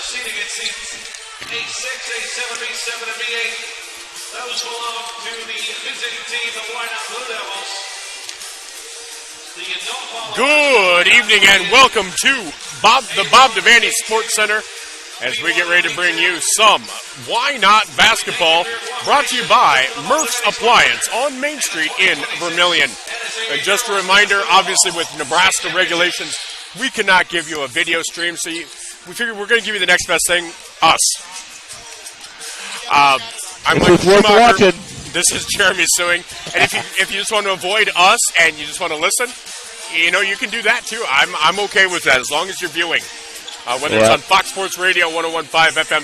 seeding, it seems A6, A7, B7, and B8. Those belong to the visiting team, the Wynot Blue Devils. Good evening and welcome to the Bob Devaney Sports Center as we get ready to bring you some Wynot basketball brought to you by Murph's Appliance on Main Street in Vermilion. And just a reminder, obviously with Nebraska regulations, we cannot give you a video stream, so we figured we're going to give you the next best thing, us. I'm Mike Schumacher. This is Jeremy Suing. And if you just want to avoid us and you just want to listen, you know, you can do that too. I'm okay with that as long as you're viewing. Whether it's on Fox Sports Radio, 101.5 FM,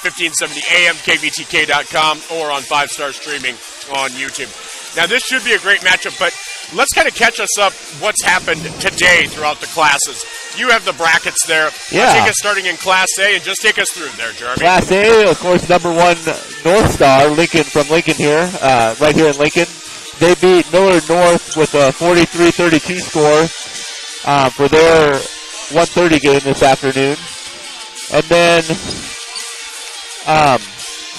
1570 AM, KVTK.com, or on 5-star streaming on YouTube. Now, this should be a great matchup, but let's kind of catch us up what's happened today throughout the classes. You have the brackets there. Yeah. Take us starting in Class A and just take us through there, Jeremy. Class A, of course, number one North Star, from Lincoln here, right here in Lincoln. They beat Miller North with a 43-32 score for their 1:30 game this afternoon. And then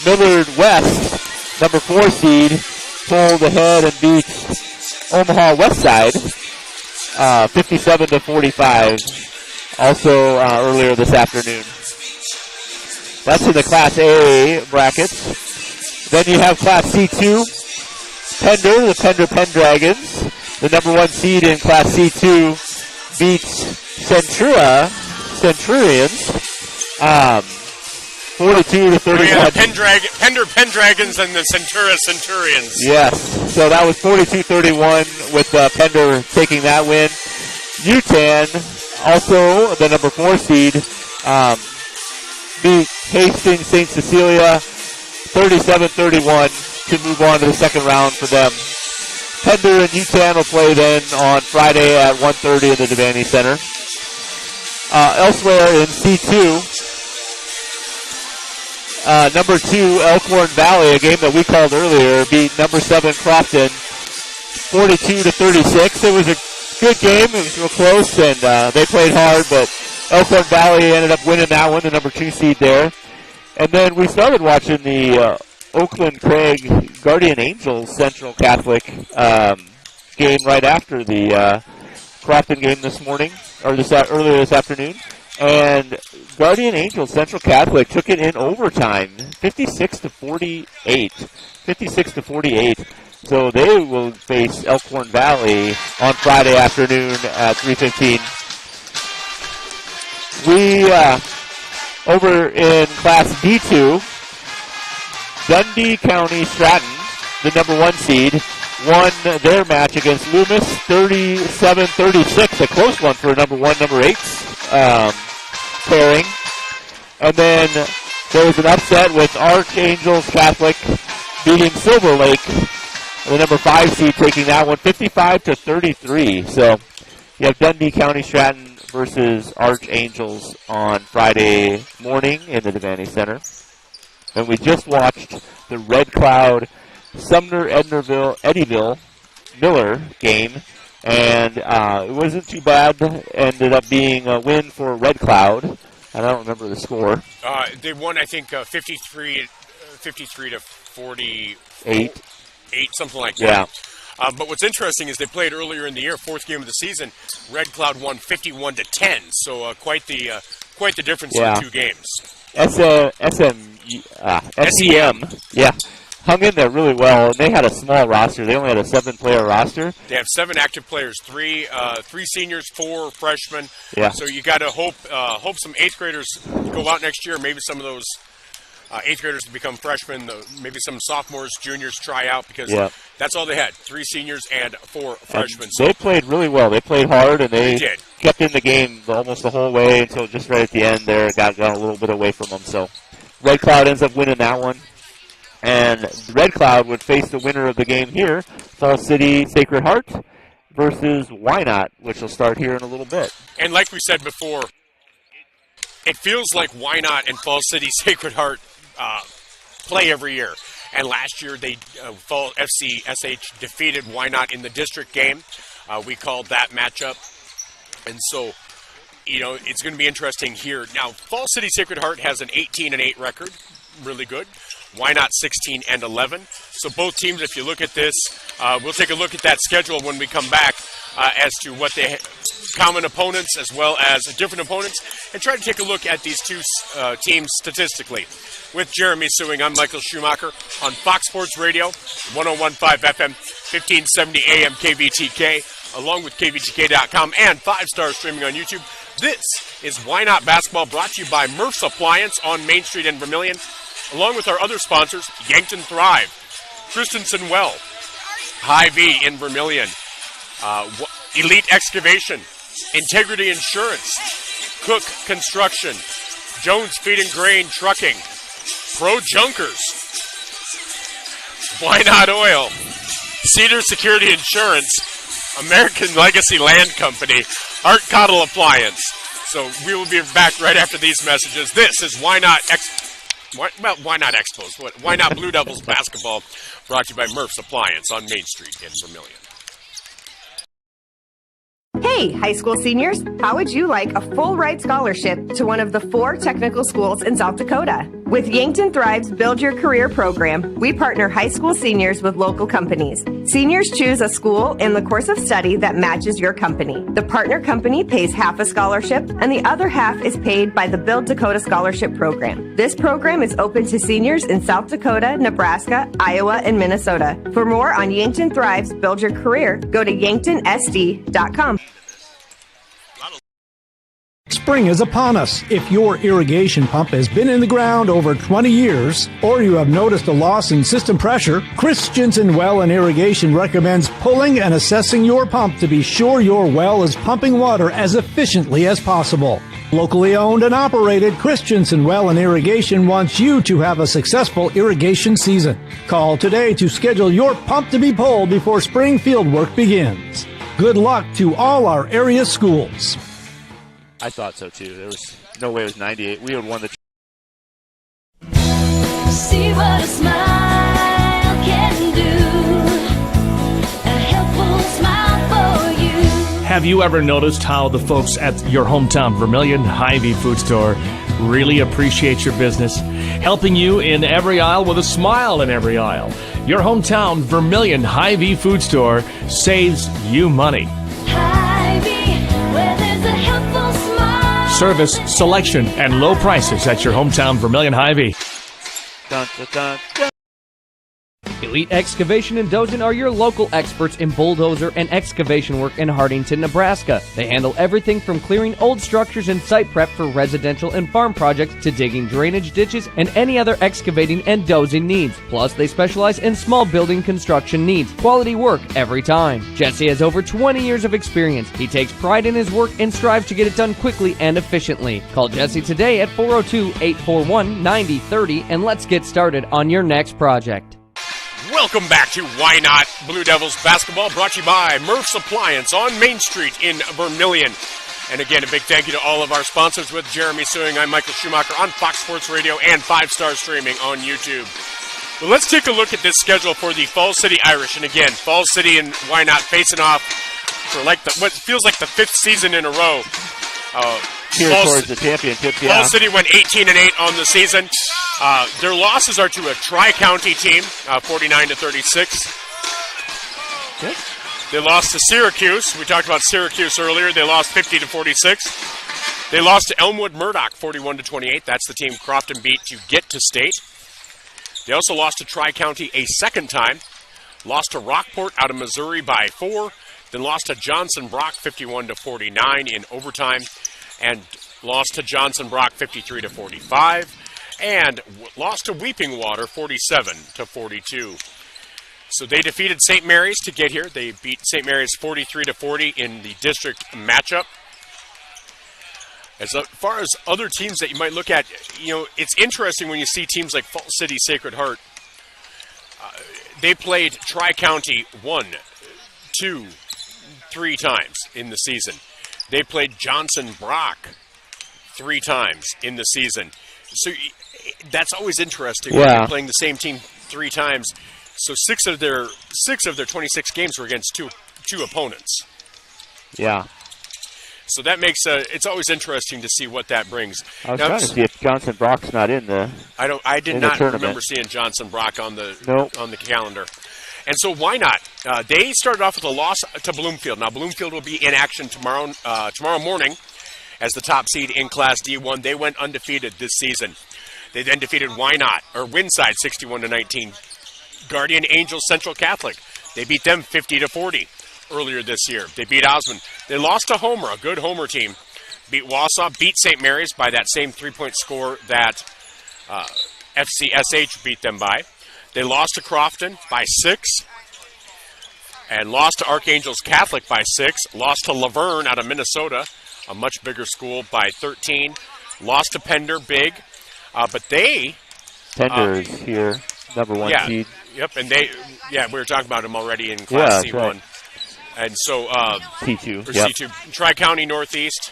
Millard West, number 4 seed, pulled ahead and beat Omaha Westside 57-45 also earlier this afternoon. That's in the Class A brackets. Then you have Class C2, Pender, the Pender Pendragons, the number 1 seed in Class C2, beats Centurions 42-31. Pender Pendragons and the Centurions. Yes, so that was 42-31 with Pender taking that win. UTAN, also the number 4 seed, beat Hastings St. Cecilia 37-31 to move on to the second round for them. Pender and UTAN will play then on Friday at 1:30 in the Devaney Center. Elsewhere in C2, number 2 Elkhorn Valley, a game that we called earlier, beat number 7 Crofton 42-36. It was a good game. It was real close, and they played hard, but Elkhorn Valley ended up winning that one, the number 2 seed there. And then we started watching the Oakland Craig Guardian Angels Central Catholic game right after the Crofton game this morning, or earlier this afternoon. And Guardian Angels Central Catholic took it in overtime, 56-48. 56-48. So they will face Elkhorn Valley on Friday afternoon at 3:15. We, over in Class D2, Dundee County Stratton, the number 1 seed, won their match against Loomis 37-36, a close one for number 1, number 8 pairing. And then there was an upset with Archangels Catholic beating Silver Lake, the number 5 seed, taking that one 55-33. So you have Dundee County Stratton versus Archangels on Friday morning in the Devaney Center. And we just watched the Red Cloud Sumner Eddyville Miller game, and it wasn't too bad. Ended up being a win for Red Cloud. I don't remember the score. They won, I think, 53 to 48, something like that. Yeah. But what's interesting is they played earlier in the year, 4th game of the season. Red Cloud won 51-10, so quite the difference in the 2 games. SEM, yeah, hung in there really well, and they had a small roster. They only had a 7-player roster. They have 7 active players, 3 seniors, 4 freshmen. Yeah. So you got to hope some 8th graders go out next year. Maybe some of those 8th graders become freshmen. Maybe some sophomores, juniors try out because that's all they had: 3 seniors and 4 freshmen. So they played really well. They played hard, and they did. Kept in the game almost the whole way until just right at the end there. Got a little bit away from them. So Red Cloud ends up winning that one. And Red Cloud would face the winner of the game here, Falls City Sacred Heart versus Wynot, which will start here in a little bit. And like we said before, it feels like Wynot and Falls City Sacred Heart play every year. And last year, Fall FCSH defeated Wynot in the district game. We called that matchup. And so it's going to be interesting here. Now, Falls City Sacred Heart has an 18-8 record, really good. Wynot 16-11. So both teams, if you look at this, we'll take a look at that schedule when we come back as to what they common opponents as well as different opponents, and try to take a look at these two teams statistically. With Jeremy Suing, I'm Michael Schumacher on Fox Sports Radio, 101.5 FM, 1570 AM KVTK, along with KVTK.com and 5-star streaming on YouTube. This is Wynot Basketball, brought to you by Murph's Appliance on Main Street in Vermilion, along with our other sponsors, Yankton Thrive, Christensen Well, Hy-Vee in Vermilion, Elite Excavation, Integrity Insurance, Cook Construction, Jones Feed and Grain Trucking, Pro Junkers, Wynot Oil, Cedar Security Insurance, American Legacy Land Company, Art Cottle Appliance. So we will be back right after these messages. This is Wynot Expos? Wynot Blue Devils basketball, brought to you by Murph's Appliance on Main Street in Vermilion. Hey, high school seniors, how would you like a full ride scholarship to one of the 4 technical schools in South Dakota? With Yankton Thrive's Build Your Career program, we partner high school seniors with local companies. Seniors choose a school and the course of study that matches your company. The partner company pays half a scholarship, and the other half is paid by the Build Dakota Scholarship Program. This program is open to seniors in South Dakota, Nebraska, Iowa, and Minnesota. For more on Yankton Thrive's Build Your Career, go to yanktonsd.com. Spring is upon us. If your irrigation pump has been in the ground over 20 years, or you have noticed a loss in system pressure, Christensen Well and Irrigation recommends pulling and assessing your pump to be sure your well is pumping water as efficiently as possible. Locally owned and operated, Christensen Well and Irrigation wants you to have a successful irrigation season. Call today to schedule your pump to be pulled before spring field work begins. Good luck to all our area schools. I thought so too. There was no way it was 98. We had won the. See what a smile can do. A helpful smile for you. Have you ever noticed how the folks at your hometown Vermilion Hy-Vee food store really appreciate your business, helping you in every aisle with a smile in every aisle? Your hometown Vermilion Hy-Vee food store saves you money. Hy-Vee, where there's a helpful smile. Service, selection, and low prices at your hometown Vermilion Hy-Vee. Dun, dun, dun, dun. Elite Excavation and Dozin are your local experts in bulldozer and excavation work in Hardington, Nebraska. They handle everything from clearing old structures and site prep for residential and farm projects to digging drainage ditches and any other excavating and dozing needs. Plus, they specialize in small building construction needs. Quality work every time. Jesse has over 20 years of experience. He takes pride in his work and strives to get it done quickly and efficiently. Call Jesse today at 402-841-9030 and let's get started on your next project. Welcome back to Wynot Blue Devils basketball, brought to you by Murph's Appliance on Main Street in Vermilion. And again, a big thank you to all of our sponsors. With Jeremy Suing, I'm Michael Schumacher on Fox Sports Radio and 5-star streaming on YouTube. Well, let's take a look at this schedule for the Falls City Irish. And again, Falls City and Wynot facing off for what feels like the 5th season in a row. Here towards the championship, yeah. Falls City went 18-8 on the season. Their losses are to a Tri-County team, 49-36. Okay. They lost to Syracuse. We talked about Syracuse earlier. They lost 50-46. They lost to Elmwood Murdoch, 41-28. That's the team Crofton beat to get to state. They also lost to Tri-County a second time. Lost to Rockport out of Missouri by 4. Then lost to Johnson Brock, 51-49 in overtime. And lost to Johnson Brock, 53-45. And lost to Weeping Water, 47-42. So they defeated St. Mary's to get here. They beat St. Mary's 43-40 in the district matchup. As far as other teams that you might look at, it's interesting when you see teams like Falls City Sacred Heart. They played Tri-County 1, 2, 3 times in the season. They played Johnson Brock 3 times in the season. So that's always interesting when you're playing the same team 3 times. So 6 of their 26 games were against two opponents. Yeah. So that makes it's always interesting to see what that brings. I was trying to see if Johnson Brock's not in the. I did not remember seeing Johnson Brock on the calendar. And so Wynot? They started off with a loss to Bloomfield. Now Bloomfield will be in action tomorrow morning as the top seed in Class D1. They went undefeated this season. They then defeated Winside 61-19. Guardian Angels Central Catholic. They beat them 50-40 earlier this year. They beat Osmond. They lost to Homer, a good Homer team. Beat Wausau, beat St. Mary's by that same 3-point score that FCSH beat them by. They lost to Crofton by 6. And lost to Archangels Catholic by 6. Lost to Laverne out of Minnesota, a much bigger school, by 13. Lost to Pender big. But they... Pender is here, number 1 seed. Yep, and we were talking about them already in Class C1. Right. And so... C2. Or C2. Tri-County Northeast.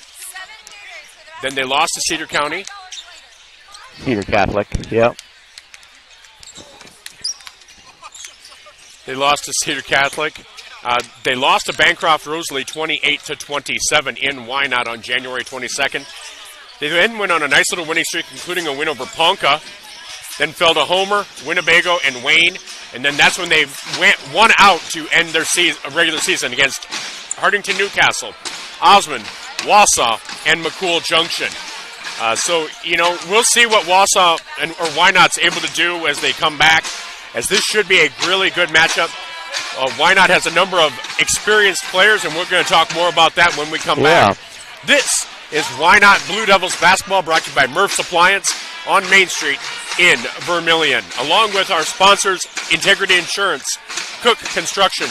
Then they lost to Cedar County. Cedar Catholic, yep. They lost to Cedar Catholic. They lost to Bancroft Rosalie 28-27 in Wynot on January 22nd. They then went on a nice little winning streak, including a win over Ponca. Then fell to Homer, Winnebago, and Wayne. And then that's when they went 1 out to end their regular season against Hartington Newcastle, Osmond, Wausau, and McCool Junction. So, we'll see what Wausau or Wynot's able to do as they come back, as this should be a really good matchup. Wynot has a number of experienced players, and we're going to talk more about that when we come back. This is Wynot Blue Devils basketball, brought to you by Murph's Appliance on Main Street in Vermilion, along with our sponsors, Integrity Insurance, Cook Construction,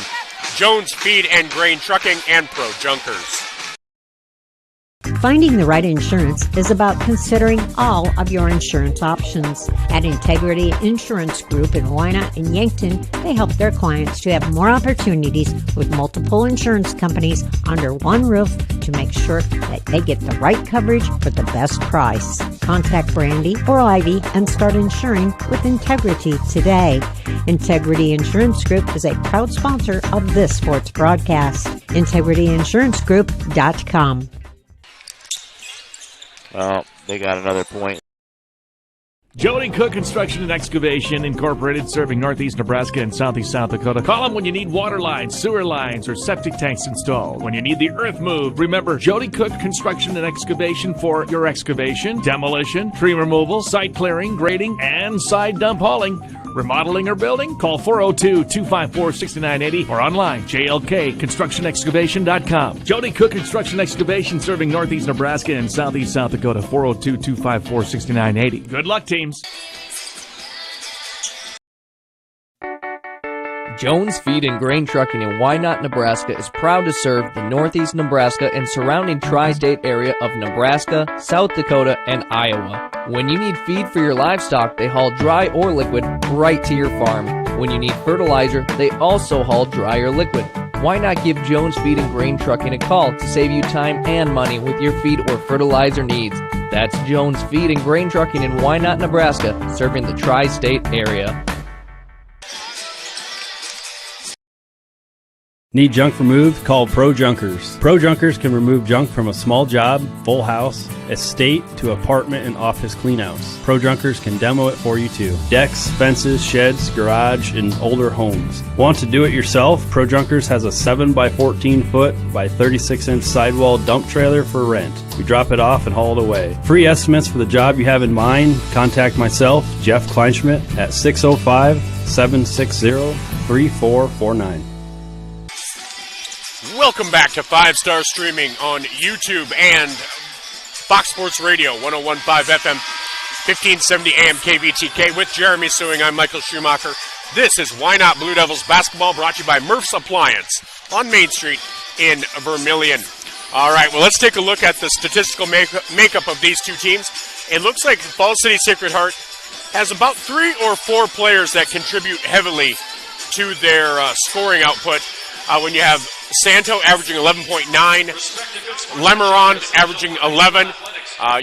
Jones Feed and Grain Trucking, and Pro Junkers. Finding the right insurance is about considering all of your insurance options. At Integrity Insurance Group in Wynot and Yankton, they help their clients to have more opportunities with multiple insurance companies under one roof to make sure that they get the right coverage for the best price. Contact Brandy or Ivy and start insuring with Integrity today. Integrity Insurance Group is a proud sponsor of this sports broadcast. IntegrityInsuranceGroup.com. Well, they got another point. Jody Cook Construction and Excavation Incorporated, serving northeast Nebraska and southeast South Dakota. Call them when you need water lines, sewer lines, or septic tanks installed. When you need the earth moved, remember Jody Cook Construction and Excavation for your excavation, demolition, tree removal, site clearing, grading, and side dump hauling. Remodeling or building? Call 402-254-6980 or online, jlkconstructionexcavation.com. Jody Cook Construction Excavation, serving northeast Nebraska and southeast South Dakota, 402-254-6980. Good luck, teams. Jones Feed and Grain Trucking in Wynot, Nebraska is proud to serve the northeast Nebraska and surrounding tri-state area of Nebraska, South Dakota, and Iowa. When you need feed for your livestock, they haul dry or liquid right to your farm. When you need fertilizer, they also haul dry or liquid. Why not give Jones Feed and Grain Trucking a call to save you time and money with your feed or fertilizer needs? That's Jones Feed and Grain Trucking in Wynot, Nebraska, serving the tri-state area. Need junk removed? Call Pro Junkers. Pro Junkers can remove junk from a small job, full house, estate, to apartment and office cleanouts. Pro Junkers can demo it for you too. Decks, fences, sheds, garage, and older homes. Want to do it yourself? Pro Junkers has a 7x14 foot by 36 inch sidewall dump trailer for rent. We drop it off and haul it away. Free estimates for the job you have in mind. Contact myself, Jeff Kleinschmidt, at 605-760-3449. Welcome back to 5 Star Streaming on YouTube and Fox Sports Radio, 101.5 FM, 1570 AM KVTK. With Jeremy Suing, I'm Michael Schumacher. This is Wynot Blue Devils basketball, brought to you by Murph's Appliance on Main Street in Vermilion. All right, well, let's take a look at the statistical makeup of these two teams. It looks like Falls City Sacred Heart has about 3 or 4 players that contribute heavily to their scoring output. When you have Santo averaging 11.9, Lemerond averaging 11,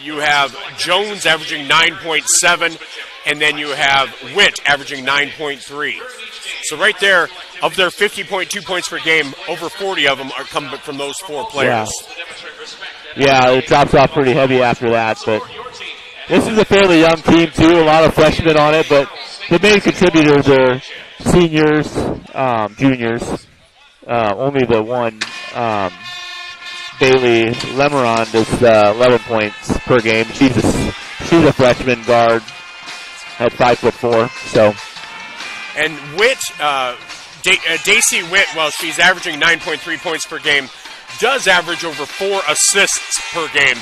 you have Jones averaging 9.7, and then you have Witt averaging 9.3. So right there, of their 50.2 points per game, over 40 of them are coming from those 4 players. Yeah, it drops off pretty heavy after that, but this is a fairly young team, too. A lot of freshmen on it, but the main contributors are seniors, juniors. Only the one, Bailey Lemeron, does 11 points per game. She's a freshman guard at 5'4". So, and Witt, Daisy Witt, while she's averaging 9.3 points per game, does average over 4 assists per game.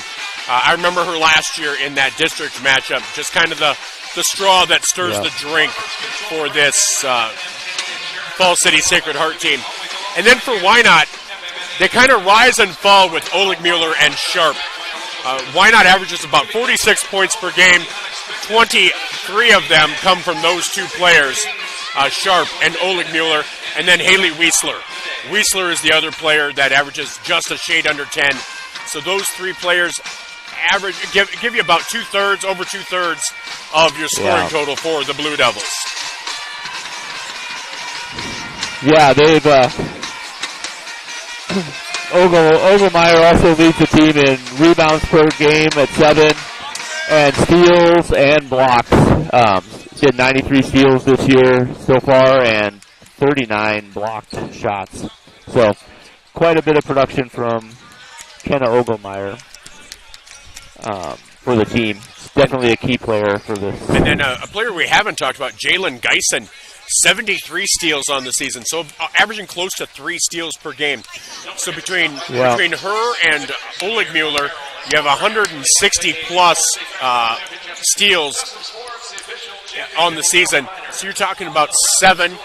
I remember her last year in that district matchup, just kind of the straw that stirs the drink for this Fall City Sacred Heart team. And then for Wynot, they kind of rise and fall with Oligmuller and Sharp. Wynot averages about 46 points per game. 23 of them come from those 2 players, Sharp and Oligmuller, and then Haley Wiesler. Wiesler is the other player that averages just a shade under 10. So those 3 players give you about over two-thirds of your scoring total for the Blue Devils. Yeah, they've Ogelmeyer also leads the team in rebounds per game at 7, and steals and blocks. Did 93 steals this year so far, and 39 blocked shots. So quite a bit of production from Kenna Ogelmeyer for the team. Definitely a key player for this. And then a player we haven't talked about, Jalen Geisen, 73 steals on the season, so averaging close to 3 steals per game. So between her and Oligmuller, you have 160-plus steals on the season. So you're talking about 7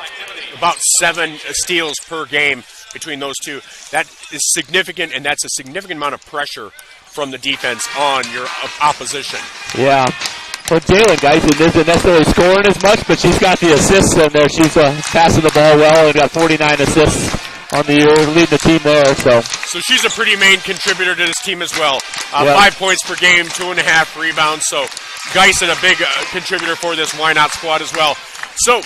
steals per game between those 2. That is significant, and that's a significant amount of pressure from the defense on your opposition. Yeah. Well, Jalen Geisen isn't necessarily scoring as much, but she's got the assists in there. She's passing the ball well and got 49 assists on the year, leading the team there. So she's a pretty main contributor to this team as well. 5 points per game, 2.5 rebounds. So Geisen, a big contributor for this Wynot squad as well. So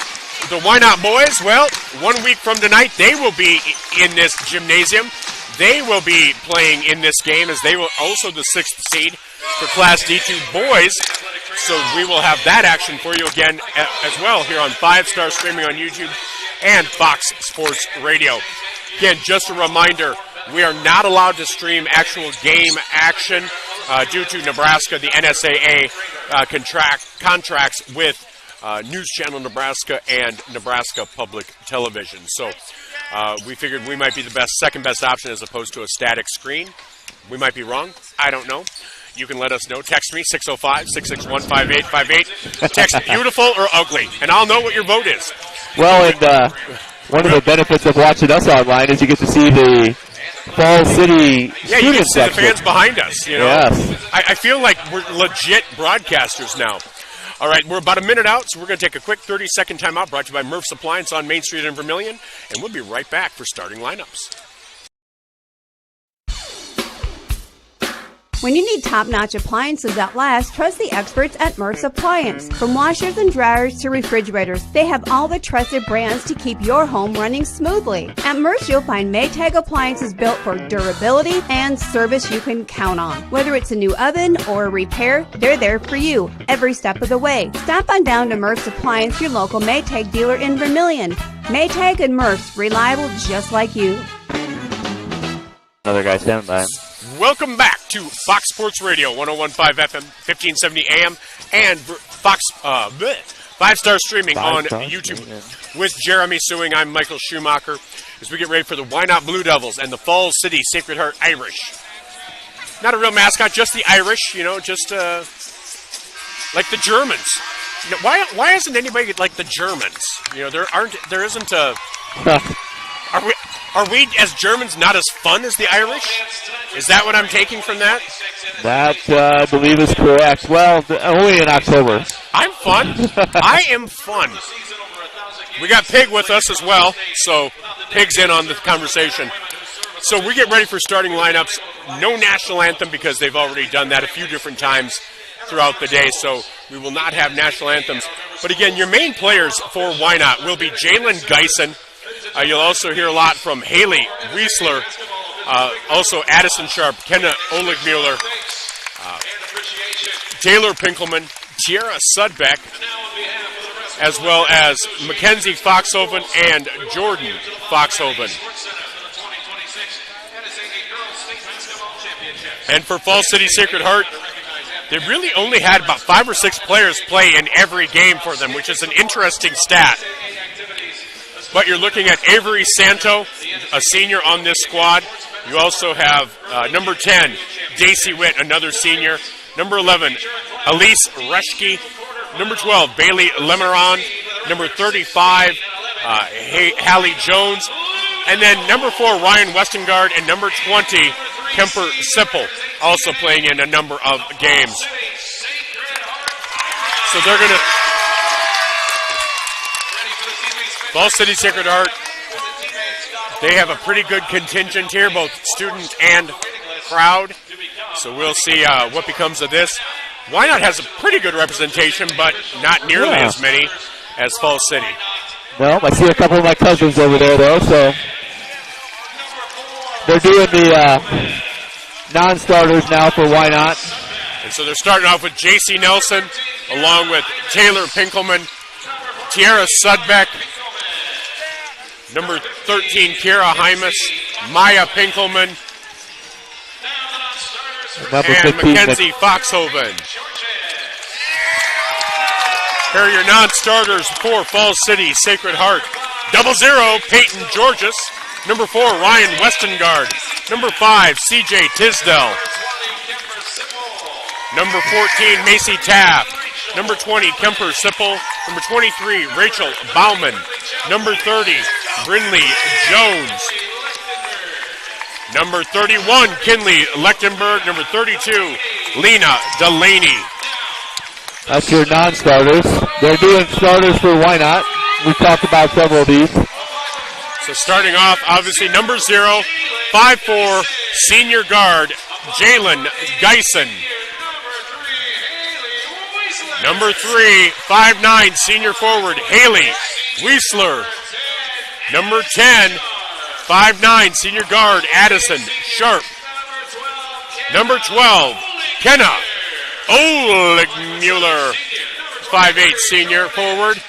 the Wynot boys, well, 1 week from tonight, they will be in this gymnasium. They will be playing in this game, as they will also the 6th seed for Class D2 boys. So we will have that action for you again as well here on 5-Star Streaming on YouTube and Fox Sports Radio. Again, just a reminder, we are not allowed to stream actual game action due to Nebraska, the NSAA contracts with News Channel Nebraska and Nebraska Public Television. So we figured we might be the second best option as opposed to a static screen. We might be wrong. I don't know. You can let us know. Text me, 605-661-5858. Text beautiful or ugly, and I'll know what your vote is. Well, and one of the benefits of watching us online is you get to see the Fall City student you can see section. the fans behind us. You know? Yes. I feel like we're legit broadcasters now. All right, we're about a minute out, so we're going to take a quick 30-second timeout brought to you by Murph's Appliance on Main Street in Vermilion, and we'll be right back for starting lineups. When you need top-notch appliances that last, trust the experts at Murph's Appliance. From washers and dryers to refrigerators, they have all the trusted brands to keep your home running smoothly. At Murph's, you'll find Maytag appliances built for durability and service you can count on. Whether it's a new oven or a repair, they're there for you every step of the way. Stop on down to Murph's Appliance, your local Maytag dealer in Vermilion. Maytag and Murph's, reliable just like you. Another guy standing by him. Welcome back to Fox Sports Radio, 101.5 FM, 1570 AM, and Fox 5-Star Streaming on YouTube. With Jeremy Suing, I'm Michael Schumacher, as we get ready for the Wynot Blue Devils and the Falls City Sacred Heart Irish. Not a real mascot, just the Irish, just like the Germans. Why isn't anybody like the Germans? There isn't a... Are we, as Germans, not as fun as the Irish? Is that what I'm taking from that? That, I believe, is correct. Well, only in October. I'm fun. I am fun. We got Pig with us as well, so Pig's in on the conversation. So we get ready for starting lineups. No national anthem because they've already done that a few different times throughout the day. So We will not have national anthems. But again, your main players for Wynot will be Jalen Geisen. You'll also hear a lot from Haley Wiesler, also Addison Sharp, Kenna Oligmuller, Taylor Pinkelman, Tiara Sudbeck, as well as Mackenzie Foxhoven and Jordan Foxhoven. And for Falls City Sacred Heart, they really only had about 5 or 6 players play in every game for them, which is an interesting stat. But you're looking at Avery Santo, a senior on this squad. You also have number 10, Daisy Witt, another senior. Number 11, Elise Reschke. Number 12, Bailey Lemeron. Number 35, Hallie Jones. And then number 4, Ryan Westengard. And number 20, Kemper Sipple, also playing in a number of games. So they're going to... Falls City Sacred Heart, they have a pretty good contingent here, both student and crowd. So we'll see what becomes of this. Wynot has a pretty good representation, but not nearly as many as Falls City. Well, I see a couple of my cousins over there, though, so they're doing the non-starters now for Wynot. And so they're starting off with J.C. Nelson, along with Taylor Pinkelman, Tiara Sudbeck, number 13, Kira Hymas, Maya Pinkelman, and Mackenzie Foxhoven. Here are your non-starters for Falls City Sacred Heart. 00, Peyton Georges. Number 4, Ryan Westengard. Number 5, CJ Tisdale. Number 14, Macy Taft. Number 20, Kemper Sipple. Number 23, Rachel Bauman. Number 30, Brinley Jones. Number 31, Kinley Lechtenberg. Number 32, Lena Delaney. That's your non-starters. They're doing starters for Wynot. We've talked about several of these. So starting off, obviously, number 0, 5'4", senior guard, Jalen Geisen. Number 3, 5'9", senior forward, Haley Wiesler. Number 10, 5'9", senior guard, Addison Sharp. Number 12, Kenna Oligmuller, 5'8", senior forward.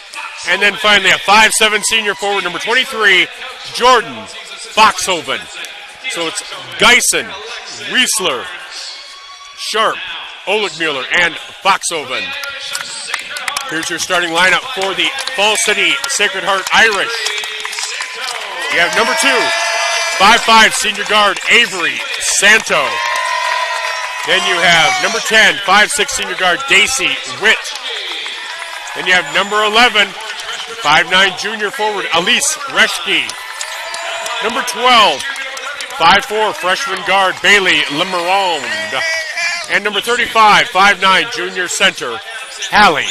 And then finally a 5'7", senior forward, number 23, Jordan Foxhoven. So it's Geisen, Wiesler, Sharp, Oligmuller, and Foxhoven. Here's your starting lineup for the Falls City Sacred Heart Irish. You have number 2, 5'5", senior guard, Avery Santo. Then you have number 10, 5'6", senior guard, Daisy Witt. Then you have number 11, 5'9", junior forward, Elise Reschke. Number 12, 5'4", freshman guard, Bailey Lemeron. And number 35, 5'9", junior center, Hallie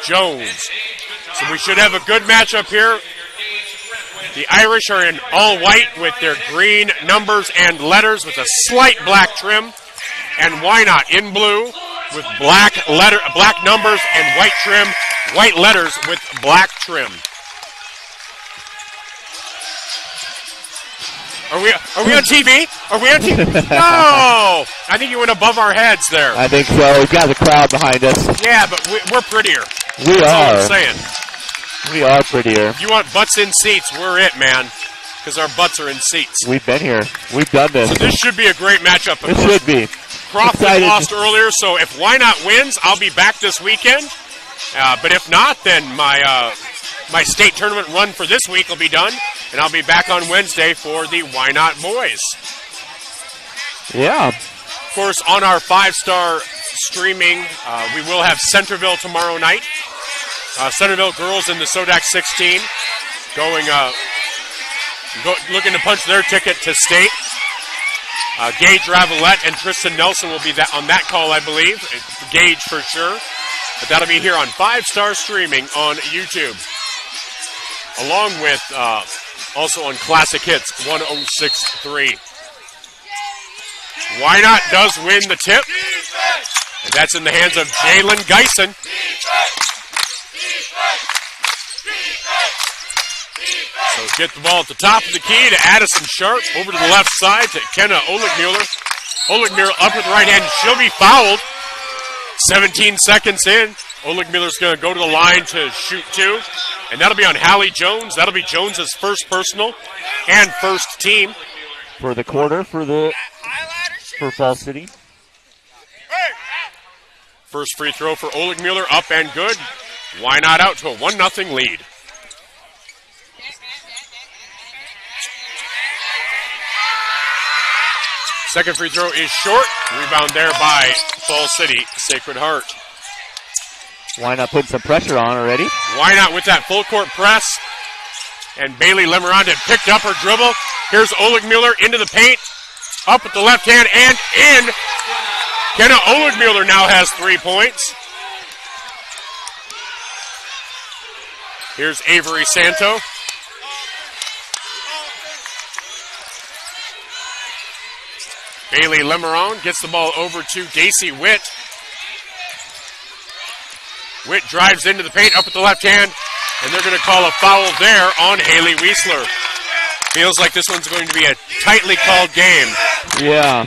Jones. So we should have a good matchup here. The Irish are in all white with their green numbers and letters with a slight black trim. And Wynot in blue with black numbers and white trim, white letters with black trim. Are we on TV? Are we on TV? No! I think you went above our heads there. I think so. We've got the crowd behind us. Yeah, but we're prettier. We That's are. all I'm saying. We are prettier. If you want butts in seats, we're it, man. Because our butts are in seats. We've been here. We've done this. So this should be a great matchup. It should be. Crawford lost earlier, so if Wynot wins, I'll be back this weekend. But if not, then my state tournament run for this week will be done, and I'll be back on Wednesday for the Wynot boys. Yeah. Of course, on our 5-star streaming, we will have Centerville tomorrow night. Centerville girls in the Sodak 16 looking to punch their ticket to state. Gage Ravelette and Tristan Nelson will be on that call, I believe. Gage for sure. But that'll be here on 5-star streaming on YouTube. Along with also on Classic Hits 106.3. Wynot does win the tip. And that's in the hands of Jalen Geisen. So get the ball at the top of the key to Addison Sharp. Over to the left side to Kenna Oligmuller. Oligmuller up with the right hand. She'll be fouled. 17 seconds in. Oligmuller's going to go to the line to shoot 2. And that'll be on Hallie Jones. That'll be Jones's first personal and first team. For the quarter for Fall City. First free throw for Oligmuller, up and good. Wynot out to a 1-0 lead. Second free throw is short. Rebound there by Fall City, Sacred Heart. Wynot putting some pressure on already. Wynot with that full court press. And Bailey Lemerond had picked up her dribble. Here's Oligmuller into the paint. Up with the left hand and in. Kenna Oligmuller now has 3 points. Here's Avery Santo. Bailey Lemerond gets the ball over to Daisy Witt. Witt drives into the paint, up with the left hand, and they're going to call a foul there on Haley Wiesler. Feels like this one's going to be a tightly called game. Yeah.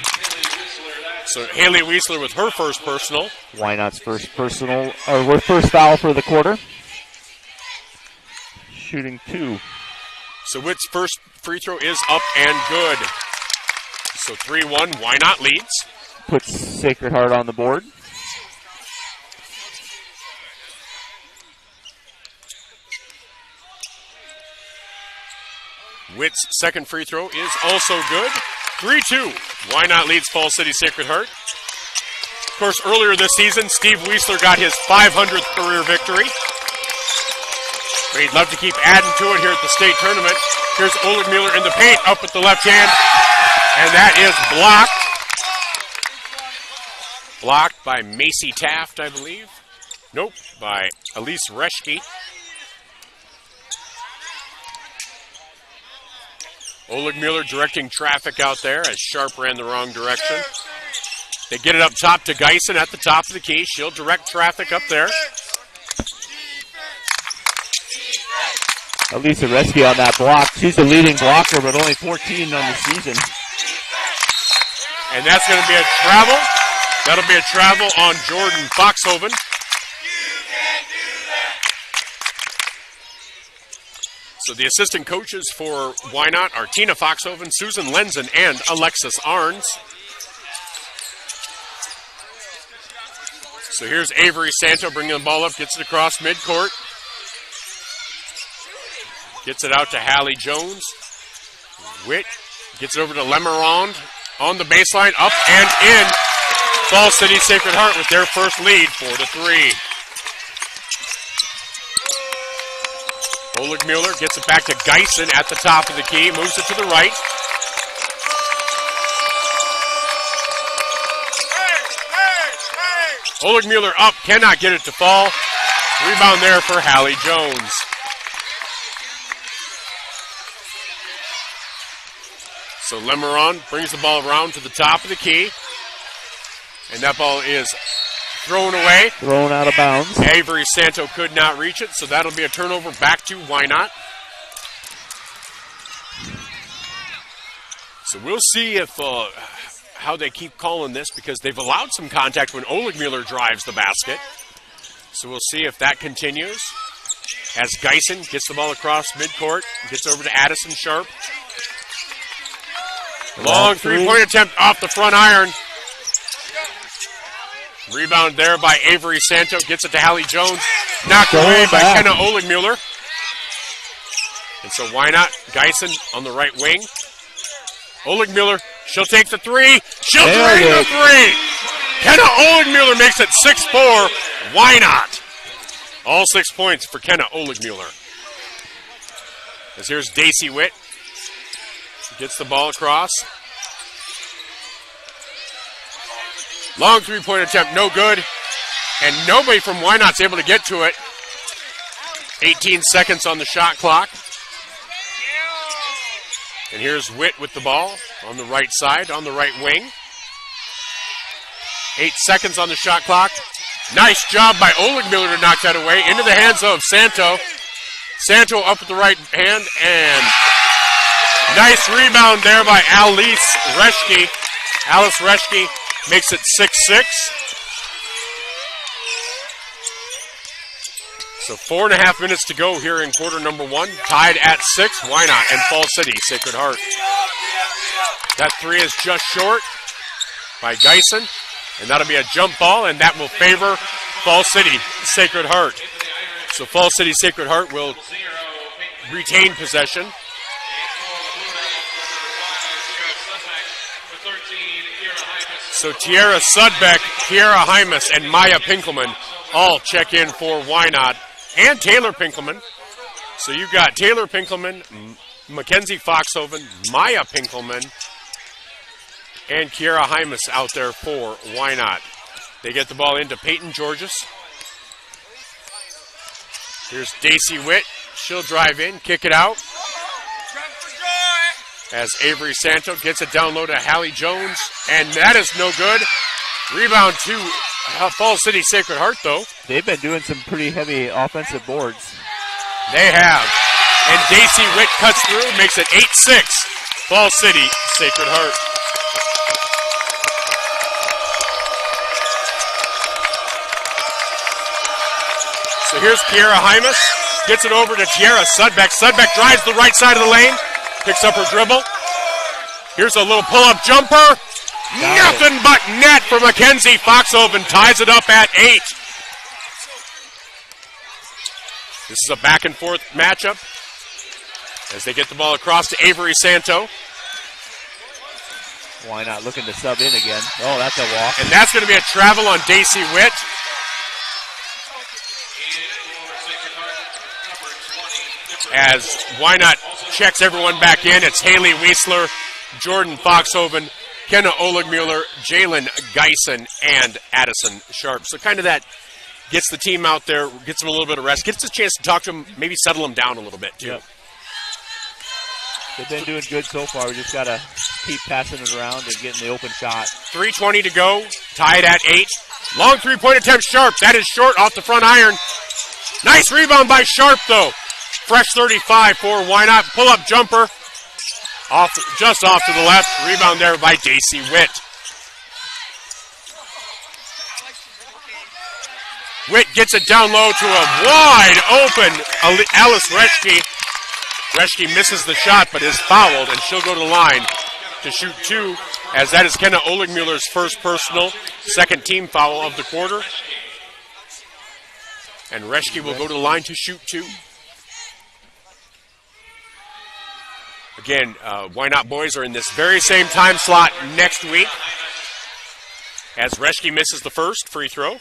So Haley Wiesler with her first personal. Wynot's first foul for the quarter. Shooting 2. So Witt's first free throw is up and good. So 3-1, Wynot leads. Puts Sacred Heart on the board. Witt's second free throw is also good. 3-2, Wynot leads Fall City Sacred Heart. Of course, earlier this season, Steve Wiesler got his 500th career victory. But he'd love to keep adding to it here at the state tournament. Here's Oligmuller in the paint, up with the left hand. And that is blocked. Blocked by Macy Taft, I believe. Nope, by Elise Reschke. Oligmuller directing traffic out there as Sharp ran the wrong direction. They get it up top to Geisen at the top of the key. She'll direct traffic up there. Elisa Reschke on that block. She's the leading blocker, but only 14 on the season. And that's going to be a travel. That'll be a travel on Jordan Foxhoven. So the assistant coaches for Wynot are Tina Foxhoven, Susan Lenzen, and Alexis Arns. So here's Avery Santo bringing the ball up, gets it across midcourt. Gets it out to Hallie Jones. Witt gets it over to Lemerond on the baseline, up and in. Fall City Sacred Heart with their first lead, 4-3. Oligmuller gets it back to Geisen at the top of the key, moves it to the right. Oligmuller up, cannot get it to fall. Rebound there for Hallie Jones. So Lemerond brings the ball around to the top of the key. And that ball is thrown away. Thrown out of bounds. Avery Santo could not reach it, so that'll be a turnover back to Wynot. So we'll see if how they keep calling this, because they've allowed some contact when Oligmuller drives the basket. So we'll see if that continues. As Geisen gets the ball across midcourt, gets over to Addison Sharp. Long three-point attempt off the front iron. Rebound there by Avery Santo. Gets it to Hallie Jones. Knocked away by Kenna Oligmuller. And so Wynot, Geisen on the right wing. Oligmuller, she'll take the three. She'll drain the three. Kenna Oligmuller makes it 6-4. Wynot. All 6 points for Kenna Oligmuller. As here's Daisy Witt. Gets the ball across. Long three-point attempt, no good. And nobody from Wynot's able to get to it. 18 seconds on the shot clock. And here's Witt with the ball on the right side, on the right wing. 8 seconds on the shot clock. Nice job by Oligmiller to knock that away into the hands of Santo. Santo up with the right hand, and nice rebound there by Alice Reschke. Alice Reschke makes it 6-6. So 4.5 minutes to go here in quarter number 1. Tied at 6. Wynot and Fall City Sacred Heart. That three is just short by Geisen. And that'll be a jump ball, and that will favor Fall City Sacred Heart. So Fall City Sacred Heart will retain possession. So Tiara Sudbeck, Kiara Hymas, and Maya Pinkelman all check in for Wynot, and Taylor Pinkelman. So you've got Taylor Pinkelman, Mackenzie Foxhoven, Maya Pinkelman, and Kiara Hymas out there for Wynot. They get the ball into Peyton Georges. Here's Daisy Witt. She'll drive in, kick it out. As Avery Santo gets it down low to Hallie Jones, and that is no good. Rebound to Fall City Sacred Heart, though. They've been doing some pretty heavy offensive boards. They have. And Daisy Witt cuts through, makes it 8-6. Fall City Sacred Heart. So here's Kiara Hymas. Gets it over to Tiara Sudbeck. Sudbeck drives the right side of the lane. Picks up her dribble. Here's a little pull-up jumper. Nothing but net for Mackenzie Foxhoven. Ties it up at 8. This is a back-and-forth matchup as they get the ball across to Avery Santo. Wynot looking to sub in again? Oh, that's a walk. And that's going to be a travel on Daisy Witt. As Wynot checks everyone back in, it's Haley Wiesler, Jordan Foxhoven, Kenna Oligmuller, Jalen Geisen, and Addison Sharp. So kind of that gets the team out there, gets them a little bit of rest, gets a chance to talk to them, maybe settle them down a little bit too. Yep. They've been doing good so far. We just got to keep passing it around and getting the open shot. 3:20 to go, tied at 8. Long three-point attempt, Sharp. That is short off the front iron. Nice rebound by Sharp, though. Fresh 35 for Wynot. Pull-up jumper. Just off to the left. Rebound there by Daisy Witt. Witt gets it down low to a wide open Alice Reschke. Reschke misses the shot but is fouled, and she'll go to the line to shoot 2, as that is Kenna Oligmuller's first personal, second team foul of the quarter. And Reschke will go to the line to shoot 2. Again, Wynot boys are in this very same time slot next week, as Reschke misses the first free throw.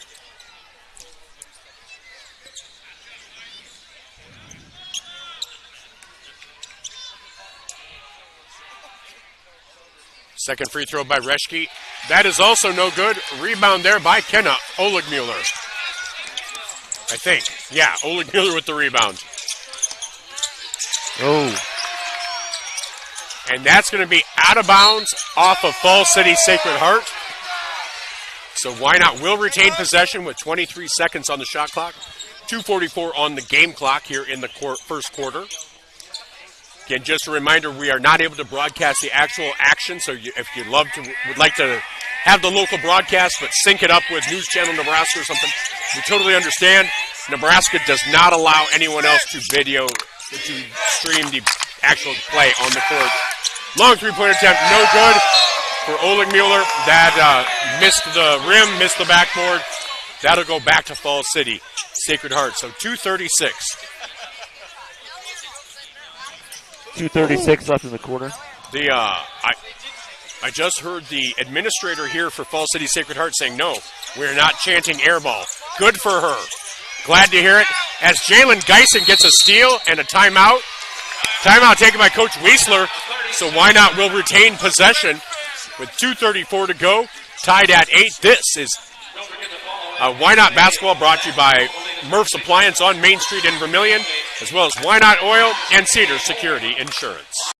Second free throw by Reschke. That is also no good. Rebound there by Kenna Oligmuller. I think. Yeah, Oligmuller with the rebound. Oh. And that's going to be out of bounds off of Fall City Sacred Heart. So Wynot will retain possession with 23 seconds on the shot clock. 2:44 on the game clock here in the first quarter. Again, just a reminder, we are not able to broadcast the actual action, so if you would like to have the local broadcast but sync it up with News Channel Nebraska or something, we totally understand. Nebraska does not allow anyone else to stream the actual play on the court. Long three-point attempt, no good for Oligmuller. That missed the rim, missed the backboard. That'll go back to Fall City Sacred Heart. So 2:36. 2:36 left in the quarter. I just heard the administrator here for Fall City Sacred Heart saying, no, we're not chanting airball. Good for her. Glad to hear it. As Jalen Geisen gets a steal and a timeout. Timeout taken by Coach Wiesler. So Wynot will retain possession with 2:34 to go. Tied at 8. This is Wynot basketball brought to you by Murph's Appliance on Main Street in Vermillion, as well as Wynot Oil and Cedar Security Insurance.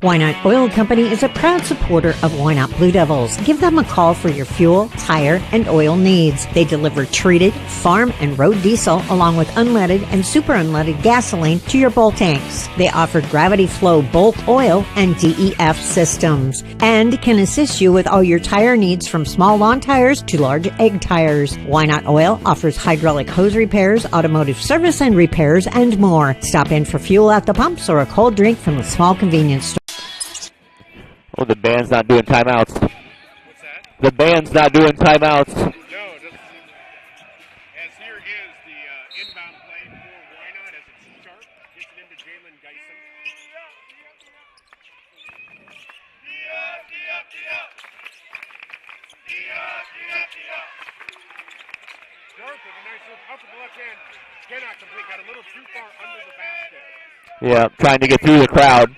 Wynot Oil Company is a proud supporter of Wynot Blue Devils. Give them a call for your fuel, tire, and oil needs. They deliver treated, farm, and road diesel along with unleaded and super unleaded gasoline to your bulk tanks. They offer gravity flow bulk oil and DEF systems and can assist you with all your tire needs from small lawn tires to large egg tires. Wynot Oil offers hydraulic hose repairs, automotive service and repairs, and more. Stop in for fuel at the pumps or a cold drink from the small convenience store. Oh, the band's not doing timeouts. The band's not doing timeouts. No, as here is the inbound play for Wynot as it's Sharp. Gets it into Jalen Geisen. Sharp with a nice little up with the left hand. Cannot complete. Got a little too far under the basket. Yeah, trying to get through the crowd.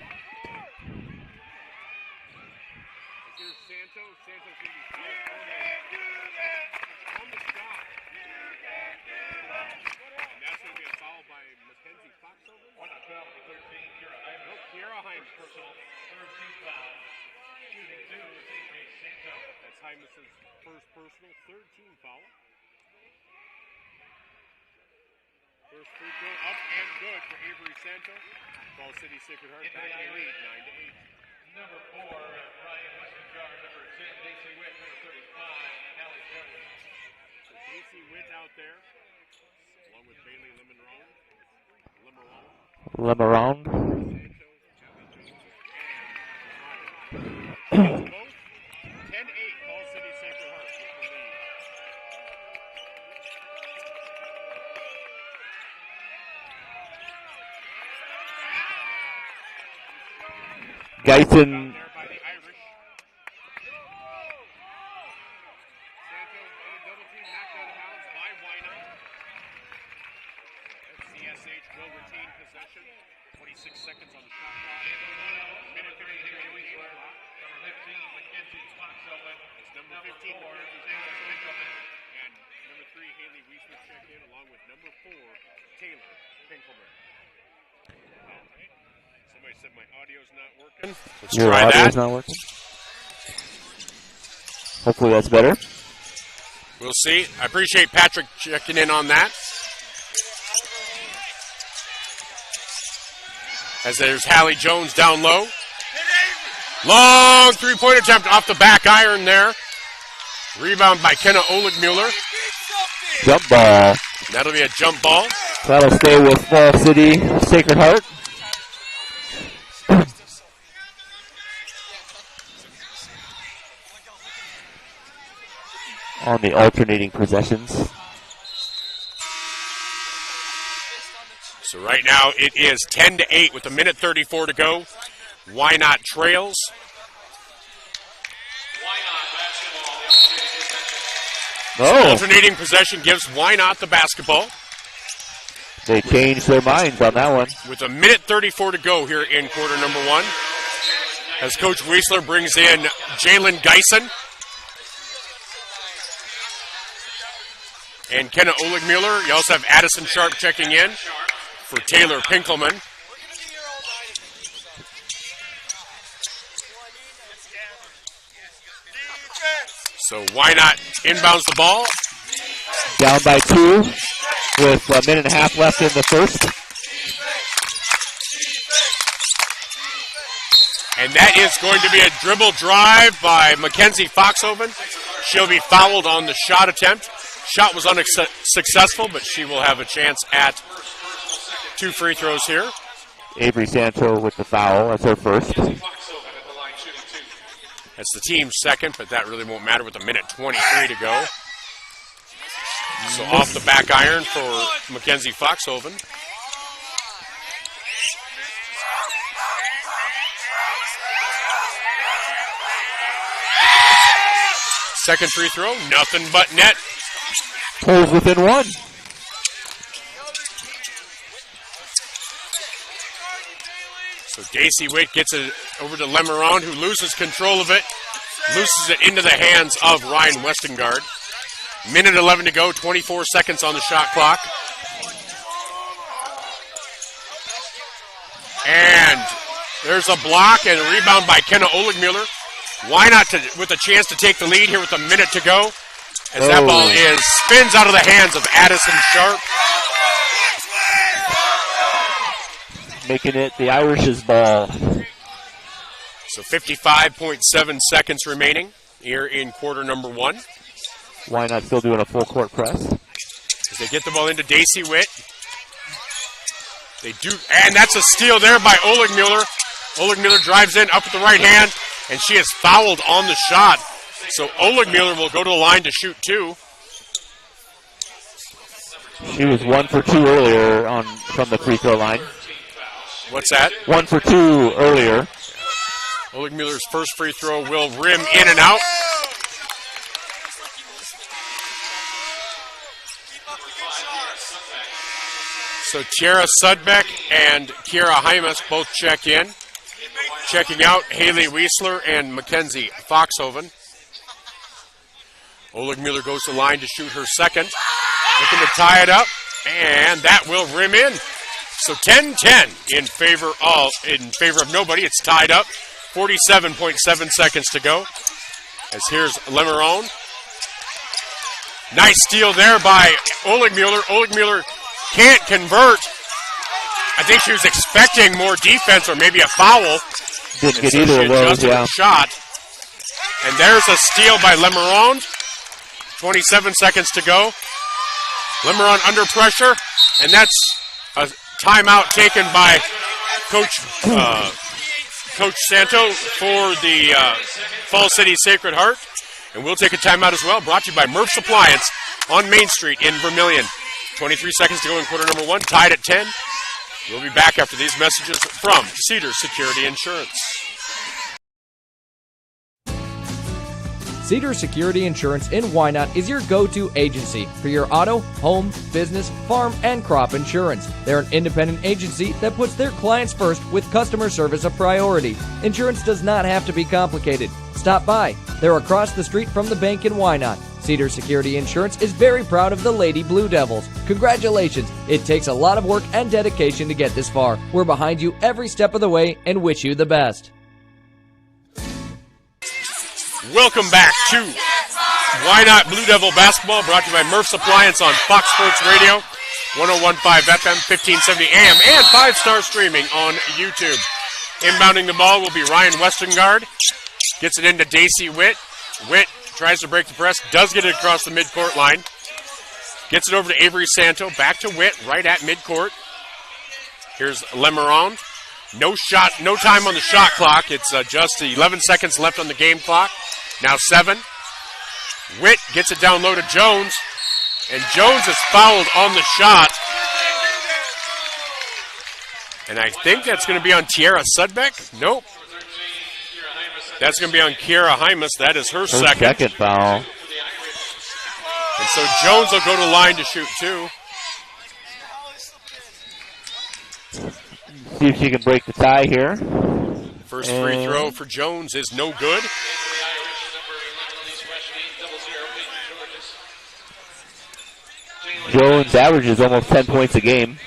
Hymus's first personal, third team foul. First free throw up and good for Avery Santo. Ball City Sacred Heart back in the lead, 9-8. Number 4, Ryan Westengard. Number 10, Daisy Witt. Number 35, Hallie Jones. So Daisy Witt out there, along with Bailey Limeron. 10-8, Ball City Sacred Heart with the lead. Geisen. There by the Irish. Santo in a double team, knocked out of bounds by Wynot. CSH will retain possession. 26 seconds on the shot clock. Minute 33 on the shot clock. Number 15, Mackenzie Foxoven. It's number 15, and number 3, Haley Wiesman checked in, along with number 4, Taylor Pinkelman. Somebody said my audio's not working. Let's Your try audio's that. not working. Hopefully that's better. We'll see. I appreciate Patrick checking in on that. As there's Hallie Jones down low. Long three-point attempt off the back iron there. Rebound by Kenna Oligmuller. Jump ball. That'll be a jump ball. That'll stay with Ball City Sacred Heart. On the alternating possessions. So right now it is 10-8 with a minute 34 to go. Wynot trails. Oh. Alternating possession gives Wynot the basketball. They changed their minds on that one. With a minute 34 to go here in quarter number 1. As Coach Wiesler brings in Jalen Geisen. And Kenna Oligmuller. You also have Addison Sharp checking in for Taylor Pinkelman. So Wynot inbounds the ball. Down by 2 with a minute and a half left in the first. And that is going to be a dribble drive by Mackenzie Foxhoven. She'll be fouled on the shot attempt. Shot was unsuccessful, but she will have a chance at 2 free throws here. Avery Santo with the foul. That's her first. That's the team's second, but that really won't matter with a minute 23 to go. So off the back iron for Mackenzie Foxhoven. Second free throw, nothing but net. Pulls within 1. So Daisy Witt gets it over to Lemeron, who loses control of it. Looses it into the hands of Ryan Westengard. Minute 11 to go, 24 seconds on the shot clock. And There's a block and a rebound by Kenna Oligmuller. Wynot with a chance to take the lead here with a minute to go. As that ball spins out of the hands of Addison Sharp. Making it the Irish's ball. So 55.7 seconds remaining here in quarter number 1. Wynot still doing a full court press. As they get the ball into Daisy Witt. They do, and that's a steal there by Oligmuller. Oligmuller drives in up with the right hand, and she is fouled on the shot. So Oligmuller will go to the line to shoot 2. She was 1 for 2 earlier from the free throw line. What's that? 1 for 2 earlier. Oligmuller's first free throw will rim in and out. So Tiara Sudbeck and Kiera Hymas both check in. Checking out Haley Wiesler and Mackenzie Foxhoven. Oligmuller goes to the line to shoot her second. Looking to tie it up, and that will rim in. So 10-10 in favor of nobody. It's tied up. 47.7 seconds to go. As here's Lemarone. Nice steal there by Oligmuller. Oligmuller can't convert. I think she was expecting more defense or maybe a foul. Didn't get either of those, yeah. Shot. And there's a steal by Lemarone. 27 seconds to go. Lemarone under pressure, and that's a timeout taken by Coach Santo for the Fall City Sacred Heart. And we'll take a timeout as well, brought to you by Murph's Appliance on Main Street in Vermilion. 23 seconds to go in quarter number 1, tied at 10. We'll be back after these messages from Cedar Security Insurance. Cedar Security Insurance in Wynot is your go-to agency for your auto, home, business, farm, and crop insurance. They're an independent agency that puts their clients first with customer service a priority. Insurance does not have to be complicated. Stop by. They're across the street from the bank in Wynot. Cedar Security Insurance is very proud of the Lady Blue Devils. Congratulations. It takes a lot of work and dedication to get this far. We're behind you every step of the way and wish you the best. Welcome back to Wynot Blue Devil basketball, brought to you by Murph's Appliance on Fox Sports Radio, 101.5 FM, 1570 AM, and 5-star streaming on YouTube. Inbounding the ball will be Ryan Westengard. Gets it into Daisy Witt. Witt tries to break the press, does get it across the midcourt line. Gets it over to Avery Santo, back to Witt, right at midcourt. Here's Lemarone. No shot, no time on the shot clock. It's just 11 seconds left on the game clock. Now 7. Witt gets it down low to Jones, and Jones is fouled on the shot. And I think that's going to be on Tiara Sudbeck. Nope. That's going to be on Kiera Hymas. That is her second foul. And so Jones will go to line to shoot 2. See if she can break the tie here. First free throw for Jones is no good. Jones averages almost 10 points a game.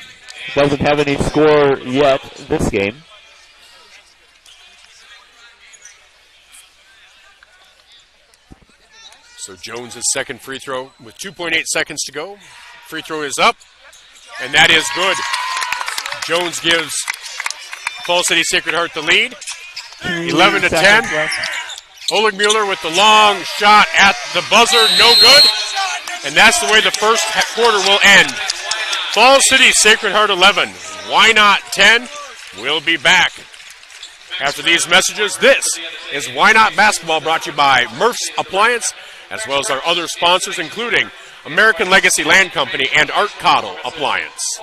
Doesn't have any score yet this game. So Jones' second free throw with 2.8 seconds to go. Free throw is up, and that is good. Jones gives Fall City Sacred Heart the lead. 11 to 10. Oligmuller with the long shot at the buzzer, no good. And that's the way the first quarter will end. Fall City Sacred Heart 11, Wynot 10. We'll be back after these messages. This is Wynot Basketball, brought to you by Murph's Appliance, as well as our other sponsors, including American Legacy Land Company and Art Cottle Appliance.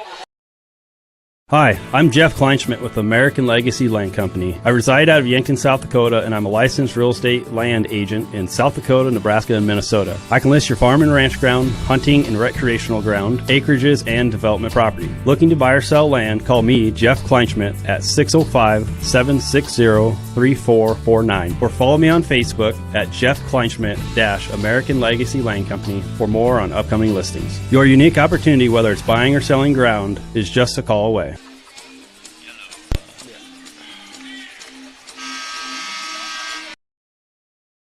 Hi, I'm Jeff Kleinschmidt with American Legacy Land Company. I reside out of Yankton, South Dakota, and I'm a licensed real estate land agent in South Dakota, Nebraska, and Minnesota. I can list your farm and ranch ground, hunting and recreational ground, acreages, and development property. Looking to buy or sell land, call me, Jeff Kleinschmidt, at 605-760-3449, or follow me on Facebook at Jeff Kleinschmidt-American Legacy Land Company for more on upcoming listings. Your unique opportunity, whether it's buying or selling ground, is just a call away.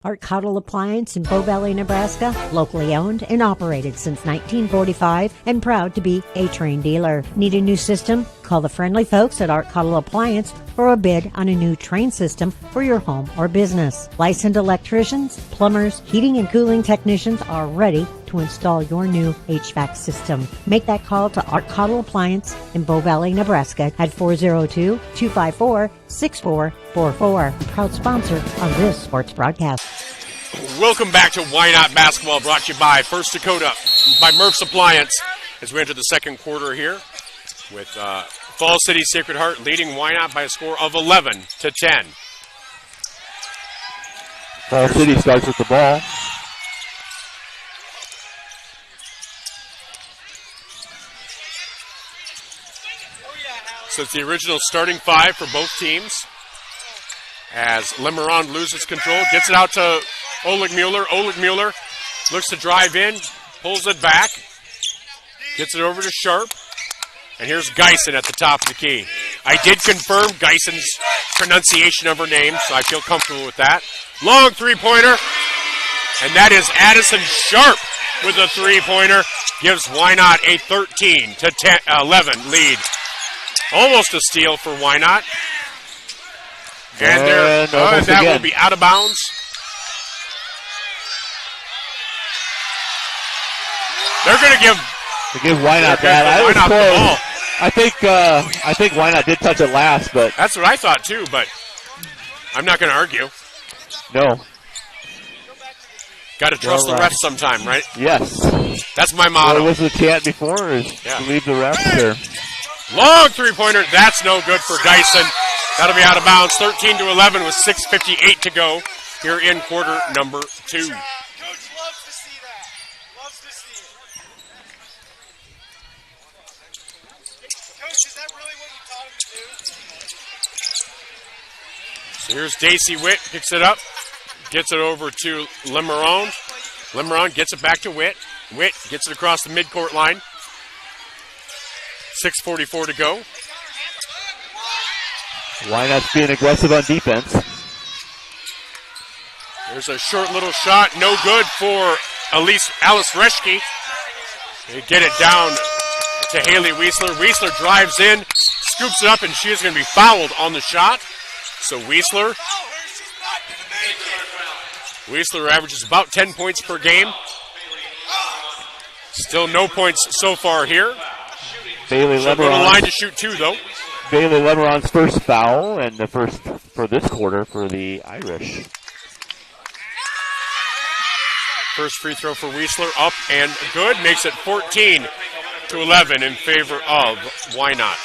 Art Cottle Appliance in Bow Valley, Nebraska, locally owned and operated since 1945 and proud to be a Trane dealer. Need a new system? Call the friendly folks at Art Cottle Appliance for a bid on a new Trane system for your home or business. Licensed electricians, plumbers, heating and cooling technicians are ready to install your new HVAC system. Make that call to Art Cottle Appliance in Bow Valley, Nebraska at 402-254-6444. Proud sponsor of this sports broadcast. Welcome back to Wynot Basketball, brought to you by First Dakota, by Murph's Appliance, as we enter the second quarter here with Fall City Sacred Heart leading Wynot by a score of 11-10. Fall City starts with the ball. So it's the original starting five for both teams. As Lemeron loses control, gets it out to Oleg Mueller. Oleg Mueller looks to drive in, pulls it back, gets it over to Sharp. And here's Geisen at the top of the key. I did confirm Geisen's pronunciation of her name, so I feel comfortable with that. Long three-pointer, and that is Addison Sharp with a three-pointer. Gives Wynot a 13-11 lead. Almost a steal for Wynot. And that will be out of bounds. They're going to give Wynot that. I think Wynot did touch it last, but that's what I thought too. But I'm not going to argue. No. Got to trust the refs sometime, right? Yes. That's my motto. What was the chant before? Is to leave the refs there. Long three-pointer. That's no good for Geisen. That'll be out of bounds. 13-11 with 6:58 to go here in quarter number 2. Coach loves to see that. Loves to see it. Coach, is that really what you taught him to do? So here's Daisy Witt. Picks it up. Gets it over to Lemeron. Lemeron gets it back to Witt. Witt gets it across the midcourt line. 6:44 to go. Wynot's being aggressive on defense. There's a short little shot. No good for Alice Reschke. They get it down to Haley Weisler. Weisler drives in, scoops it up, and she is going to be fouled on the shot. So Weisler averages about 10 points per game. Still no points so far here. Bailey She'll go to the line to shoot 2, though. Bailey Lemeron's first foul, and the first for this quarter for the Irish. First free throw for Weisler, up and good. Makes it 14-11 in favor of Wynot.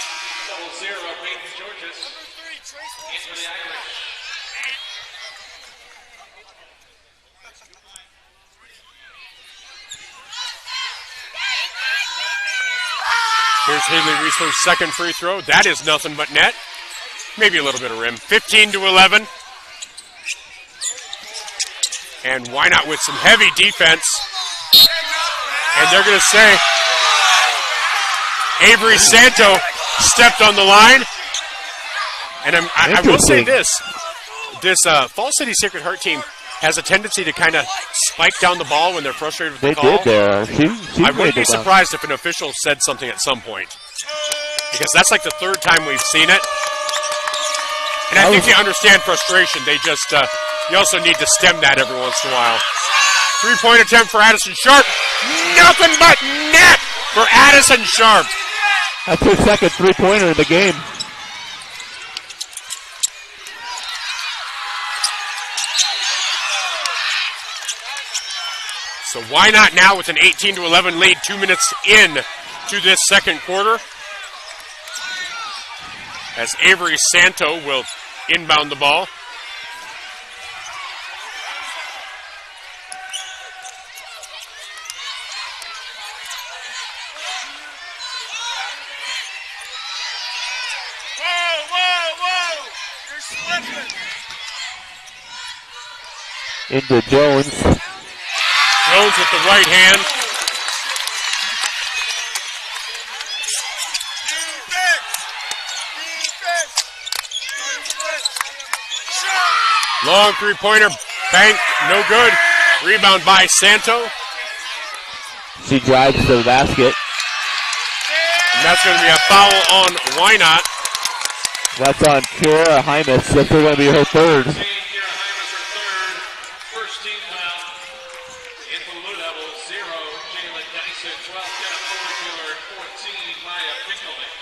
Here's Haley Weisler's second free throw. That is nothing but net. Maybe a little bit of rim. 15-11. And Wynot with some heavy defense. And they're going to say Avery Santo stepped on the line. And I will say this. This Fall City Sacred Heart team has a tendency to kind of spike down the ball when they're frustrated with the call. They did there. I wouldn't be surprised if an official said something at some point. Because that's like the third time we've seen it. And I think they understand frustration. They just, you also need to stem that every once in a while. Three-point attempt for Addison Sharp. Nothing but net for Addison Sharp. That's her second three-pointer in the game. So Wynot now with an 18-11 lead, 2 minutes in to this second quarter. As Avery Santo will inbound the ball. Whoa! You're slipping. Into Jones. Jones with the right hand. Long three-pointer, Bank, no good. Rebound by Santo. She drives to the basket. And that's going to be a foul on Wynot. That's on Kira Hymas. That's going to be her third. First team foul. In the Blue Devils, 0, Jalen Dyson, 12, Jennifer Miller, 14, Maya Pinkelman.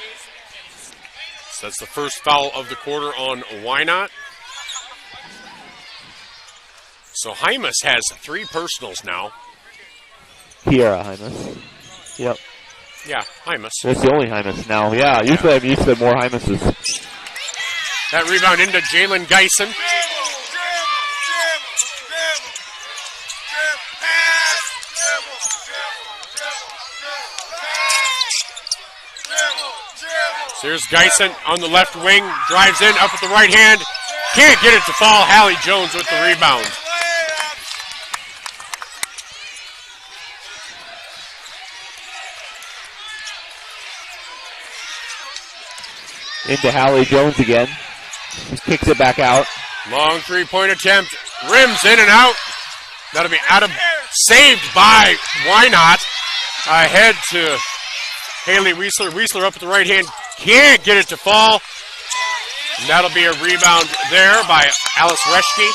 So that's the first foul of the quarter on Wynot. So Hymas has 3 personals now. Kira Hymas. Yep. Yeah, Hymas. That's the only Hymas now. Yeah, usually I'm used to more Hymases. That rebound into Jalen Geisen. So here's Geisen on the left wing, drives in, up with the right hand. Can't get it to fall. Hallie Jones with the rebound. Into Hallie Jones again. He kicks it back out. Long three-point attempt. Rims in and out. That'll be out of, saved by Wynot. Ahead to Haley Weisler. Weisler up with the right hand. Can't get it to fall. And that'll be a rebound there by Alice Reschke.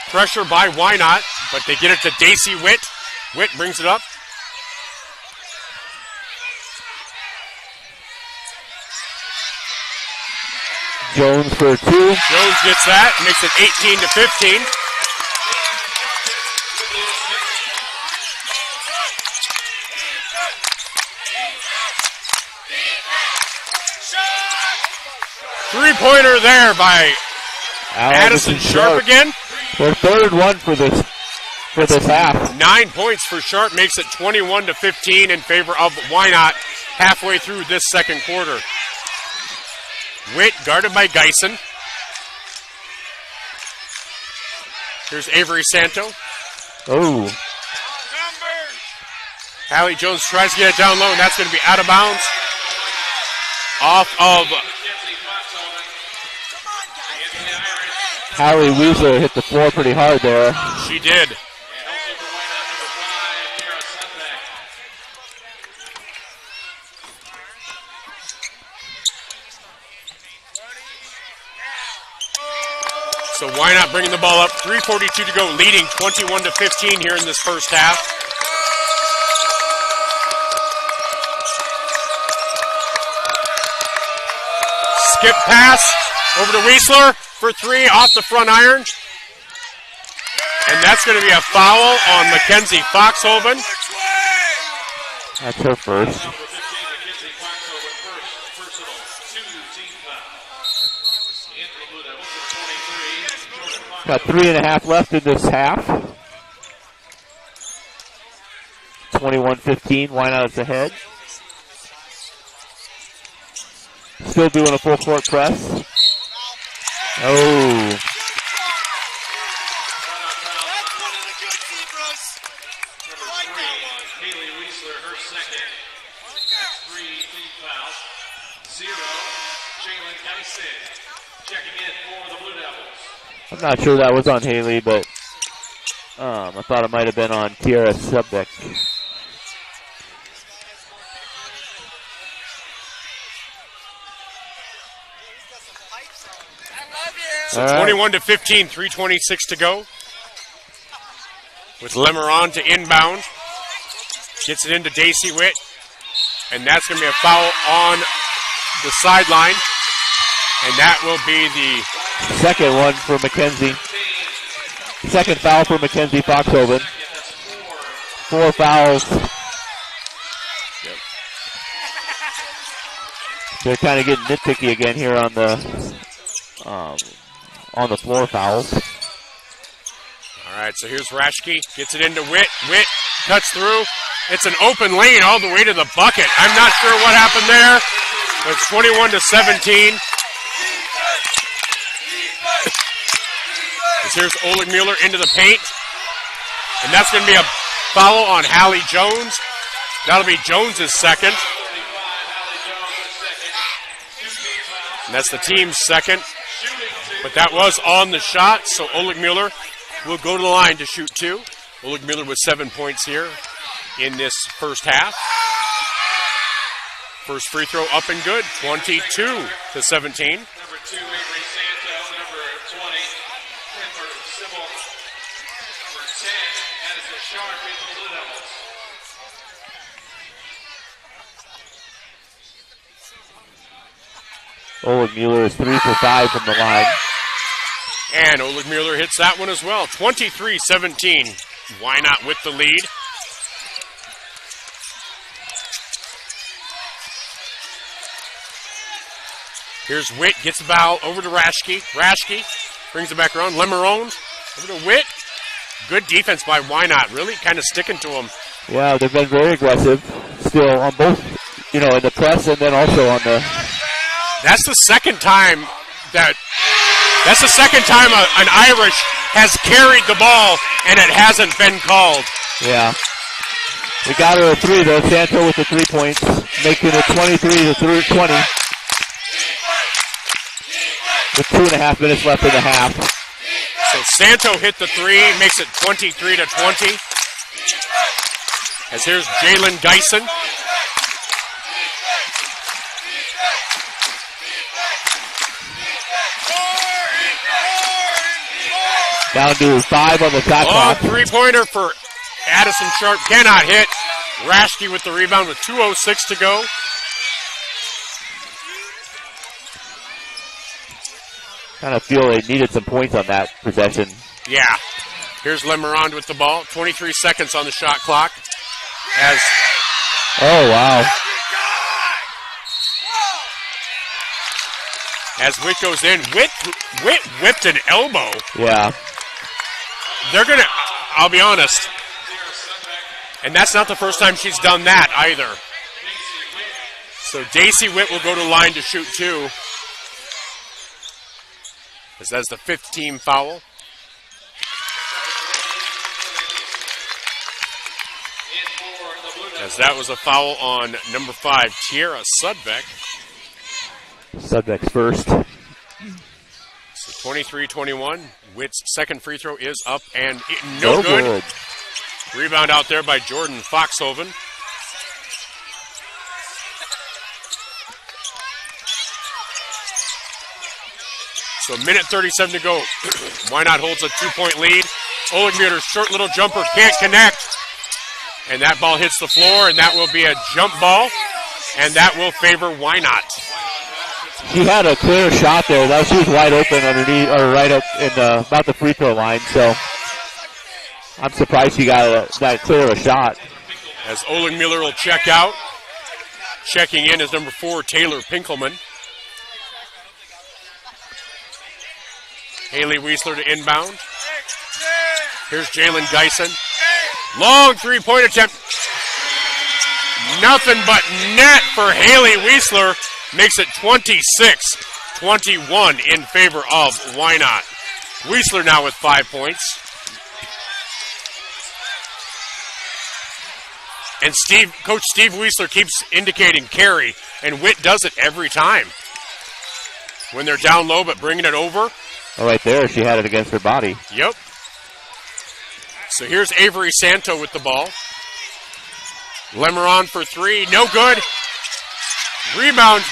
Pressure by Wynot, but they get it to Daisy Witt. Witt brings it up. Jones for 2. Jones gets that, makes it 18-15. Three-pointer there by Addison Sharp again. Their third one for this half. 9 points for Sharp, makes it 21-15 in favor of Wynot halfway through this second quarter. Witt guarded by Geisen. Here's Avery Santo. Oh. Hallie Jones tries to get it down low, and that's going to be out of bounds. Off of Hallie Weisler hit the floor pretty hard there. She did. So Wynot bringing the ball up. 3:42 to go, leading 21-15 here in this first half. Skip pass over to Weisler for 3 off the front iron. And that's going to be a foul on Mackenzie Foxhoven. That's her first. Got 3.5 left in this half. 21-15, Wynot's ahead. Still doing a full court press. Oh. Haley Weisler, her second. 3 team fouls. 0, Jalen Geisen. Checking in for the Blue Devils. I'm not sure that was on Haley, but I thought it might have been on Kiara Subbeck. So 21-15, 3:26 to go. With Lemeron to inbound. Gets it into Daisy Witt. And that's going to be a foul on the sideline. And that will be the second one for Mackenzie. Second foul for Mackenzie Foxhoven. 4 fouls. Yep. They're kind of getting nitpicky again here on the floor fouls. All right, so here's Raschke. Gets it into Witt. Witt cuts through. It's an open lane all the way to the bucket. I'm not sure what happened there. But it's 21-17. Here's Oleg Mueller into the paint. And that's going to be a foul on Hallie Jones. That'll be Jones' second. And that's the team's second. But that was on the shot, so Oleg Mueller will go to the line to shoot 2. Oleg Miller with 7 points here in this first half. First free throw up and good, 22-17. Number 2, Avery Santo. Number 20, Kemper Sybil. Number 10, Addison Sharp in the Blue Devils. Oleg Mueller is 3 for 5 from the line. And Oleg Mueller hits that one as well, 23-17. Wynot with the lead. Here's Witt, gets the foul over to Rashke. Rashke brings it back around. Lemarone over to Witt. Good defense by Wynot, really kind of sticking to him. Yeah, they've been very aggressive still on both, in the press and then also on the... That's the second time an Irish has carried the ball and it hasn't been called. Yeah. We got her a 3 though. Santo with the 3 points, making it 23-20. With 2.5 minutes left in the half. So Santo hit the 3, makes it 23-20. As here's Jalen Dyson. Down to 5 on the shot Long clock. three-pointer for Addison Sharp. Cannot hit. Rashke with the rebound with 2:06 to go. Kind of feel they needed some points on that possession. Yeah. Here's Lemarond with the ball. 23 seconds on the shot clock. Oh, wow. As Witt goes in. Witt whipped an elbow. Yeah. I'll be honest, and that's not the first time she's done that either. So Daisy Witt will go to the line to shoot 2. As that's the 5th team foul. As that was a foul on number 5, Tierra Sudbeck. Sudbeck's first. So 23-21. Witt's second free throw is up and no good. Rebound out there by Jordan Foxhoven. So a minute 37 to go. Wynot holds a 2-point lead. Oleg Mueller's short little jumper can't connect. And that ball hits the floor, and that will be a jump ball. And that will favor Wynot. She had a clear shot there. She was wide open underneath, or right up in about the free throw line. So I'm surprised she got that clear a shot. As Oleg Mueller will check out. Checking in is number 4, Taylor Pinkelman. Haley Weisler to inbound. Here's Jalen Dyson. Long three-point attempt. Nothing but net for Haley Weisler. Makes it 26-21 in favor of Wynot. Weisler now with 5 points. And Coach Steve Weisler keeps indicating carry, and Witt does it every time. When they're down low but bringing it over. Oh, right there, she had it against her body. Yep. So here's Avery Santo with the ball. Lemarond for 3, no good. Rebound.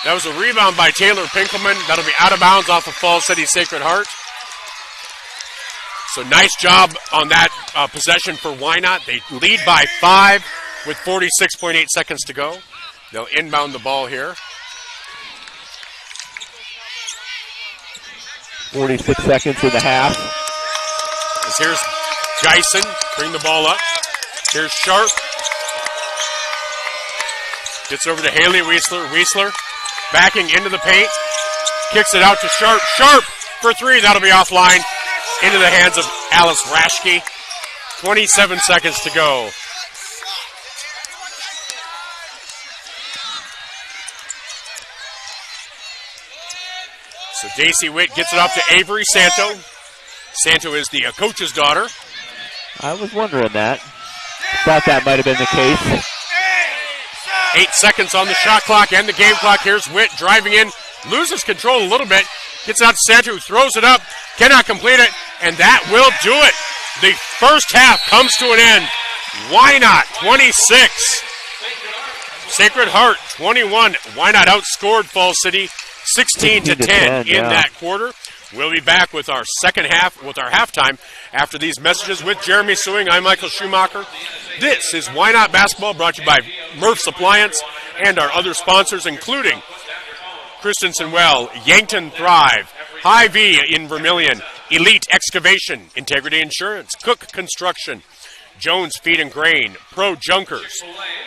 That was a rebound by Taylor Pinkelman. That'll be out of bounds off of Falls City Sacred Heart. So nice job on that possession for Wynot. They lead by 5 with 46.8 seconds to go. They'll inbound the ball here. 46 seconds in the half. As here's Geisen, bring the ball up. Here's Sharp. Gets over to Haley Weisler. Weisler backing into the paint. Kicks it out to Sharp. Sharp for 3. That'll be offline. Into the hands of Alice Rashke. 27 seconds to go. So Daisy Witt gets it off to Avery Santo. Santo is the coach's daughter. I was wondering that. Thought that might have been the case. 8 seconds on the shot clock and the game clock. Here's Witt driving in. Loses control a little bit. Gets out to Santu, throws it up, cannot complete it, and that will do it. The first half comes to an end. Wynot 26, Sacred Heart 21. Wynot outscored Fall City 16 to 10 in that quarter. We'll be back with our second half, with our halftime, after these messages with Jeremy Sewing. I'm Michael Schumacher. This is Wynot Basketball, brought to you by Murph's Appliance and our other sponsors, including Christensen Well, Yankton Thrive, Hy-Vee in Vermilion, Elite Excavation, Integrity Insurance, Cook Construction, Jones Feed and Grain, Pro Junkers,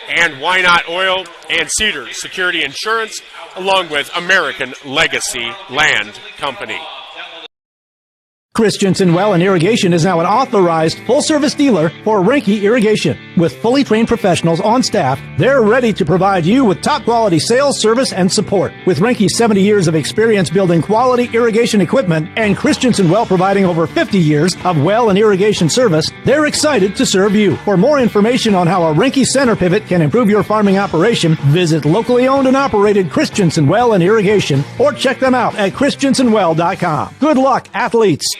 and Wynot Oil and Cedar Security Insurance, along with American Legacy Land Company. Christensen Well and Irrigation is now an authorized full-service dealer for Rinke Irrigation. With fully trained professionals on staff, they're ready to provide you with top-quality sales, service, and support. With Rinke's 70 years of experience building quality irrigation equipment and Christensen Well providing over 50 years of well and irrigation service, they're excited to serve you. For more information on how a Rinke center pivot can improve your farming operation, visit locally owned and operated Christensen Well and Irrigation or check them out at christensenwell.com. Good luck, athletes.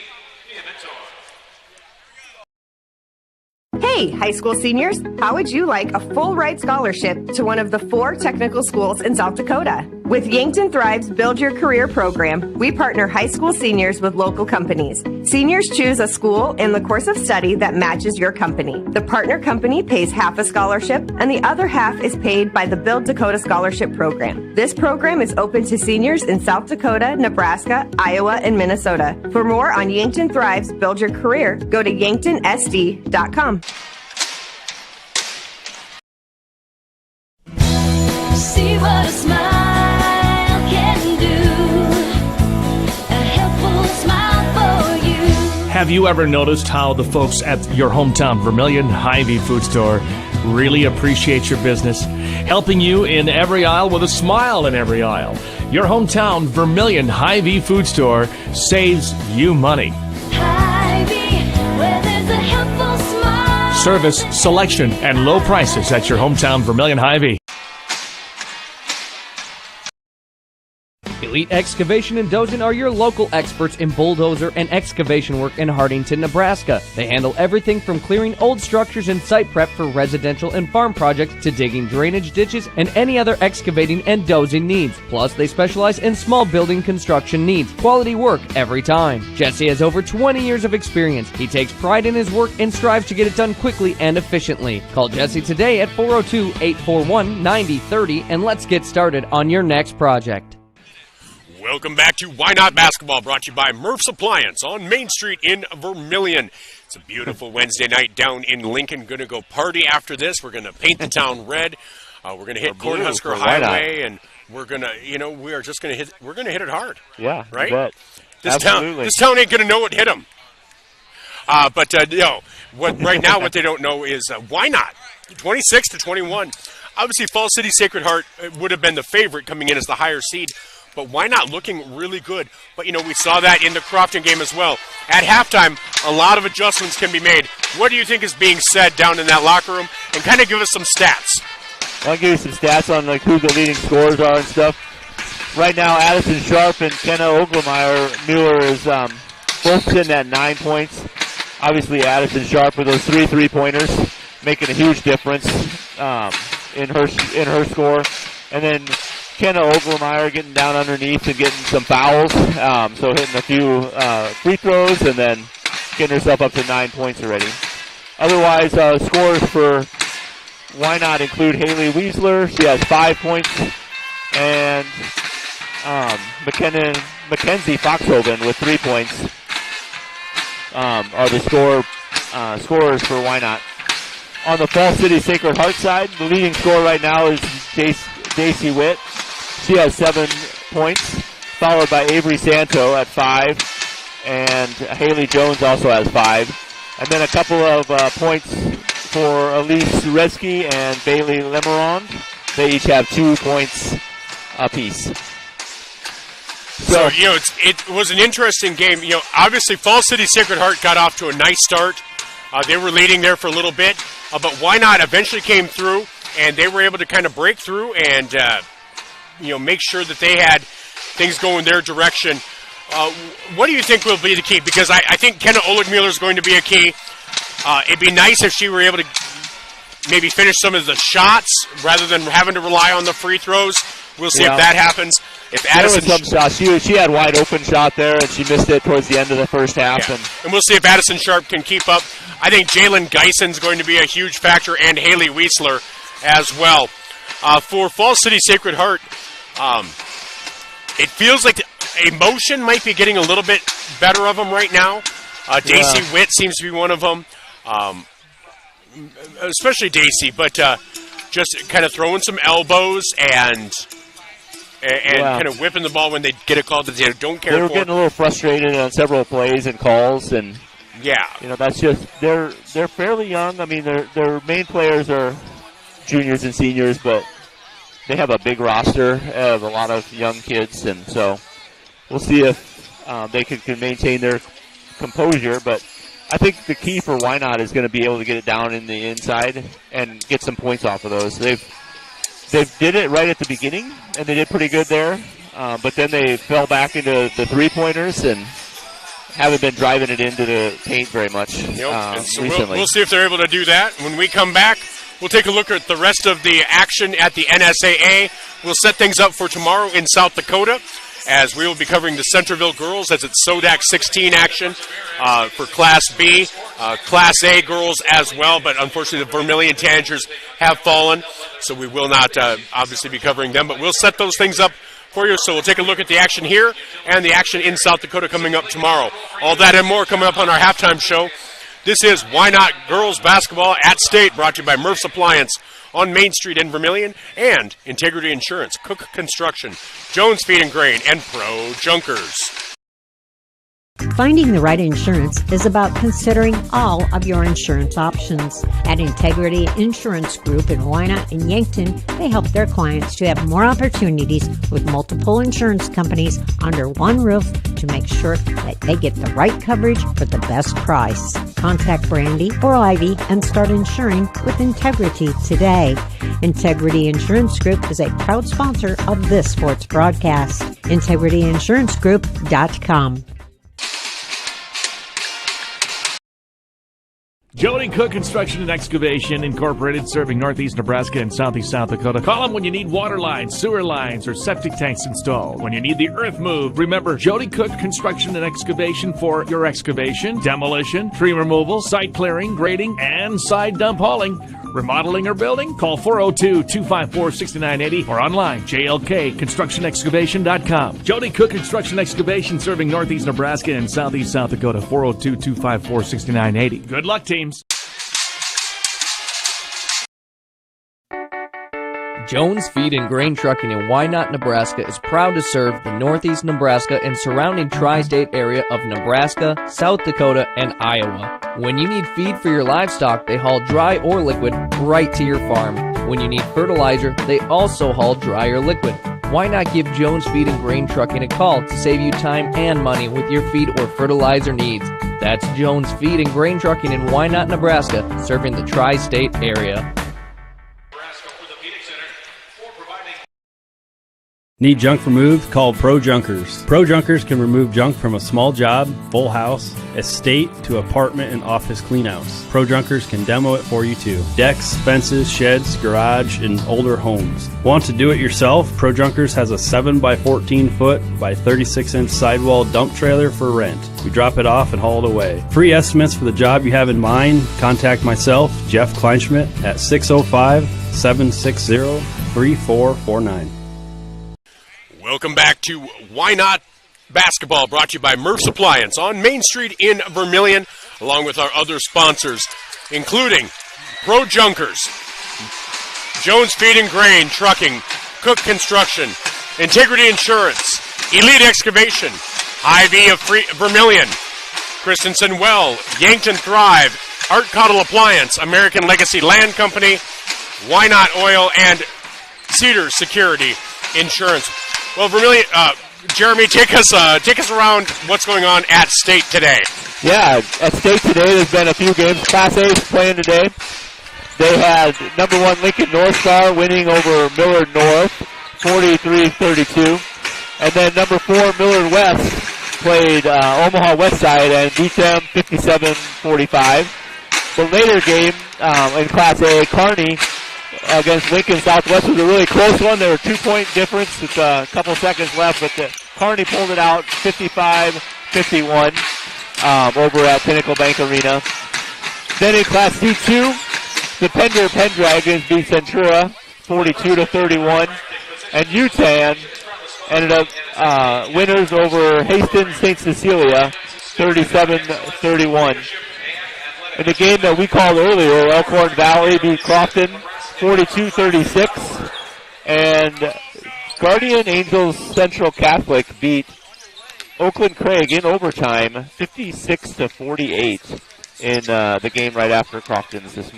Hey, high school seniors, how would you like a full ride scholarship to one of the 4 technical schools in South Dakota? With Yankton Thrive's Build Your Career program, we partner high school seniors with local companies. Seniors choose a school and the course of study that matches your company. The partner company pays half a scholarship, and the other half is paid by the Build Dakota Scholarship Program. This program is open to seniors in South Dakota, Nebraska, Iowa, and Minnesota. For more on Yankton Thrive's Build Your Career, go to yanktonsd.com. See what a smile can do. A helpful smile for you. Have you ever noticed how the folks at your hometown Vermilion Hy-Vee food store really appreciate your business, helping you in every aisle with a smile in every aisle? Your hometown Vermilion Hy-Vee food store saves you money. Hy-Vee, where there's a helpful smile. Service, selection, and low prices at your hometown Vermilion Hy-Vee. Elite Excavation and Dozin are your local experts in bulldozer and excavation work in Hardington, Nebraska. They handle everything from clearing old structures and site prep for residential and farm projects to digging drainage ditches and any other excavating and dozing needs. Plus, they specialize in small building construction needs. Quality work every time. Jesse has over 20 years of experience. He takes pride in his work and strives to get it done quickly and efficiently. Call Jesse today at 402-841-9030 and let's get started on your next project. Welcome back to Wynot Basketball, brought to you by Murph's Appliance on Main Street in Vermilion. It's a beautiful Wednesday night down in Lincoln. Going to go party after this. We're going to paint the town red. We're going to hit Cornhusker Highway, and we're going to, we are just going to hit. We're going to hit it hard. Yeah, right. This town ain't going to know what hit them. But right now, what they don't know is Wynot 26 to 21. Obviously, Fall City Sacred Heart would have been the favorite coming in as the higher seed. But Wynot looking really good. But, we saw that in the Crofton game as well. At halftime, a lot of adjustments can be made. What do you think is being said down in that locker room? And kind of give us some stats. I'll give you some stats on who the leading scorers are and stuff. Right now, Addison Sharp and Kenna Oglemeyer Mueller is both sitting at 9 points. Obviously, Addison Sharp with those 3 3-pointers making a huge difference in her score. And then Kenna Oglemeyer getting down underneath and getting some fouls, so hitting a few free throws and then getting herself up to 9 points already. Otherwise, scores for Wynot include Haley Weisler. She has 5 points. And Mackenzie Foxhoven with 3 points are the scorers for Wynot. On the Fall City Sacred Heart side, the leading scorer right now is Daisy Witt. She has 7 points, followed by Avery Santo at 5, and Haley Jones also has 5. And then a couple of points for Elise Reski and Bailey Lemerond. They each have 2 points apiece. So it was an interesting game. Obviously Fall City Sacred Heart got off to a nice start. They were leading there for a little bit, but Wynot eventually came through, and they were able to kind of break through and make sure that they had things going their direction. What do you think will be the key? Because I think Kenna Oligmuller is going to be a key. It'd be nice if she were able to maybe finish some of the shots rather than having to rely on the free throws. We'll see if that happens. If Addison, there was some shots. She had wide open shot there, and she missed it towards the end of the first half. Yeah. And we'll see if Addison Sharp can keep up. I think Jalen Geison's going to be a huge factor, and Haley Wiesler as well. For Falls City Sacred Heart, it feels like emotion might be getting a little bit better of them right now. Daisy Witt seems to be one of them, especially Daisy, but just kind of throwing some elbows and kind of whipping the ball when they get a call that they don't care for. They were getting a little frustrated on several plays and calls, and that's just they're fairly young. I mean, their main players are juniors and seniors, but they have a big roster of a lot of young kids, and so we'll see if they can maintain their composure. But I think the key for Wynot is going to be able to get it down in the inside and get some points off of those. They did it right at the beginning, and they did pretty good there, but then they fell back into the three-pointers and haven't been driving it into the paint very much recently. We'll see if they're able to do that. When we come back, we'll take a look at the rest of the action at the NSAA. We'll set things up for tomorrow in South Dakota, as we will be covering the Centerville girls as it's SODAC 16 action for Class B, Class A girls as well, but unfortunately the Vermilion Tanagers have fallen, so we will not obviously be covering them, but we'll set those things up for you. So we'll take a look at the action here and the action in South Dakota coming up tomorrow. All that and more coming up on our halftime show. This is Wynot Girls Basketball at State, brought to you by Murph's Appliance on Main Street in Vermilion, and Integrity Insurance, Cook Construction, Jones Feed and Grain, and Pro Junkers. Finding the right insurance is about considering all of your insurance options. At Integrity Insurance Group in Wynot and Yankton, they help their clients to have more opportunities with multiple insurance companies under one roof to make sure that they get the right coverage for the best price. Contact Brandy or Ivy and start insuring with Integrity today. Integrity Insurance Group is a proud sponsor of this sports broadcast. IntegrityInsuranceGroup.com. Jody Cook Construction and Excavation Incorporated, serving Northeast Nebraska and Southeast South Dakota. Call them when you need water lines, sewer lines, or septic tanks installed. When you need the earth moved, remember Jody Cook Construction and Excavation for your excavation, demolition, tree removal, site clearing, grading, and side dump hauling. Remodeling or building? Call 402-254-6980 or online, jlkconstructionexcavation.com. Jody Cook Construction Excavation, serving Northeast Nebraska and Southeast South Dakota, 402-254-6980. Good luck, teams. Jones Feed and Grain Trucking in Wynot, Nebraska is proud to serve the Northeast Nebraska and surrounding tri-state area of Nebraska, South Dakota, and Iowa. When you need feed for your livestock, they haul dry or liquid right to your farm. When you need fertilizer, they also haul dry or liquid. Why not give Jones Feed and Grain Trucking a call to save you time and money with your feed or fertilizer needs? That's Jones Feed and Grain Trucking in Wynot, Nebraska, serving the tri-state area. Need junk removed? Call Pro Junkers. Pro Junkers can remove junk from a small job, full house, estate to apartment and office cleanouts. Pro Junkers can demo it for you too. Decks, fences, sheds, garage, and older homes. Want to do it yourself? Pro Junkers has a 7 by 14 foot by 36 inch sidewall dump trailer for rent. We drop it off and haul it away. Free estimates for the job you have in mind. Contact myself, Jeff Kleinschmidt, at 605-760-3449. Welcome back to Wynot Basketball, brought to you by Murph's Appliance on Main Street in Vermilion, along with our other sponsors, including Pro Junkers, Jones Feed and Grain Trucking, Cook Construction, Integrity Insurance, Elite Excavation, Ivy of Vermilion, Christensen Well, Yankton Thrive, Art Cottle Appliance, American Legacy Land Company, Wynot Oil, and Cedar Security Insurance. Well, Vermilion, Jeremy, take us around what's going on at State today. Yeah, at State today, there's been a few games. Class A is playing today. They had number 1 Lincoln North Star winning over Millard North, 43-32. And then number 4 Millard West played Omaha Westside and beat them 57-45. The later game in Class A, Kearney against Lincoln Southwest was a really close one. There were 2-point difference with a couple seconds left, but Kearney pulled it out 55-51 over at Pinnacle Bank Arena. Then in Class D2, the Pender Pendragons beat Centura 42-31, and UTAN ended up winners over Hastings St. Cecilia 37-31. In the game that we called earlier, Elkhorn Valley beat Crofton 42-36, and Guardian Angels Central Catholic beat Oakland Craig in overtime 56-48 in the game right after Crofton's this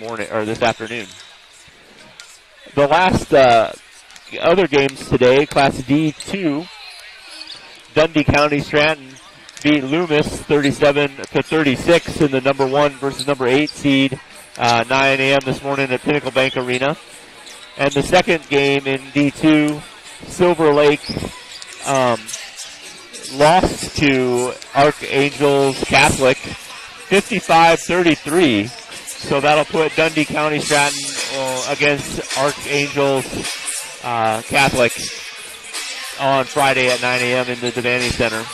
afternoon. The last other games today, Class D2, Dundee County Stratton beat Loomis 37-36 in the number 1 versus number 8 seed, 9 a.m. this morning at Pinnacle Bank Arena. And the second game in D2, Silver Lake lost to Archangels Catholic 55-33. So that'll put Dundee County Stratton against Archangels Catholic on Friday at 9 a.m. in the Devaney Center.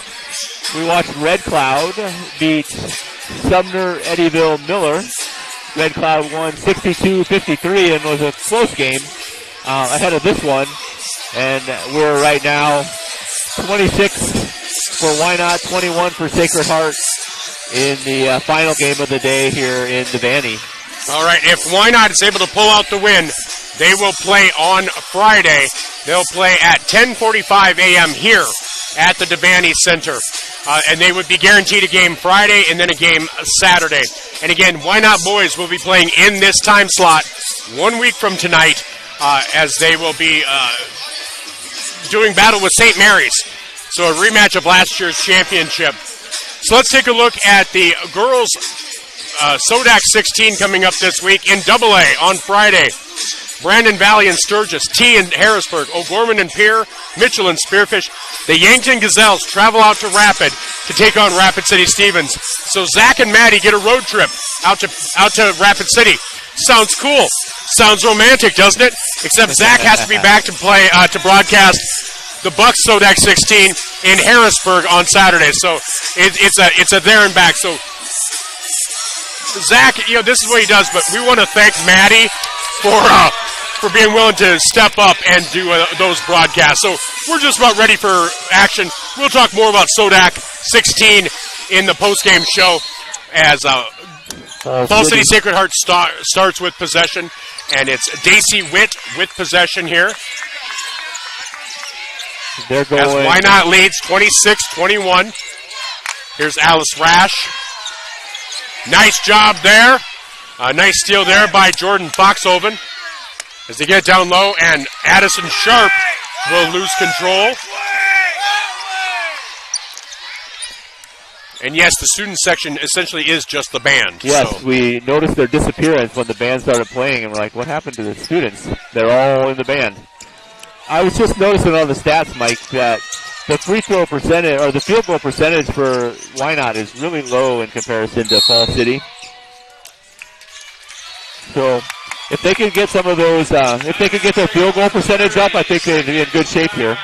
We watched Red Cloud beat Sumner Eddyville Miller. Red Cloud won 62-53 and was a close game ahead of this one. And we're right now 26 for Wynot, 21 for Sacred Heart in the final game of the day here in Devaney. All right, if Wynot is able to pull out the win, they will play on Friday. They'll play at 10:45 a.m. here at the Devaney Center. And they would be guaranteed a game Friday and then a game Saturday. And again, Wynot boys will be playing in this time slot 1 week from tonight as they will be doing battle with St. Mary's. So a rematch of last year's championship. So let's take a look at the girls' Sodak 16 coming up this week in AA on Friday. Brandon Valley and Sturgis, T and Harrisburg, O'Gorman and Pierre, Mitchell and Spearfish. The Yankton Gazelles travel out to Rapid to take on Rapid City Stevens. So Zach and Maddie get a road trip out to Rapid City. Sounds cool. Sounds romantic, doesn't it? Except Zach has to be back to play to broadcast the Bucks Sodak 16 in Harrisburg on Saturday. So it's a there and back. So Zach, this is what he does, but we want to thank Maddie for being willing to step up and do those broadcasts. So we're just about ready for action. We'll talk more about Sodak 16 in the postgame show as Fall City Sacred Heart starts with possession, and it's Daisy Witt with possession here. They're going. As Wynot leads 26-21. Here's Alice Rash. Nice job there. Nice steal there by Jordan Foxhoven. As they get down low, and Addison Sharp will lose control. And yes, the student section essentially is just the band. Yes, so. We noticed their disappearance when the band started playing, and we're like, what happened to the students? They're all in the band. I was just noticing on the stats, Mike, that the free throw percentage, or the field goal percentage for Wynot is really low in comparison to Fall City. So if they can get some of those, if they can get their field goal percentage up, I think they'd be in good shape here.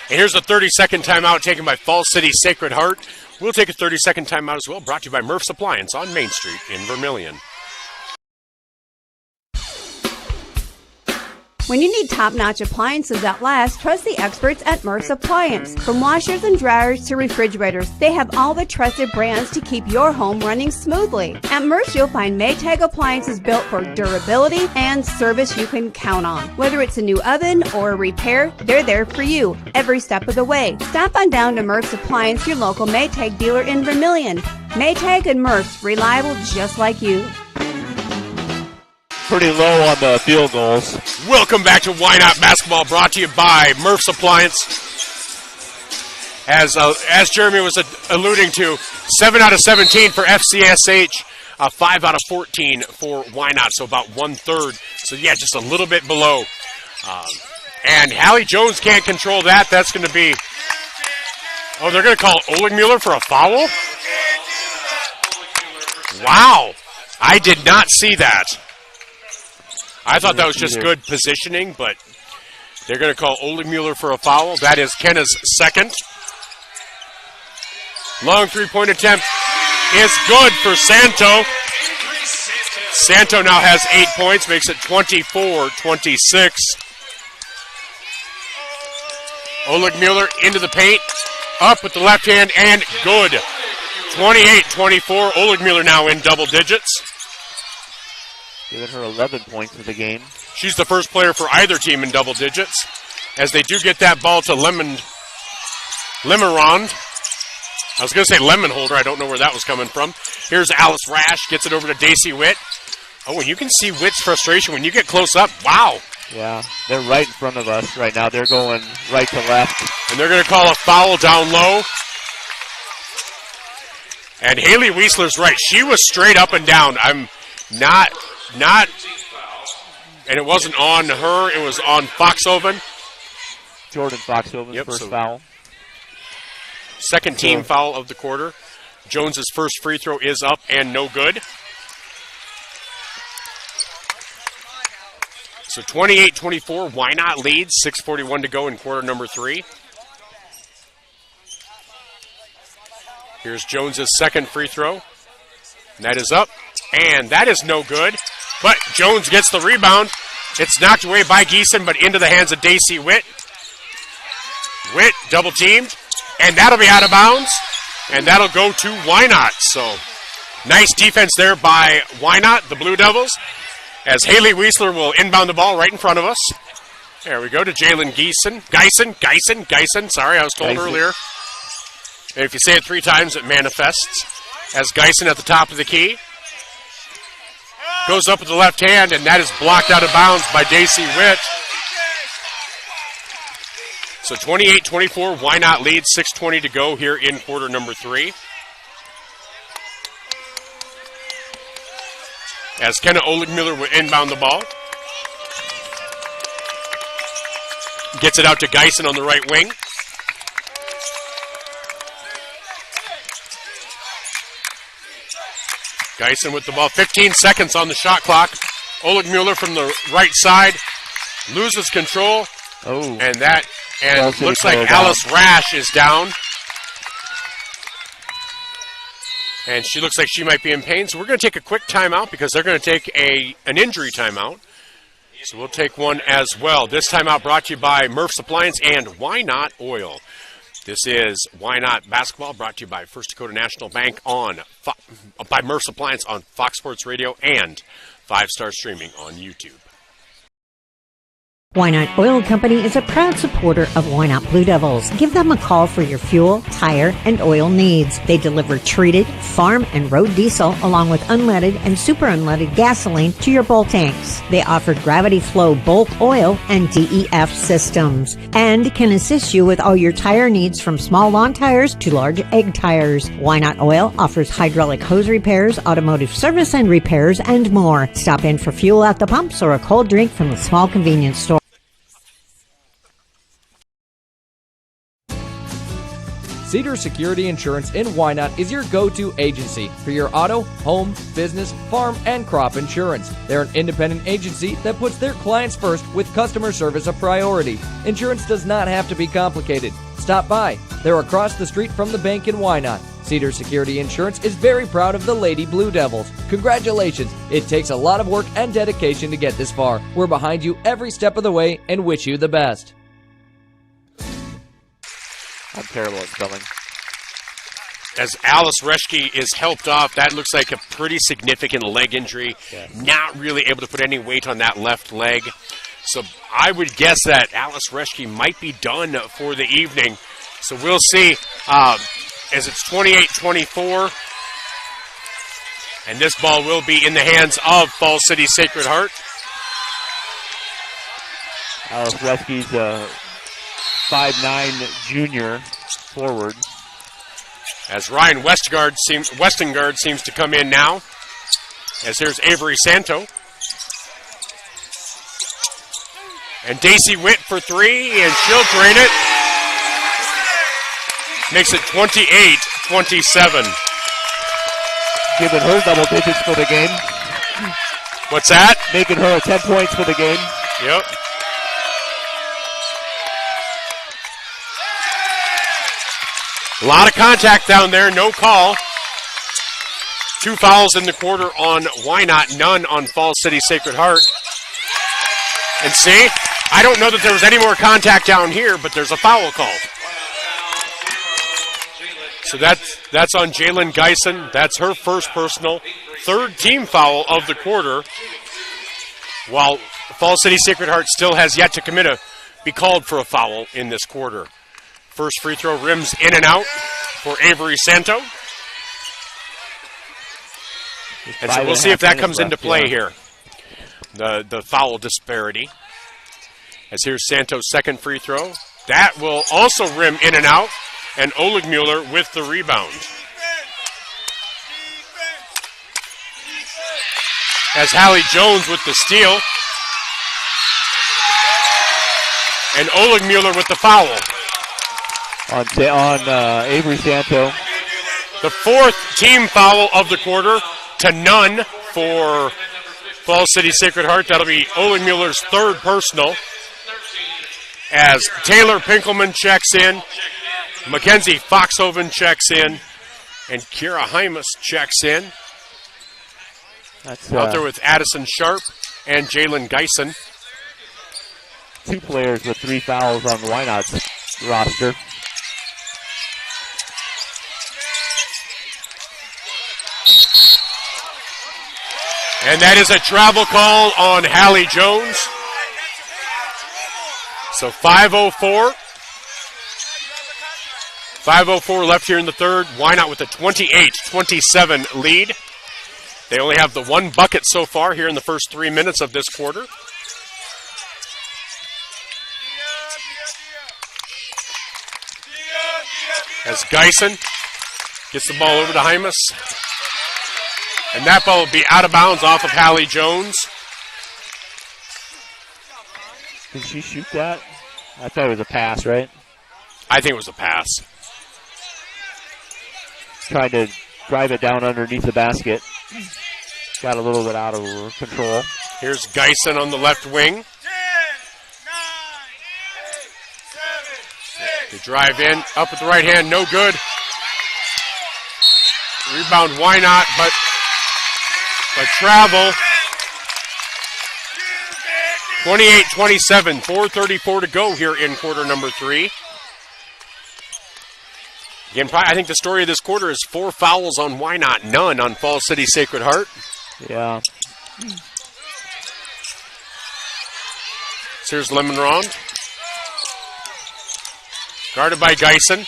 And here's a 30-second timeout taken by Fall City Sacred Heart. We'll take a 30-second timeout as well, brought to you by Murph's Appliance on Main Street in Vermilion. When you need top-notch appliances that last, trust the experts at Murph's Appliance. From washers and dryers to refrigerators, they have all the trusted brands to keep your home running smoothly. At Murph's, you'll find Maytag appliances built for durability and service you can count on. Whether it's a new oven or a repair, they're there for you every step of the way. Stop on down to Murph's Appliance, your local Maytag dealer in Vermilion. Maytag and Murph's, reliable just like you. Pretty low on the field goals. Welcome back to Wynot Basketball, brought to you by Murph's Appliance. As Jeremy was alluding to, 7 out of 17 for FCSH, 5 out of 14 for Wynot, so about 1/3. So yeah, just a little bit below. And Hallie Jones can't control that. That's going to be Oh, they're going to call Oligmuller for a foul? Wow. I did not see that. I thought that was just good positioning, but they're going to call Oligmuller for a foul. That is Kenna's second. Long three-point attempt is good for Santo. Santo now has 8 points, makes it 24-26. Oligmuller into the paint, up with the left hand, and good. 28-24. Oligmuller now in double digits. Giving her 11 points for the game. She's the first player for either team in double digits, as they do get that ball to Lemonrond. I was going to say lemon holder. I don't know where that was coming from. Here's Alice Rash. Gets it over to Daisy Witt. Oh, and you can see Witt's frustration when you get close up. Wow. Yeah, they're right in front of us right now. They're going right to left. And they're going to call a foul down low. And Haley Weisler's right. She was straight up and down. I'm not, and it wasn't on her. It was on Foxhoven. Jordan Foxhoven's first foul. Second team foul of the quarter. Jones's first free throw is up and no good. So 28-24, Wynot leads, 6:41 to go in quarter number 3. Here's Jones's second free throw. And that is up, and that is no good. But Jones gets the rebound. It's knocked away by Geeson, but into the hands of Daisy Witt. Witt double teamed, and that'll be out of bounds, and that'll go to Wynot. So nice defense there by Wynot, the Blue Devils, as Haley Weisler will inbound the ball right in front of us. There we go to Jalen Geisen. Sorry, I was told earlier. And if you say it 3 times, it manifests. As Geisen at the top of the key. Goes up with the left hand, and that is blocked out of bounds by Daisy Witt. So 28-24, Wynot leads, 6:20 to go here in quarter number 3. As Kenna Oligmuller will inbound the ball. Gets it out to Geisen on the right wing. Geisen with the ball, 15 seconds on the shot clock. Oligmuller from the right side loses control. Oh. And looks like Alice Rash is down. And she looks like she might be in pain. So we're going to take a quick timeout because they're going to take an injury timeout. So we'll take one as well. This timeout brought to you by Murph's Appliance and Wynot Oil. This is Wynot Basketball brought to you by First Dakota National Bank by Murph's Appliance on Fox Sports Radio and 5-Star Streaming on YouTube. Wynot Oil Company is a proud supporter of Wynot Blue Devils. Give them a call for your fuel, tire, and oil needs. They deliver treated, farm, and road diesel along with unleaded and super unleaded gasoline to your bulk tanks. They offer gravity flow bulk oil and DEF systems and can assist you with all your tire needs from small lawn tires to large egg tires. Wynot Oil offers hydraulic hose repairs, automotive service and repairs, and more. Stop in for fuel at the pumps or a cold drink from the small convenience store. Cedar Security Insurance in Wynot is your go-to agency for your auto, home, business, farm, and crop insurance. They're an independent agency that puts their clients first with customer service a priority. Insurance does not have to be complicated. Stop by. They're across the street from the bank in Wynot. Cedar Security Insurance is very proud of the Lady Blue Devils. Congratulations. It takes a lot of work and dedication to get this far. We're behind you every step of the way and wish you the best. I'm terrible at spelling. As Alice Reschke is helped off, that looks like a pretty significant leg injury. Yeah. Not really able to put any weight on that left leg. So I would guess that Alice Reschke might be done for the evening. So we'll see as it's 28-24. And this ball will be in the hands of Falls City Sacred Heart. Alice Reschke's 5'9" junior forward. As Ryan Westengard seems to come in now. As here's Avery Santo. And Daisy Witt for 3, and she'll drain it. makes it 28-27. Giving her double digits for the game. What's that? Making her 10 points for the game. Yep. A lot of contact down there, no call. 2 fouls in the quarter on Wynot, none on Falls City Sacred Heart. And see, I don't know that there was any more contact down here, but there's a foul call. So that's on Jalen Geisen. That's her first personal. 3rd team foul of the quarter. While Falls City Sacred Heart still has yet to be called for a foul in this quarter. First free throw rims in and out for Avery Santo. And so we'll see if that comes into play here. The foul disparity. As here's Santo's second free throw. That will also rim in and out. And Oleg Mueller with the rebound. As Hallie Jones with the steal. And Oleg Mueller with the foul. On Avery Santo. The 4th team foul of the quarter to none for Falls City Sacred Heart. That'll be Oleg Mueller's 3rd personal. As Taylor Pinkelman checks in, Mackenzie Foxhoven checks in, and Kira Hymas checks in. That's out there with Addison Sharp and Jalen Geisen. 2 players with 3 fouls on the Wynot's roster. And that is a travel call on Hallie Jones. So 5:04. 5:04 left here in the third. Wynot with a 28-27 lead. They only have the 1 bucket so far here in the first 3 minutes of this quarter. As Geisen gets the ball over to Hymas. And that ball will be out of bounds off of Hallie Jones. Did she shoot that? I thought it was a pass, right? I think it was a pass. Trying to drive it down underneath the basket. Got a little bit out of control. Here's Geisen on the left wing. The drive in, up with the right hand, no good. Rebound Wynot, but travel. 28-27, 4:34 to go here in quarter number 3. Again, I think the story of this quarter is 4 fouls on Wynot, none on Falls City Sacred Heart. Yeah. So here's Lemonrond. Guarded by Geisen.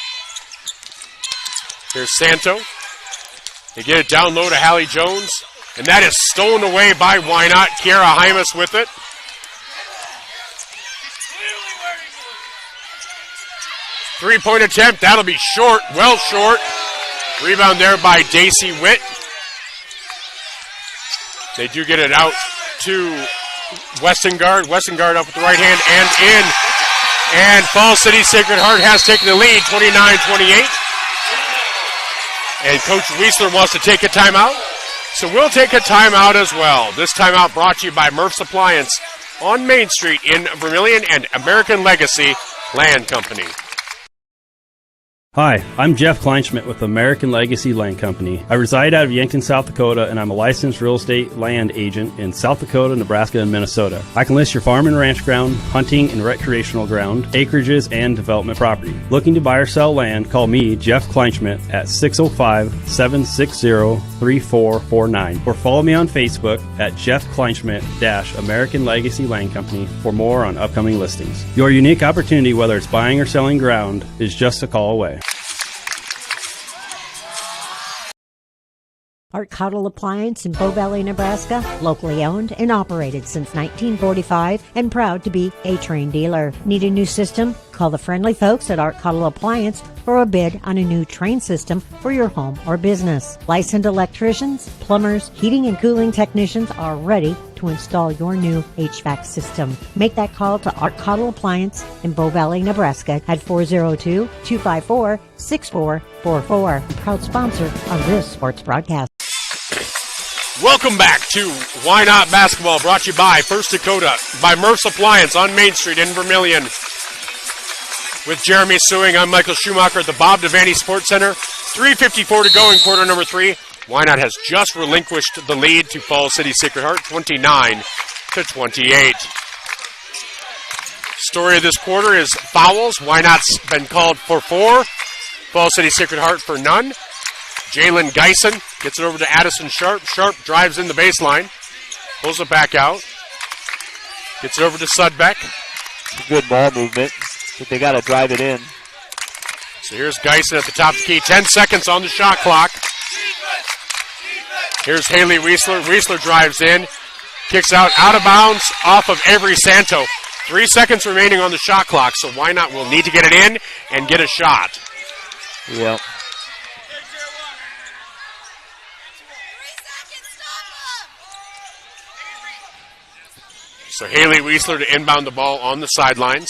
Here's Santo. They get it down low to Hallie Jones. And that is stolen away by Wynot. Kiara Hymas with it. Three-point attempt. That'll be short. Well short. Rebound there by Daisy Witt. They do get it out to Westengard. Westengard up with the right hand and in. And Falls City Sacred Heart has taken the lead, 29-28. And Coach Wiesler wants to take a timeout. So we'll take a timeout as well. This timeout brought to you by Murph's Appliance on Main Street in Vermilion and American Legacy Land Company. Hi, I'm Jeff Kleinschmidt with American Legacy Land Company. I reside out of Yankton, South Dakota, and I'm a licensed real estate land agent in South Dakota, Nebraska, and Minnesota. I can list your farm and ranch ground, hunting and recreational ground, acreages, and development property. Looking to buy or sell land, call me, Jeff Kleinschmidt, at 605-760-3449 or follow me on Facebook at Jeff Kleinschmidt-American Legacy Land Company for more on upcoming listings. Your unique opportunity, whether it's buying or selling ground, is just a call away. Art Cottle Appliance in Bow Valley, Nebraska, locally owned and operated since 1945 and proud to be a Trane dealer. Need a new system? Call the friendly folks at Art Cottle Appliance for a bid on a new Trane system for your home or business. Licensed electricians, plumbers, heating and cooling technicians are ready to install your new HVAC system. Make that call to Art Cottle Appliance in Bow Valley, Nebraska at 402-254-6444. Proud sponsor of this sports broadcast. Welcome back to Wynot Basketball, brought to you by First Dakota, by Murph's Appliance on Main Street in Vermilion. With Jeremy Suing, I'm Michael Schumacher at the Bob Devaney Sports Center. 3:54 to go in quarter number 3. Wynot has just relinquished the lead to Falls City Sacred Heart, 29-28. Story of this quarter is fouls. Wynot's been called for 4. Falls City Sacred Heart for none. Jalen Geisen gets it over to Addison Sharp. Sharp drives in the baseline. Pulls it back out. Gets it over to Sudbeck. Good ball movement, but they got to drive it in. So here's Geisen at the top of the key. 10 seconds on the shot clock. Here's Haley Weisler. Weisler drives in. Kicks out of bounds off of Avery Santo. 3 seconds remaining on the shot clock, so Wynot will need to get it in and get a shot. Yep. So Haley Weisler to inbound the ball on the sidelines.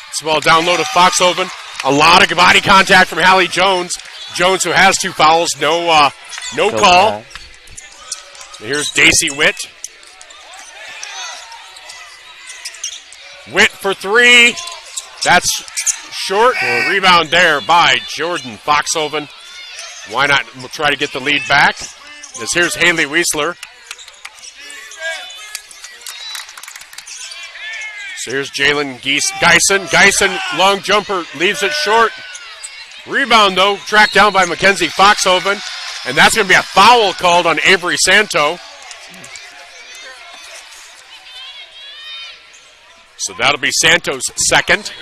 This ball down low to Foxhoven. A lot of body contact from Hallie Jones. Jones, who has 2 fouls, no call. Here's Daisy Witt. Witt for 3. That's short. Rebound there by Jordan Foxhoven. Wynot will try to get the lead back. As here's Haley Weisler. So here's Jalen Geisen. Geisen, long jumper, leaves it short. Rebound, though, tracked down by Mackenzie Foxhoven. And that's going to be a foul called on Avery Santo. So that'll be Santo's second.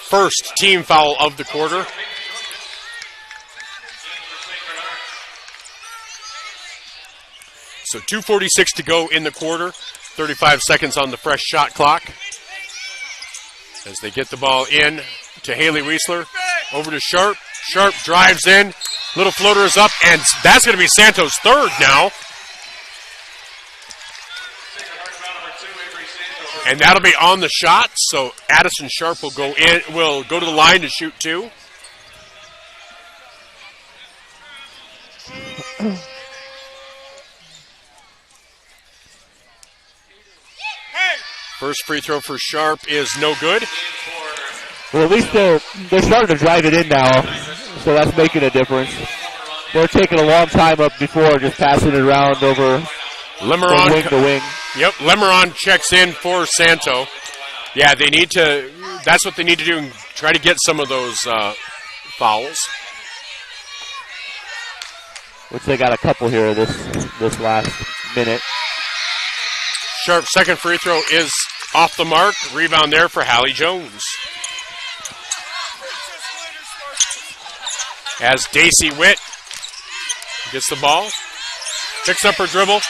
First team foul of the quarter. So 2:46 to go in the quarter. 35 seconds on the fresh shot clock. As they get the ball in to Haley Weisler. Over to Sharp. Sharp drives in. Little floater is up, and that's going to be Santo's third now. And that'll be on the shot, so Addison Sharp will go to the line to shoot 2. First free throw for Sharp is no good. Well, at least they're starting to drive it in now, so that's making a difference. They're taking a long time up before, just passing it around over Lemeron, wing to wing. Yep, Lemeron checks in for Santo. Yeah, they need to. That's what they need to do, and try to get some of those fouls. Which they got a couple here this last minute. Sharp's second free throw is off the mark. Rebound there for Hallie Jones. As Daisy Witt gets the ball, picks up her dribble.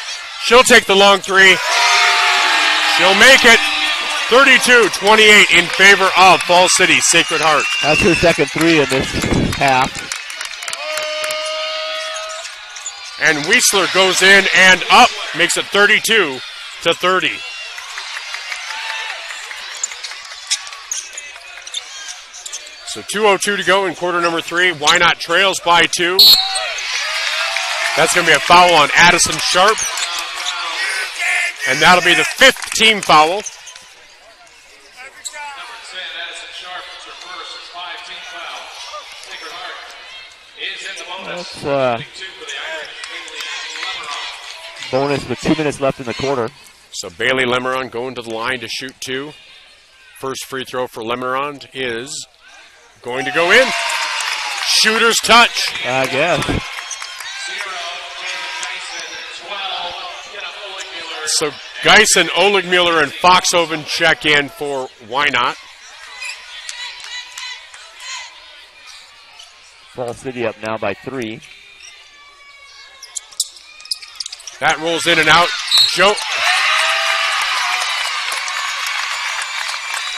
She'll take the long 3. She'll make it. 32-28 in favor of Falls City Sacred Heart. That's her second 3 in this half. And Weisler goes in and up, makes it 32-30. So 2:02 to go in quarter number 3. Wynot trails by 2. That's going to be a foul on Addison Sharp. And that'll be the 5th team foul. That's bonus with 2 minutes left in the quarter. So Bailey Lemeron going to the line to shoot 2. First free throw for Lemeron is going to go in. Shooter's touch. I guess. So Geisen, Oligmuller, and Foxhoven check in for Wynot. Falls City up now by 3. That rolls in and out.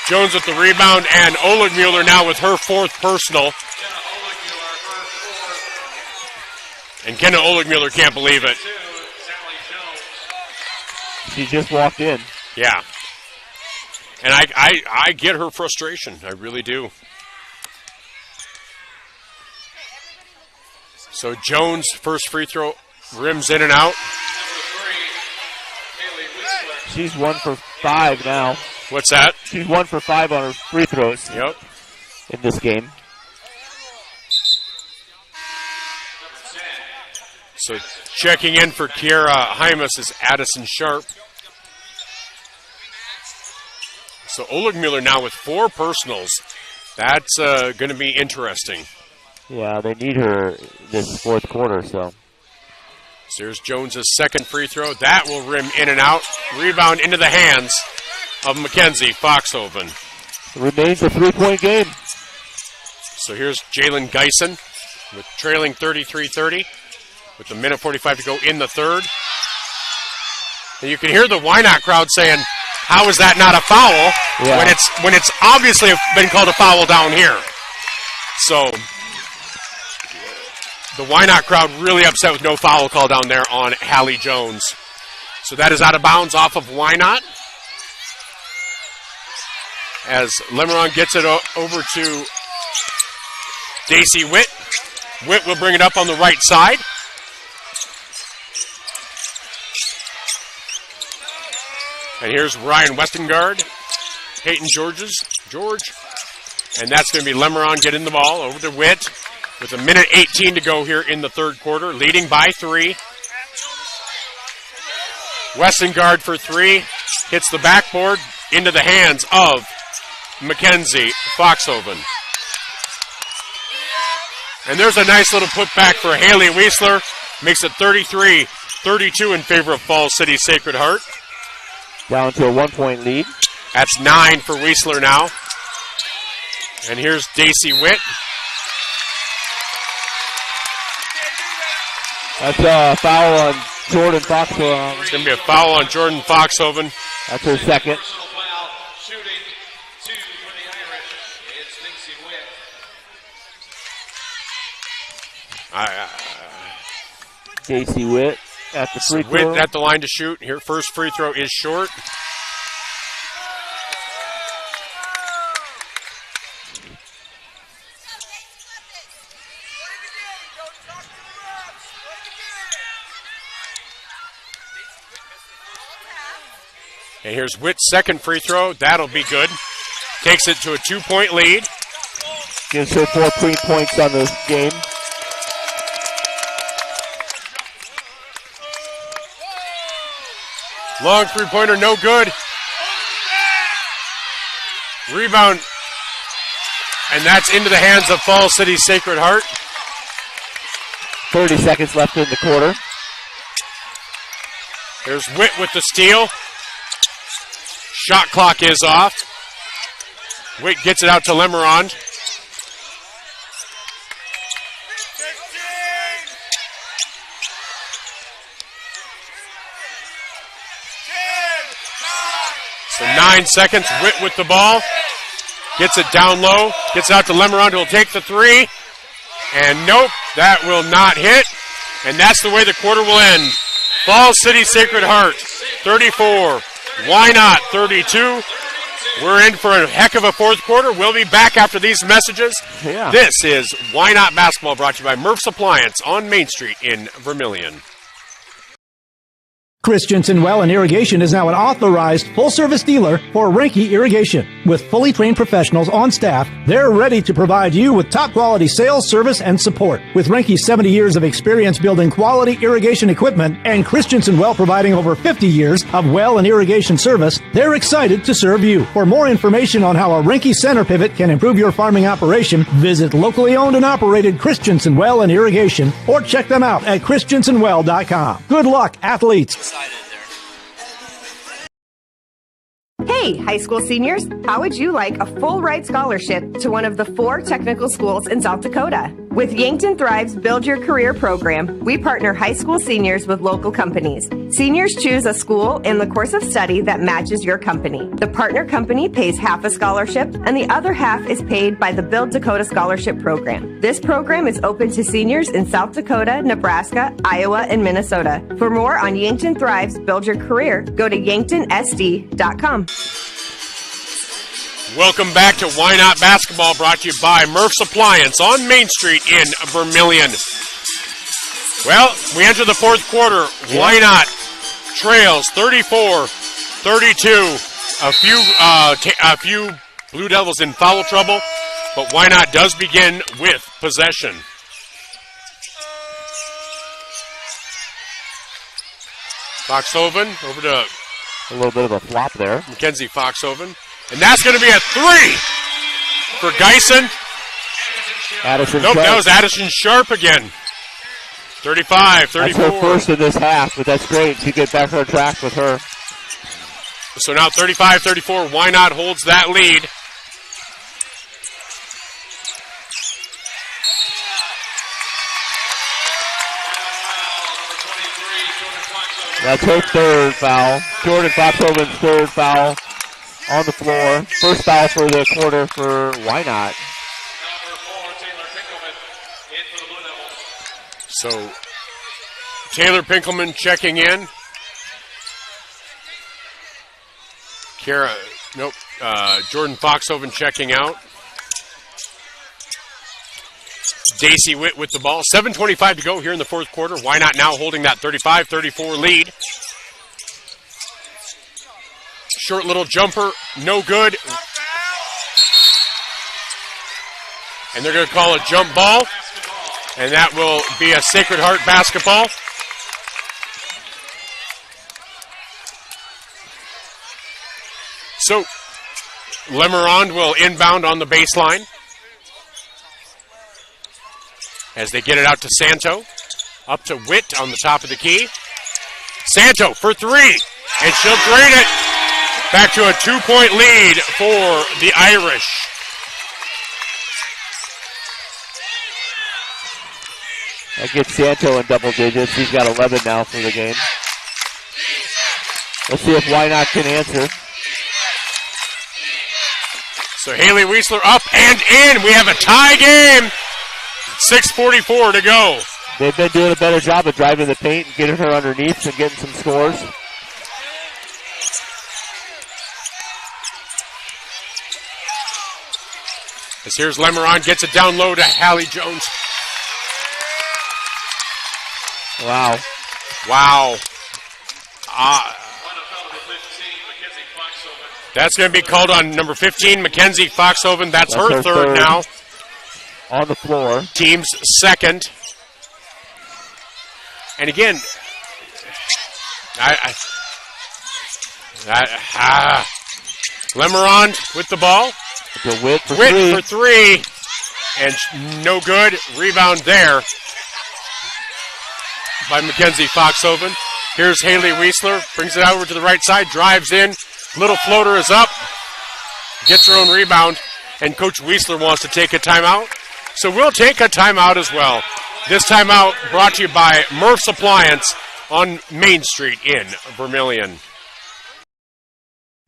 Jones with the rebound, and Oligmuller now with her 4th personal. And Kenna Oligmuller can't believe it. She just walked in. Yeah. And I get her frustration. I really do. So Jones, first free throw, rims in and out. She's 1 for 5 now. What's that? She's 1 for 5 on her free throws. Yep. In this game. So checking in for Kiara Hymas is Addison Sharp. So Oligmuller now with 4 personals. That's going to be interesting. Yeah, they need her this fourth quarter, so. So here's Jones's second free throw. That will rim in and out. Rebound into the hands of Mackenzie Foxhoven. It remains a 3-point game. So here's Jalen Geisen with trailing 33-30 with a minute 45 to go in the third. And you can hear the Wynot crowd saying, how is that not a foul? Yeah. When it's obviously been called a foul down here. So the Wynot crowd really upset with no foul call down there on Hallie Jones. So that is out of bounds off of Wynot. As Lemeron gets it over to Daisy Witt. Witt will bring it up on the right side. And here's Ryan Westengard, Peyton George. And that's going to be Lemeron getting the ball over to Witt with a minute 18 to go here in the third quarter, leading by 3. Westengard for 3, hits the backboard into the hands of Mackenzie Foxhoven. And there's a nice little putback for Haley Weisler, makes it 33-32 in favor of Falls City Sacred Heart. Down to a 1-point lead. That's 9 for Weisler now. And here's Daisy Witt. That's a foul on Jordan Foxhoven. It's going to be a foul on Jordan Foxhoven. That's her second. Daisy Witt at the free throw. Witt at the line to shoot. Her first free throw is short. And here's Witt's second free throw. That'll be good. Takes it to a 2-point lead. Gives her 4 points on the game. Long three-pointer, no good. Rebound. And that's into the hands of Falls City Sacred Heart. 30 seconds left in the quarter. There's Witt with the steal. Shot clock is off. Witt gets it out to Lemeron. So 9 seconds. Witt with the ball. Gets it down low. Gets it out to Lemeron, who will take the 3. And nope, that will not hit. And that's the way the quarter will end. Falls City Sacred Heart, 34. Wynot, 32. We're in for a heck of a fourth quarter. We'll be back after these messages. Yeah. This is Wynot Basketball, brought to you by Murph's Appliance on Main Street in Vermilion. Christensen Well and Irrigation is now an authorized full-service dealer for Rinke Irrigation. With fully trained professionals on staff, they're ready to provide you with top-quality sales, service, and support. With Rinke's 70 years of experience building quality irrigation equipment and Christensen Well providing over 50 years of well and irrigation service, they're excited to serve you. For more information on how a Rinke center pivot can improve your farming operation, visit locally owned and operated Christensen Well and Irrigation or check them out at christensenwell.com. Good luck, athletes. Hey, high school seniors, how would you like a full ride scholarship to one of the 4 technical schools in South Dakota? With Yankton Thrive's Build Your Career program, we partner high school seniors with local companies. Seniors choose a school and the course of study that matches your company. The partner company pays half a scholarship, and the other half is paid by the Build Dakota Scholarship Program. This program is open to seniors in South Dakota, Nebraska, Iowa, and Minnesota. For more on Yankton Thrive's Build Your Career, go to yanktonsd.com. Welcome back to Wynot Basketball, brought to you by Murph's Appliance on Main Street in Vermilion. Well, we enter the fourth quarter. Wynot trails 34-32. A few Blue Devils in foul trouble, but Wynot does begin with possession. Foxhoven over to a little bit of a flop there. Mackenzie Foxhoven. And that's going to be a three for Geisen. Addison Nope, Sharp. that was Addison Sharp again. 35, 34. That's her first in this half, but that's great. She get back on track with her. So now 35-34. Wynot holds that lead. That's her third foul. Jordan Foxhoven's third foul on the floor. First foul for the quarter for Wynot. So Taylor Pinkelman checking in. Jordan Foxhoven checking out. Daisy Witt with the ball. 7:25 to go here in the fourth quarter. Wynot now holding that 35-34 lead. Short little jumper, no good. And they're going to call a jump ball. And that will be a Sacred Heart basketball. So, Lemerond will inbound on the baseline as they get it out to Santo. Up to Witt on the top of the key. Santo for three, and she'll drain it. Back to a 2-point lead for the Irish. That gets Santo in double digits. He's got 11 now for the game. Let's see if Wynot can answer. So Haley Weisler up and in. We have a tie game. 6:44 to go. They've been doing a better job of driving the paint and getting her underneath and getting some scores. As here's Lemerond, gets it down low to Hallie Jones. Wow. That's going to be called on number 15, Mackenzie Foxhoven. That's her third now. On the floor. Team's second. And again, Lemerond with the ball. Witt for three. And no good. Rebound there by Mackenzie Foxhoven. Here's Haley Weisler. Brings it over to the right side. Drives in. Little floater is up. Gets her own rebound. And Coach Weisler wants to take a timeout. So we'll take a timeout as well. This timeout brought to you by Murph's Appliance on Main Street in Vermilion.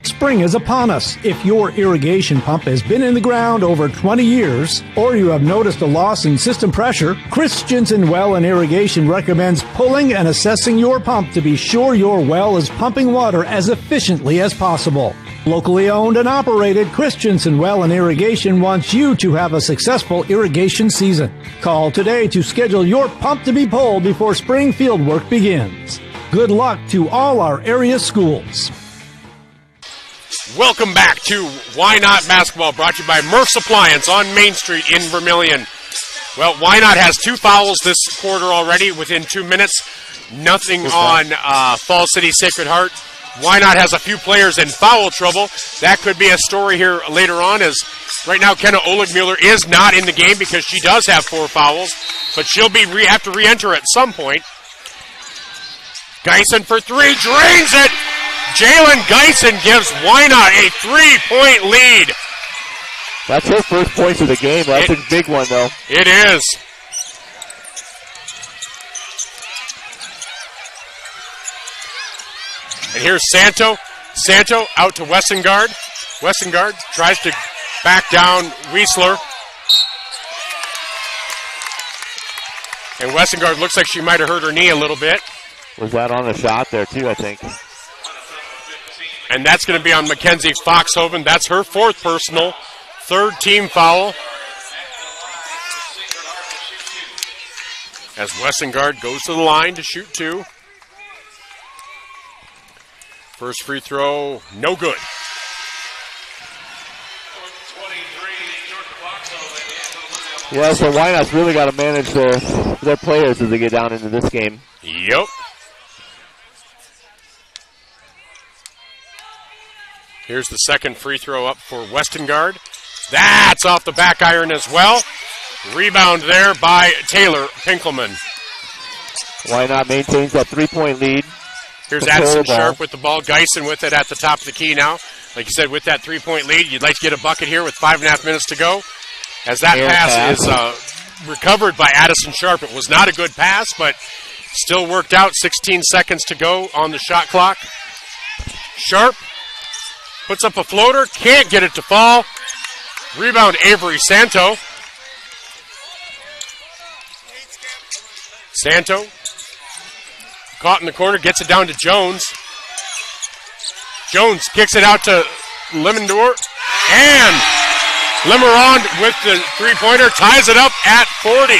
Spring is upon us. If your irrigation pump has been in the ground over 20 years, or you have noticed a loss in system pressure, Christensen Well and Irrigation recommends pulling and assessing your pump to be sure your well is pumping water as efficiently as possible. Locally owned and operated, Christensen Well and Irrigation wants you to have a successful irrigation season. Call today to schedule your pump to be pulled before spring field work begins. Good luck to all our area schools. Welcome back to Wynot Basketball, brought to you by Murph's Appliance on Main Street in Vermilion. Well, Wynot has 2 fouls this quarter already within 2 minutes. Nothing on Fall City Sacred Heart. Wynot has a few players in foul trouble. That could be a story here later on, as right now Kenna Oligmuller is not in the game because she does have 4 fouls, but she'll be have to re-enter at some point. Geisen for 3, drains it! Jalen Geisen gives Wynot a 3-point lead. That's her first points of the game. That's a big one, though. It is. And here's Santo. Santo out to Westengard. Westengard tries to back down Weisler. And Westengard looks like she might have hurt her knee a little bit. Was that on the shot there, too, I think. And that's going to be on Mackenzie Foxhoven. That's her 4th personal, 3rd team foul. As Westengard goes to the line to shoot 2. First free throw, no good. Yeah, so Wynot's really got to manage their players as they get down into this game. Yep. Here's the second free throw up for Westengard. That's off the back iron as well. Rebound there by Taylor Pinkelman. Wynot maintains that 3-point lead. Here's Addison Sharp with the ball. Geisen with it at the top of the key now. Like you said, with that 3-point lead, you'd like to get a bucket here with 5.5 minutes to go. As that pass is recovered by Addison Sharp. It was not a good pass, but still worked out. 16 seconds to go on the shot clock. Sharp puts up a floater, can't get it to fall. Rebound, Avery Santo. Santo caught in the corner, gets it down to Jones. Jones kicks it out to Lemondor, and Lemerond with the three-pointer ties it up at 40.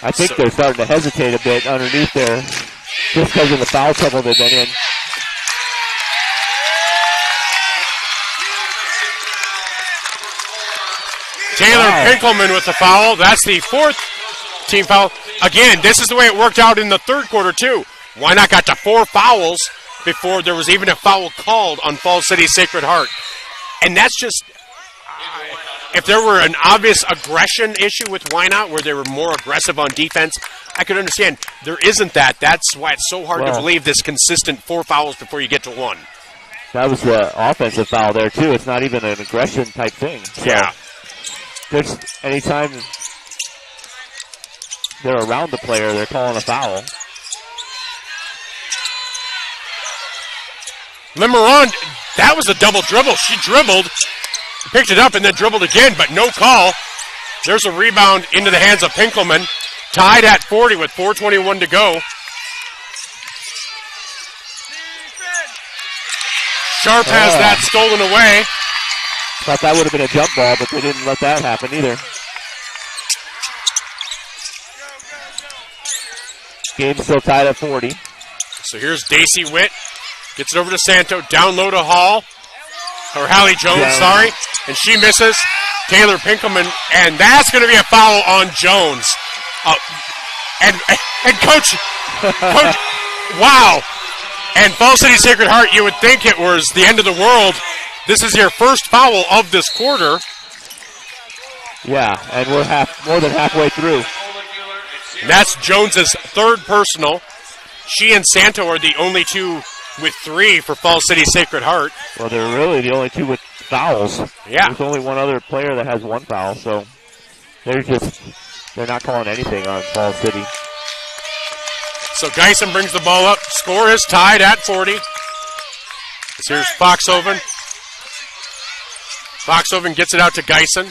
I think they're starting to hesitate a bit underneath there just because of the foul trouble they've been in. Taylor Pinkelman with the foul. That's the 4th team foul. Again, this is the way it worked out in the 3rd quarter, too. Wynot got to 4 fouls before there was even a foul called on Falls City Sacred Heart. And that's just, if there were an obvious aggression issue with Wynot where they were more aggressive on defense, I could understand. There isn't that. That's why it's so hard to believe this consistent 4 fouls before you get to 1. That was the offensive foul there, too. It's not even an aggression type thing. So yeah. There's anytime they're around the player, they're calling a foul. Lemeron, that was a double dribble. She dribbled, picked it up, and then dribbled again, but no call. There's a rebound into the hands of Pinkelman. Tied at 40 with 4:21 to go. Sharp has that stolen away. Thought that would have been a jump ball, but they didn't let that happen either. Game's still tied at 40. So here's Daisy Witt. Gets it over to Santo. Down low to Hall. Or Hallie Jones, sorry. And she misses. Taylor Pinkelman. And that's going to be a foul on Jones. And Coach, wow. And Falls City Sacred Heart, you would think it was the end of the world. This is your first foul of this quarter. Yeah, and we're more than halfway through. And that's Jones's 3rd personal. She and Santo are the only 2 with 3 for Falls City Sacred Heart. Well, they're really the only 2 with fouls. Yeah. There's only one other player that has 1 foul, so they're not calling anything on Falls City. So Geisen brings the ball up. Score is tied at 40. Here's Foxhoven. Foxhoven gets it out to Geisen.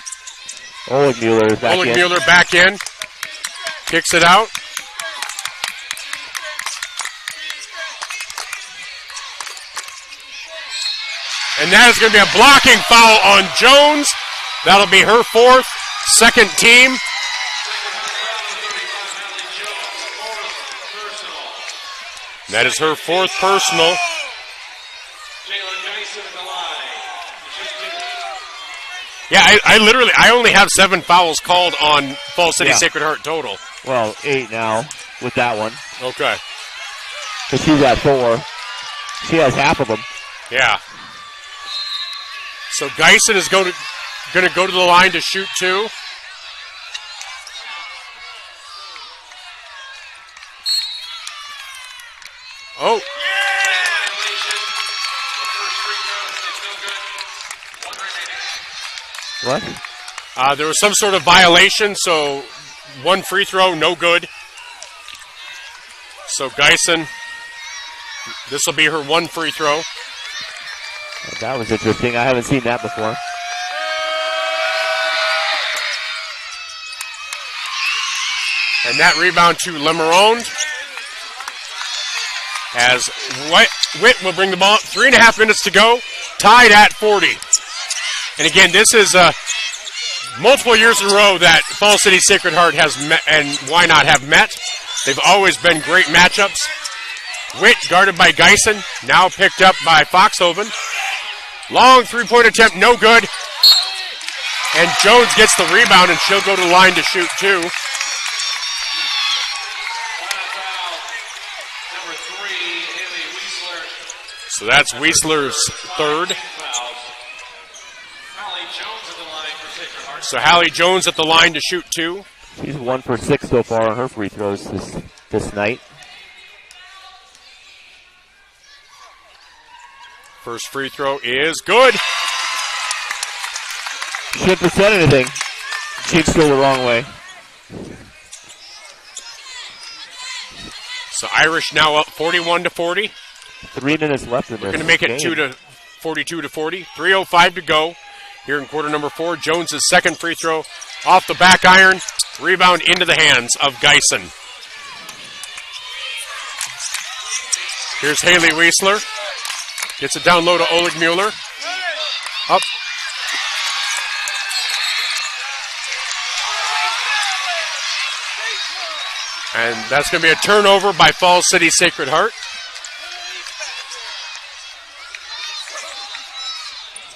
Oligmuller is back in. Oligmuller back in. Kicks it out. And that is going to be a blocking foul on Jones. That'll be her 4th, 2nd team. That is her 4th personal. Yeah, I only have 7 fouls called on Falls City Sacred Heart total. Well, 8 now with that one. Okay. Because she's at 4. She has half of them. Yeah. So Geisen is going to go to the line to shoot 2. Oh. What? There was some sort of violation, so one free throw, no good. So Geisen, this will be her one free throw. That was interesting. I haven't seen that before. And that rebound to Lemarone. As Witt will bring the ball. 3.5 minutes to go. Tied at 40. And again, this is multiple years in a row that Falls City Sacred Heart has met and Wynot have met. They've always been great matchups. Witt guarded by Geisen, now picked up by Foxhoven. Long three-point attempt, no good. And Jones gets the rebound, and she'll go to the line to shoot two. So that's Weisler's third. So Hallie Jones at the line to shoot two. She's 1 for 6 so far on her free throws this night. First free throw is good. Shouldn't have said anything. She'd go the wrong way. So Irish now up 41-40. 3 minutes left in this. We're going to make it game. 42-40. 3:05 to go here in quarter number 4. Jones' second free throw off the back iron. Rebound into the hands of Geisen. Here's Haley Weisler. Gets it down low to Oleg Mueller. Up. And that's going to be a turnover by Falls City Sacred Heart.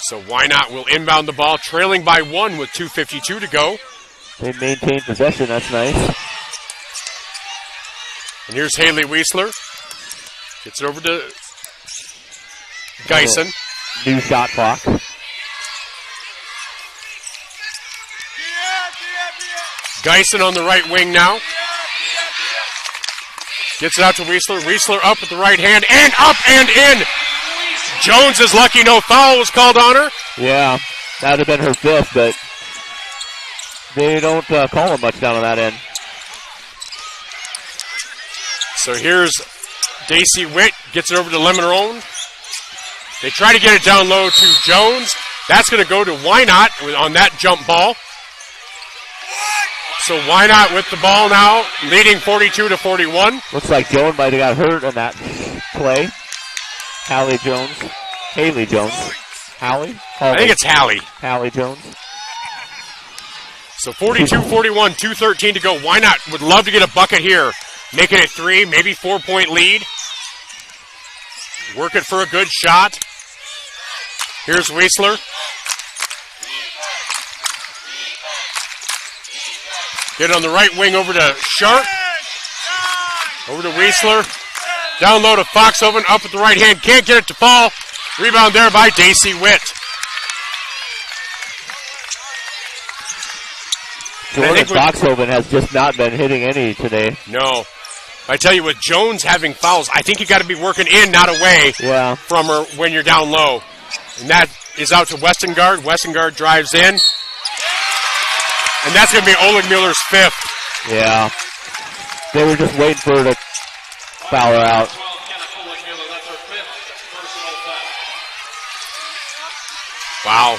So Wynot will inbound the ball, trailing by 1 with 2:52 to go. They maintain possession, that's nice. And here's Haley Weisler. Gets it over to Geisen. New shot clock. Geisen on the right wing now. Gets it out to Weisler. Weisler up with the right hand and up and in. Jones is lucky no foul was called on her. Yeah, that would have been her fifth, but they don't call him much down on that end. So here's Daisy Witt. Gets it over to Lemonrone. They try to get it down low to Jones. That's going to go to Wynot on that jump ball. So Wynot with the ball now, leading 42-41. Looks like Jones might have got hurt on that play. Hallie Jones. Haley Jones. Hallie? I think it's Hallie. Hallie Jones. So 42-41, 2:13 to go. Wynot would love to get a bucket here. Make it a 3, maybe 4-point lead. Work it for a good shot. Here's Weisler. Get it on the right wing over to Sharp. Over to Weisler. Down low to Foxhoven. Up with the right hand. Can't get it to fall. Rebound there by Daisy Witt. Jordan Foxhoven has just not been hitting any today. No. I tell you, with Jones having fouls, I think you got to be working in, not away from her when you're down low. And that is out to Westengard. Westengard drives in. And that's going to be Oleg Mueller's fifth. Yeah. They were just waiting for her to foul her out. Wow.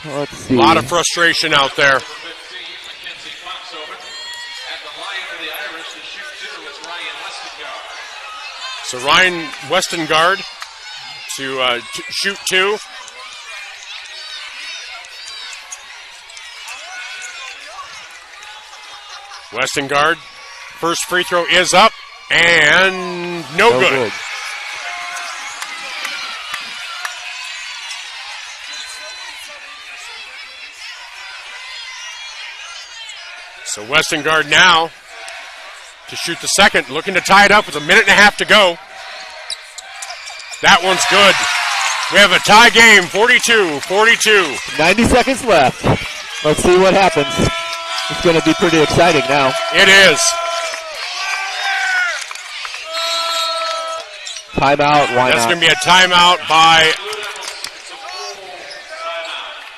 Let's see. A lot of frustration out there. So Ryan Westengard to shoot two. Westengard, first free throw is up, and no good. So Westengard now to shoot the second, looking to tie it up with 1.5 minutes to go. That one's good. We have a tie game, 42-42. 90 seconds left. Let's see what happens. It's going to be pretty exciting now. It is. Timeout, why That's not? going to be a timeout by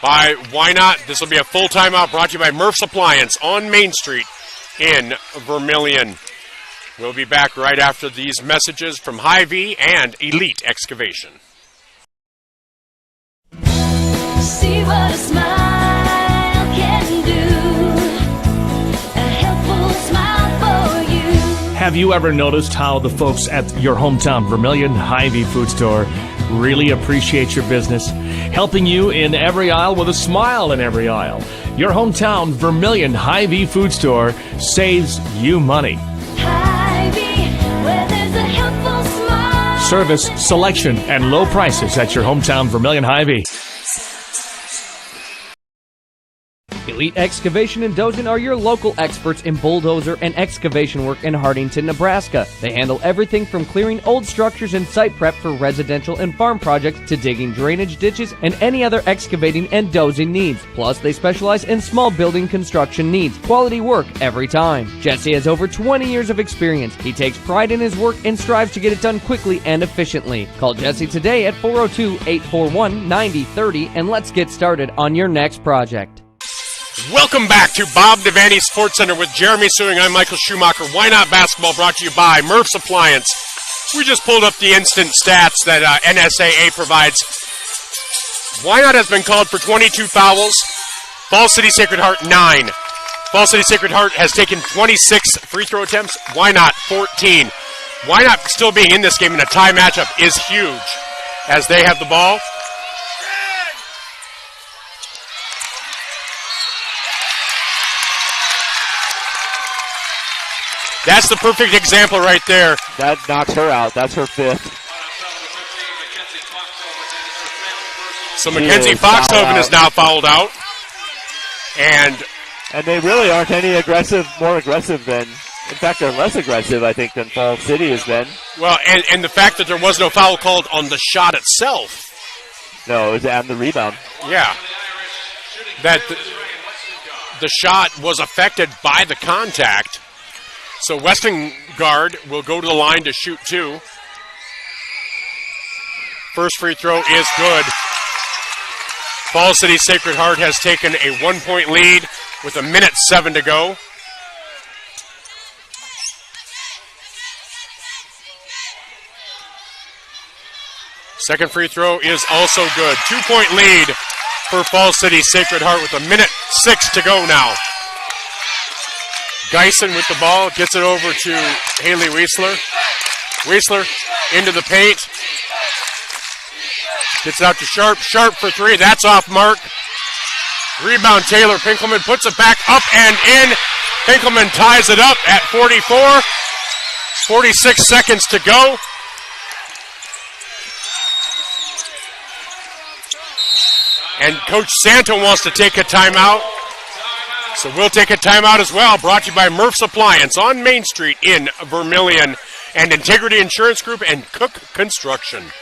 by Wynot. This will be a full timeout brought to you by Murph's Appliance on Main Street in Vermilion. We'll be back right after these messages from Hy-Vee and Elite Excavation. See what a smile can do. A helpful smile for you. Have you ever noticed how the folks at your hometown Vermilion Hy-Vee food store really appreciate your business, helping you in every aisle with a smile in every aisle? Your hometown Vermilion Hy-Vee food store saves you money. Hy-Vee, where there's a helpful smile. Service, selection, and low prices at your hometown Vermilion Hy-Vee. Elite Excavation and Dozin are your local experts in bulldozer and excavation work in Hardington, Nebraska. They handle everything from clearing old structures and site prep for residential and farm projects to digging drainage ditches and any other excavating and dozing needs. Plus, they specialize in small building construction needs. Quality work every time. Jesse has over 20 years of experience. He takes pride in his work and strives to get it done quickly and efficiently. Call Jesse today at 402-841-9030 and let's get started on your next project. Welcome back to Bob Devaney Sports Center with Jeremy Sewing. I'm Michael Schumacher. Wynot Basketball brought to you by Murph's Appliance. We just pulled up the instant stats that NSAA provides. Wynot has been called for 22 fouls. Falls City Sacred Heart, 9. Falls City Sacred Heart has taken 26 free throw attempts. Wynot, 14. Wynot still being in this game in a tie matchup is huge as they have the ball. That's the perfect example right there. That knocks her out. That's her fifth. So Mackenzie Foxhoven is now fouled out. And they really aren't any more aggressive than, in fact, they're less aggressive, I think, than Falls City has been. Well, and the fact that there was no foul called on the shot itself. No, it was on the rebound. Yeah. That the shot was affected by the contact. So Westengard will go to the line to shoot 2. First free throw is good. Falls City Sacred Heart has taken a 1-point lead with 1:07 to go. Second free throw is also good. 2-point lead for Falls City Sacred Heart with 1:06 to go now. Geisen with the ball, gets it over to Haley Weisler. Weisler into the paint. Gets it out to Sharp. Sharp for 3. That's off mark. Rebound Taylor. Pinkelman puts it back up and in. Pinkelman ties it up at 44. 46 seconds to go. And Coach Santo wants to take a timeout. So we'll take a timeout as well, brought to you by Murph's Appliance on Main Street in Vermilion and Integrity Insurance Group and Cook Construction.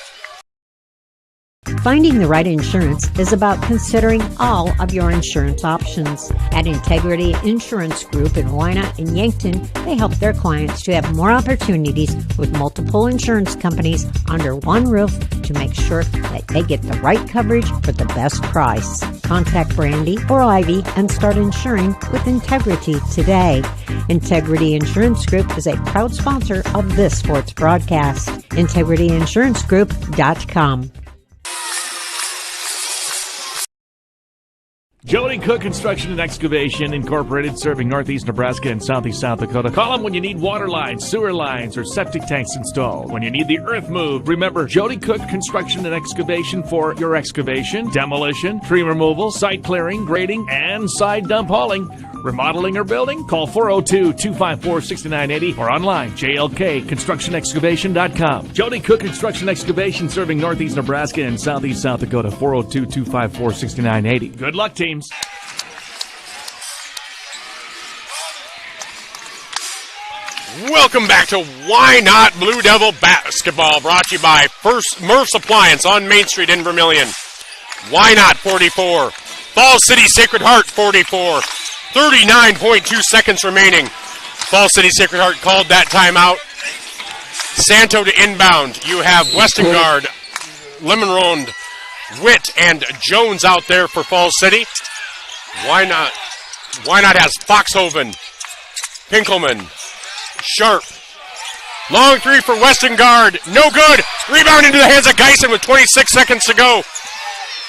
Finding the right insurance is about considering all of your insurance options. At Integrity Insurance Group in Wynot and Yankton, they help their clients to have more opportunities with multiple insurance companies under one roof to make sure that they get the right coverage for the best price. Contact Brandy or Ivy and start insuring with Integrity today. Integrity Insurance Group is a proud sponsor of this sports broadcast. IntegrityInsuranceGroup.com. Jody Cook Construction and Excavation Incorporated, serving northeast Nebraska and southeast South Dakota. Call them when you need water lines, sewer lines, or septic tanks installed. When you need the earth moved, remember Jody Cook Construction and Excavation for your excavation, demolition, tree removal, site clearing, grading, and side dump hauling. Remodeling or building? Call 402-254-6980 or online, jlkconstructionexcavation.com. Jody Cook Construction Excavation, serving northeast Nebraska and southeast South Dakota. 402-254-6980. Good luck, teams. Welcome back to Wynot Blue Devil Basketball, brought to you by Murph's Appliance on Main Street in Vermilion. Wynot 44. Falls City Sacred Heart 44. 39.2 seconds remaining. Falls City Sacred Heart called that timeout. Santo to inbound. You have Westengard, Lemonronde, Witt and Jones out there for Falls City. Why not? Why not has Foxhoven, Pinkelman, Sharp. Long three for Weston Guard. No good. Rebound into the hands of Geisen with 26 seconds to go.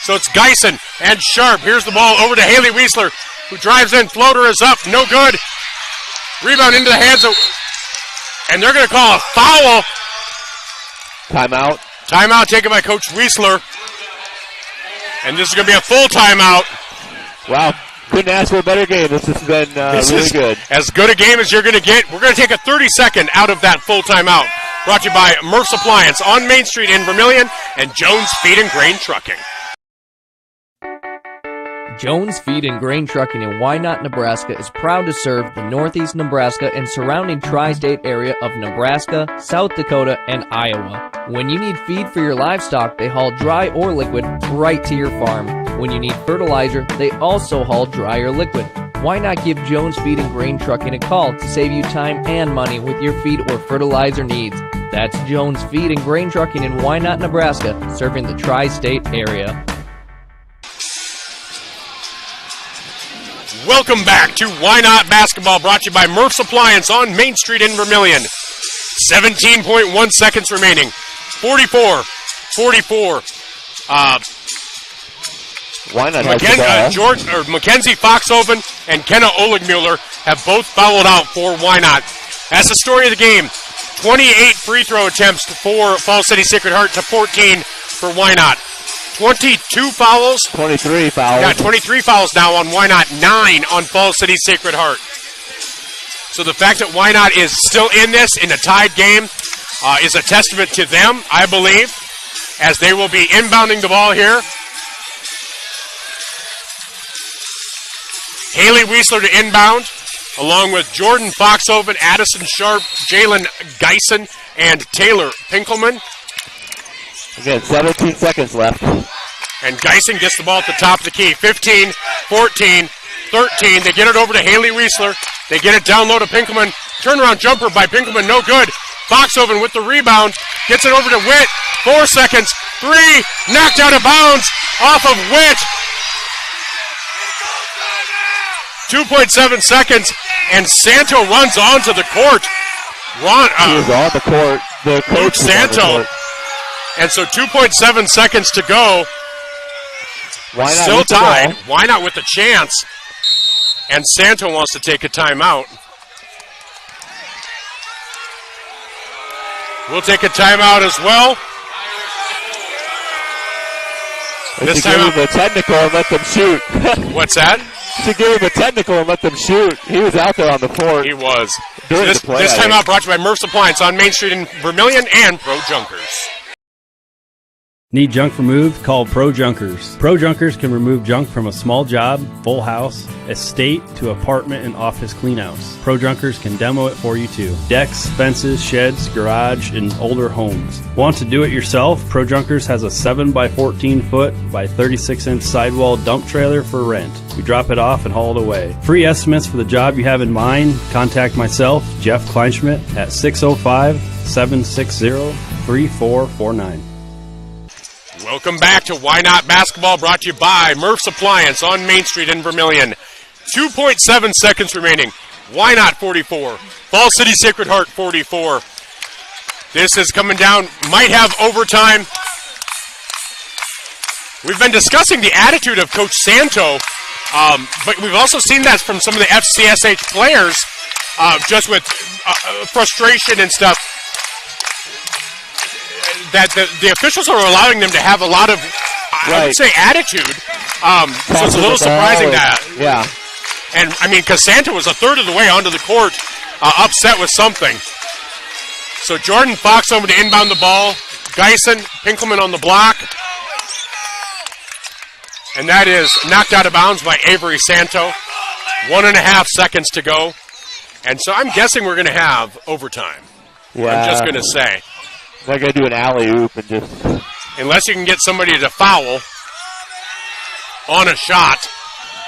So it's Geisen and Sharp. Here's the ball over to Haley Weisler, who drives in. Floater is up. No good. Rebound into the hands of... And they're going to call a foul. Timeout. Timeout taken by Coach Weisler. And this is going to be a full timeout. Wow. Couldn't ask for a better game. This has been really good. As good a game as you're going to get. We're going to take a 30-second out of that full timeout. Brought to you by Murph's Appliance on Main Street in Vermilion and Jones Feed and Grain Trucking. Jones Feed and Grain Trucking in Wynot, Nebraska is proud to serve the northeast Nebraska and surrounding tri-state area of Nebraska, South Dakota, and Iowa. When you need feed for your livestock, they haul dry or liquid right to your farm. When you need fertilizer, they also haul dry or liquid. Why not give Jones Feed and Grain Trucking a call to save you time and money with your feed or fertilizer needs? That's Jones Feed and Grain Trucking in Wynot, Nebraska, serving the tri-state area. Welcome back to Wynot Basketball, brought to you by Murph's Appliance on Main Street in Vermilion. 17.1 seconds remaining. 44. Wynot has the ball. Mackenzie Foxhoven and Kenna Oligmuller have both fouled out for Wynot. That's the story of the game. 28 free throw attempts for Falls City Sacred Heart to 14 for Wynot. 22 fouls. 23 fouls. Yeah, 23 fouls now on Wynot, 9 on Falls City Sacred Heart. So the fact that Wynot is still in this, in a tied game, is a testament to them, I believe, as they will be inbounding the ball here. Haley Weisler to inbound, along with Jordan Foxhoven, Addison Sharp, Jalen Geisen, and Taylor Pinkelman. Again, 17 seconds left. And Geisen gets the ball at the top of the key. 15, 14, 13. They get it over to Haley Weisler. They get it down low to Pinkelman. Turnaround jumper by Pinkelman, no good. Foxhoven with the rebound. Gets it over to Witt. 4 seconds. 3. Knocked out of bounds off of Witt. 2.7 seconds. And Santo runs onto the court. He was on the court. The coach Santo. And so 2.7 seconds to go. Wynot still tied. Wynot with a chance. And Santo wants to take a timeout. We'll take a timeout as well. This time give him a technical and let them shoot. What's that? To give him a technical and let them shoot. He was out there on the court. He was. So this timeout brought to you by Murph's Appliance on Main Street in Vermilion and Pro Junkers. Need junk removed? Call Pro Junkers. Pro Junkers can remove junk from a small job, full house, estate, to apartment and office cleanouts. Pro Junkers can demo it for you too. Decks, fences, sheds, garage, and older homes. Want to do it yourself? Pro Junkers has a 7 by 14 foot by 36 inch sidewall dump trailer for rent. We drop it off and haul it away. Free estimates for the job you have in mind. Contact myself, Jeff Kleinschmidt, at 605-760-3449. Welcome back to Wynot Basketball, brought to you by Murph's Appliance on Main Street in Vermilion. 2.7 seconds remaining. Wynot 44. Falls City Sacred Heart 44. This is coming down. Might have overtime. We've been discussing the attitude of Coach Santo, but we've also seen that from some of the FCSH players, just with frustration and stuff. That the officials are allowing them to have a lot of, I would say, attitude. So it's a little surprising that. Yeah. And, I mean, because Santa was a third of the way onto the court, upset with something. So Jordan Foxhoven to inbound the ball. Geisen, Pinkelman on the block. And that is knocked out of bounds by Avery Santo. 1.5 seconds to go. And so I'm guessing we're going to have overtime. Yeah. I'm just going to say. They're going to do an alley-oop and just... Unless you can get somebody to foul on a shot.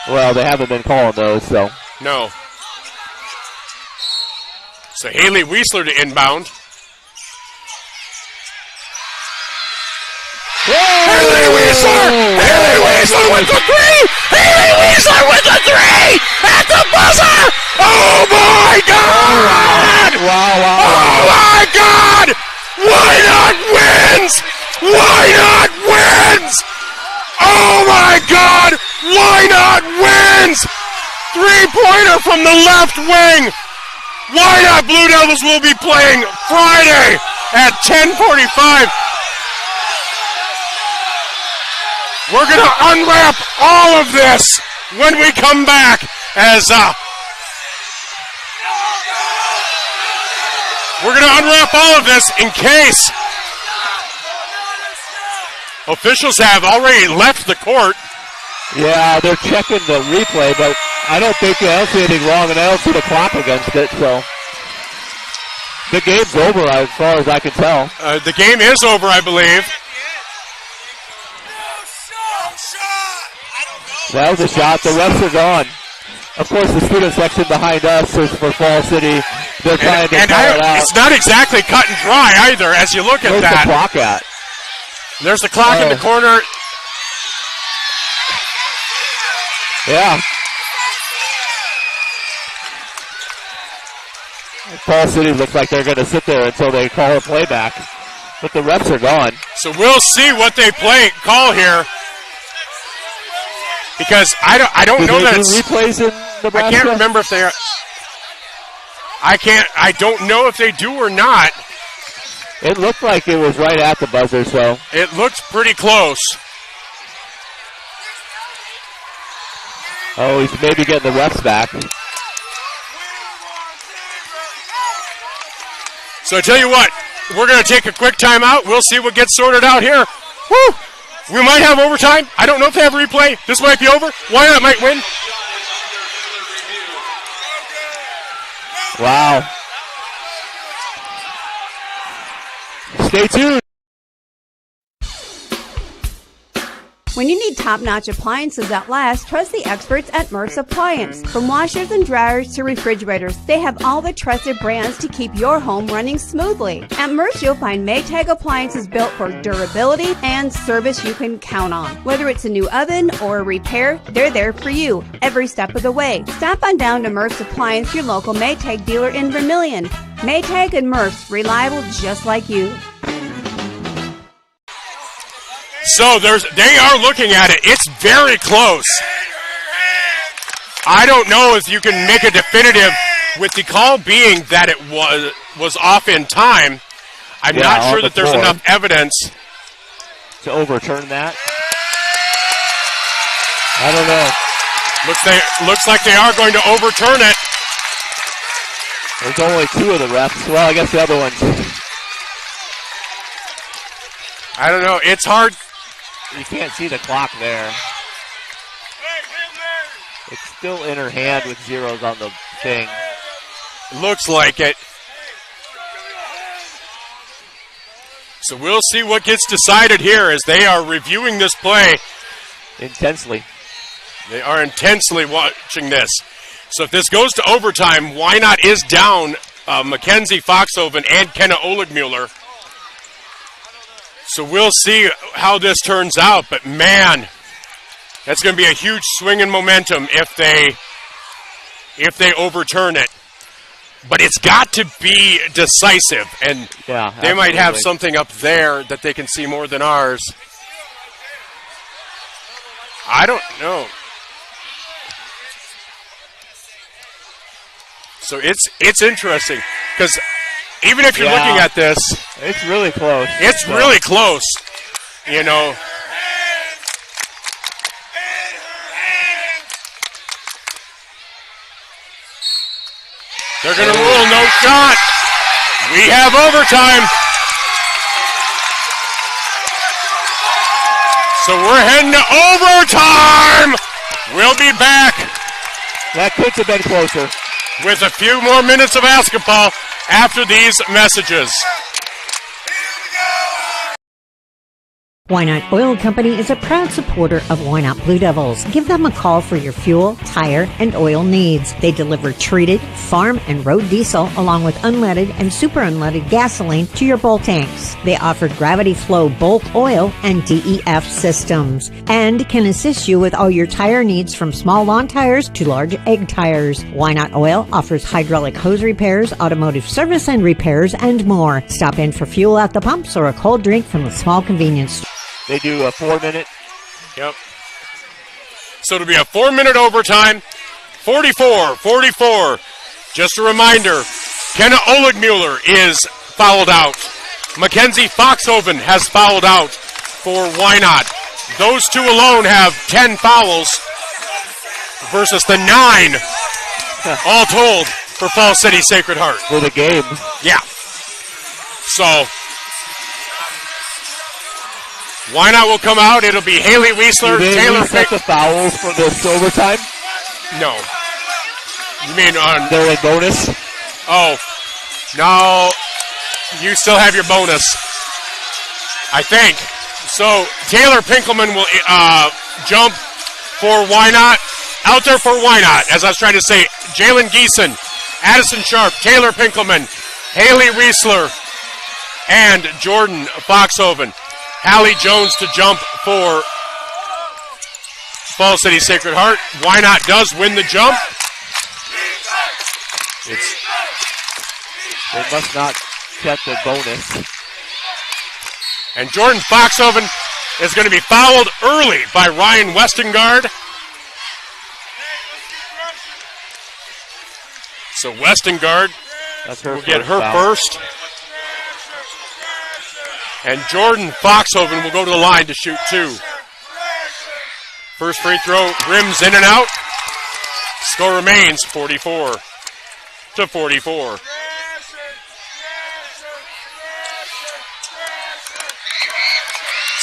Well, they haven't been calling those, so... No. So Haley Weisler to inbound. Haley Weasler! Haley Weasler with the three! Haley Weasler with the three! At the buzzer! Oh my God! Wow. Oh my God! Wynot wins! Wynot wins! Oh my God! Wynot wins! Three-pointer from the left wing! Wynot Blue Devils will be playing Friday at 10:45. We're going to unwrap all of this when we come back as we're going to unwrap all of this in case officials have already left the court. Yeah, they're checking the replay, but I don't see anything wrong, and I don't see the clock against it, so the game's over as far as I can tell. The game is over, I believe. That was a shot. The refs are gone. Of course, the student section behind us is for Fall City. They're trying to call it out. It's not exactly cut and dry either as you look at Where's that. the clock at? There's the clock in the corner. Yeah. Fall City looks like they're going to sit there until they call a playback. But the refs are gone. So we'll see what they call here. Because I don't know that it's replays in Nebraska? I can't remember if they are. I don't know if they do or not. It looked like it was right at the buzzer, so. It looks pretty close. Oh, he's maybe getting the refs back. So I tell you what, we're going to take a quick timeout. We'll see what gets sorted out here. Woo! We might have overtime. I don't know if they have a replay. This might be over. Wynot might win. Wow. Stay tuned. When you need top-notch appliances that last, trust the experts at Murph's Appliance. From washers and dryers to refrigerators, they have all the trusted brands to keep your home running smoothly. At Murph's, you'll find Maytag appliances built for durability and service you can count on. Whether it's a new oven or a repair, they're there for you every step of the way. Stop on down to Murph's Appliance, your local Maytag dealer in Vermillion. Maytag and Murph's, reliable just like you. So they are looking at it. It's very close. I don't know if you can make a definitive with the call being that it was off in time. I'm not sure that there's enough evidence to overturn that. I don't know. Looks like they are going to overturn it. There's only two of the refs. Well, I guess the other ones. I don't know. It's hard. You can't see the clock there. It's still in her hand with zeros on the thing. Looks like it. So we'll see what gets decided here as they are reviewing this play. Intensely. They are intensely watching this. So if this goes to overtime, Wynot is down Mackenzie Foxhoven and Kenna Oligmuller. So we'll see how this turns out. But, man, that's going to be a huge swing in momentum if they overturn it. But it's got to be decisive, and they might have something up there that they can see more than ours. I don't know. So it's interesting because even if you're looking at this, it's really close. It's really close, you know. They're going to rule no shot. We have overtime. So we're heading to overtime. We'll be back. That could have been closer. With a few more minutes of basketball after these messages. Wynot Oil Company is a proud supporter of Wynot Blue Devils. Give them a call for your fuel, tire, and oil needs. They deliver treated, farm, and road diesel along with unleaded and super unleaded gasoline to your bulk tanks. They offer gravity flow bulk oil and DEF systems and can assist you with all your tire needs from small lawn tires to large egg tires. Wynot Oil offers hydraulic hose repairs, automotive service and repairs, and more. Stop in for fuel at the pumps or a cold drink from the small convenience store. They do a 4-minute. Yep. So it'll be a 4-minute overtime. 44-44. Just a reminder, Kenna Oligmuller is fouled out. Mackenzie Foxhoven has fouled out for Wynot. Those two alone have 10 fouls versus the 9 all told for Falls City Sacred Heart. For the game. Yeah. So Wynot will come out. It'll be Haley Wiesler, Taylor set the fouls for this overtime? No. You mean on... They're in bonus? Oh. No. You still have your bonus. I think. So Taylor Pinkelman will jump for Wynot. Out there for Wynot, as I was trying to say. Jalen Geeson, Addison Sharp, Taylor Pinkelman, Haley Wiesler, and Jordan Foxhoven. Hallie Jones to jump for Falls City Sacred Heart. Wynot does win the jump. They must not check the bonus. And Jordan Foxhoven is going to be fouled early by Ryan Westengard. So Westengard will get her first. And Jordan Foxhoven will go to the line to shoot 2. First free throw, rims in and out. Score remains 44-44.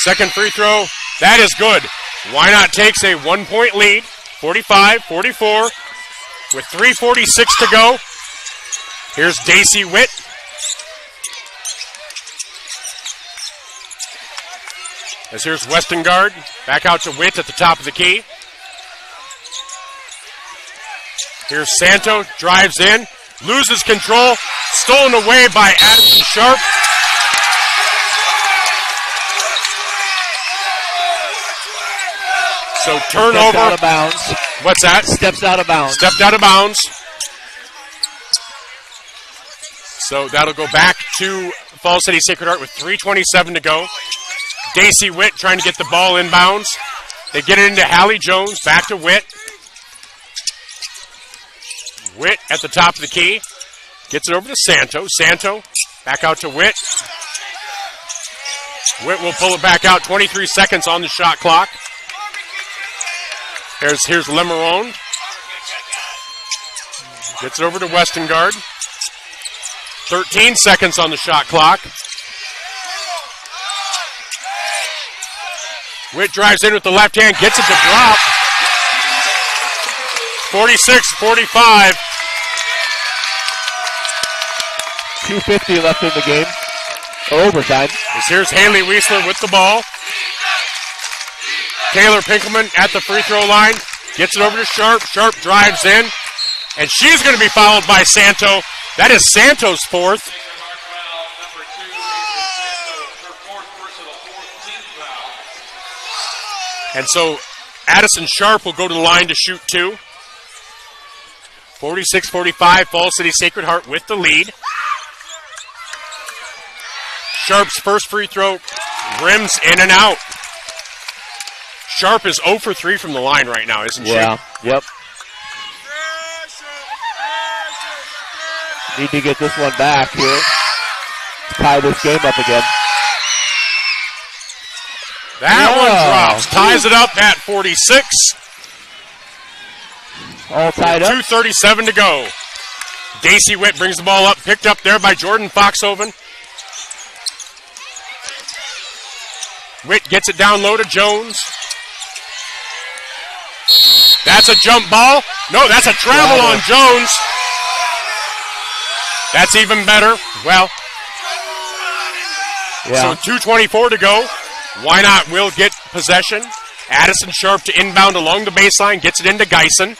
Second free throw, that is good. Wynot takes a 1-point lead, 45-44, with 3:46 to go. Here's Daisy Witt. As here's Westengard, back out to Witt at the top of the key. Here's Santo, drives in, loses control, stolen away by Addison Sharp. So turnover. Steps out of bounds. What's that? Steps out of bounds. Stepped out of bounds. So that'll go back to Falls City Sacred Heart with 3:27 to go. Daisy Witt trying to get the ball inbounds. They get it into Hallie Jones, back to Witt. Witt at the top of the key. Gets it over to Santo. Santo back out to Witt. Witt will pull it back out. 23 seconds on the shot clock. Here's Lemarone. Gets it over to Westengard. 13 seconds on the shot clock. Witt drives in with the left hand, gets it to drop. 46-45. 2:50 left in the game. Overtime. Here's Haley Wiesler with the ball. Taylor Pinkelman at the free throw line. Gets it over to Sharp. Sharp drives in. And she's going to be fouled by Santo. That is Santo's fourth. And so Addison Sharp will go to the line to shoot 2. 46-45, Falls City Sacred Heart with the lead. Sharp's first free throw rims in and out. Sharp is 0 for 3 from the line right now, isn't she? Yeah, yep. Need to get this one back here. Tie this game up again. That one drops. Ties it up at 46. All tied up. 2:37 to go. Daisy Witt brings the ball up. Picked up there by Jordan Foxhoven. Witt gets it down low to Jones. That's a jump ball. No, that's a travel on Jones. That's even better. Well, so 2:24 to go. Wynot will get possession. Addison Sharp to inbound along the baseline, gets it into Geisen.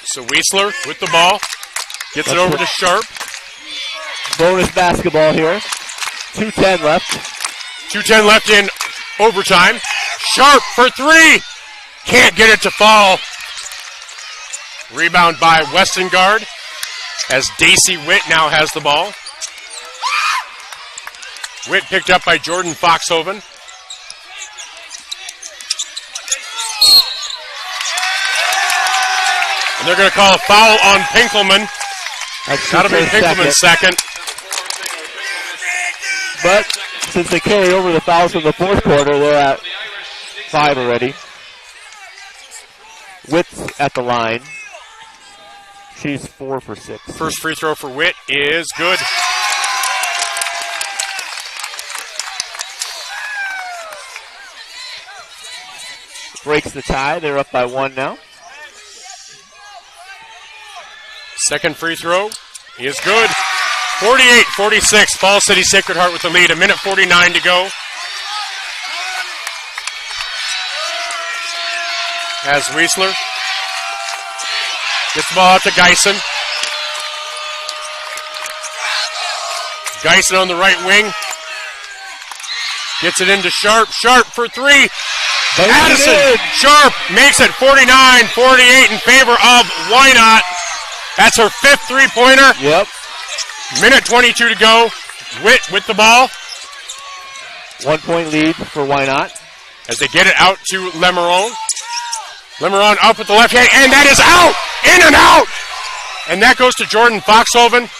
So Weisler with the ball, gets it over to Sharp. Bonus basketball here. 2:10 left. 2:10 left in overtime. Sharp for three. Can't get it to fall. Rebound by Westengard as Daisy Witt now has the ball. Witt picked up by Jordan Foxhoven. And they're going to call a foul on Pinkelman. That'll be Pinkelman's second. But since they carry over the fouls from the fourth quarter, they're at 5 already. Witt's at the line. She's 4 for 6. First free throw for Witt is good. Breaks the tie. They're up by 1 now. Second free throw is good. 48-46. Falls City Sacred Heart with the lead. 1:49 to go. As Weisler gets the ball out to Geisen. Geisen on the right wing. Gets it into Sharp. Sharp for three. Addison Sharp makes it 49-48 in favor of Wynot. That's her fifth three-pointer. Yep. 1:22 to go. Witt with the ball. 1 point lead for Wynot. As they get it out to Lemeron. Lemeron up with the left hand, and that is out! In and out! And that goes to Jordan Foxhoven.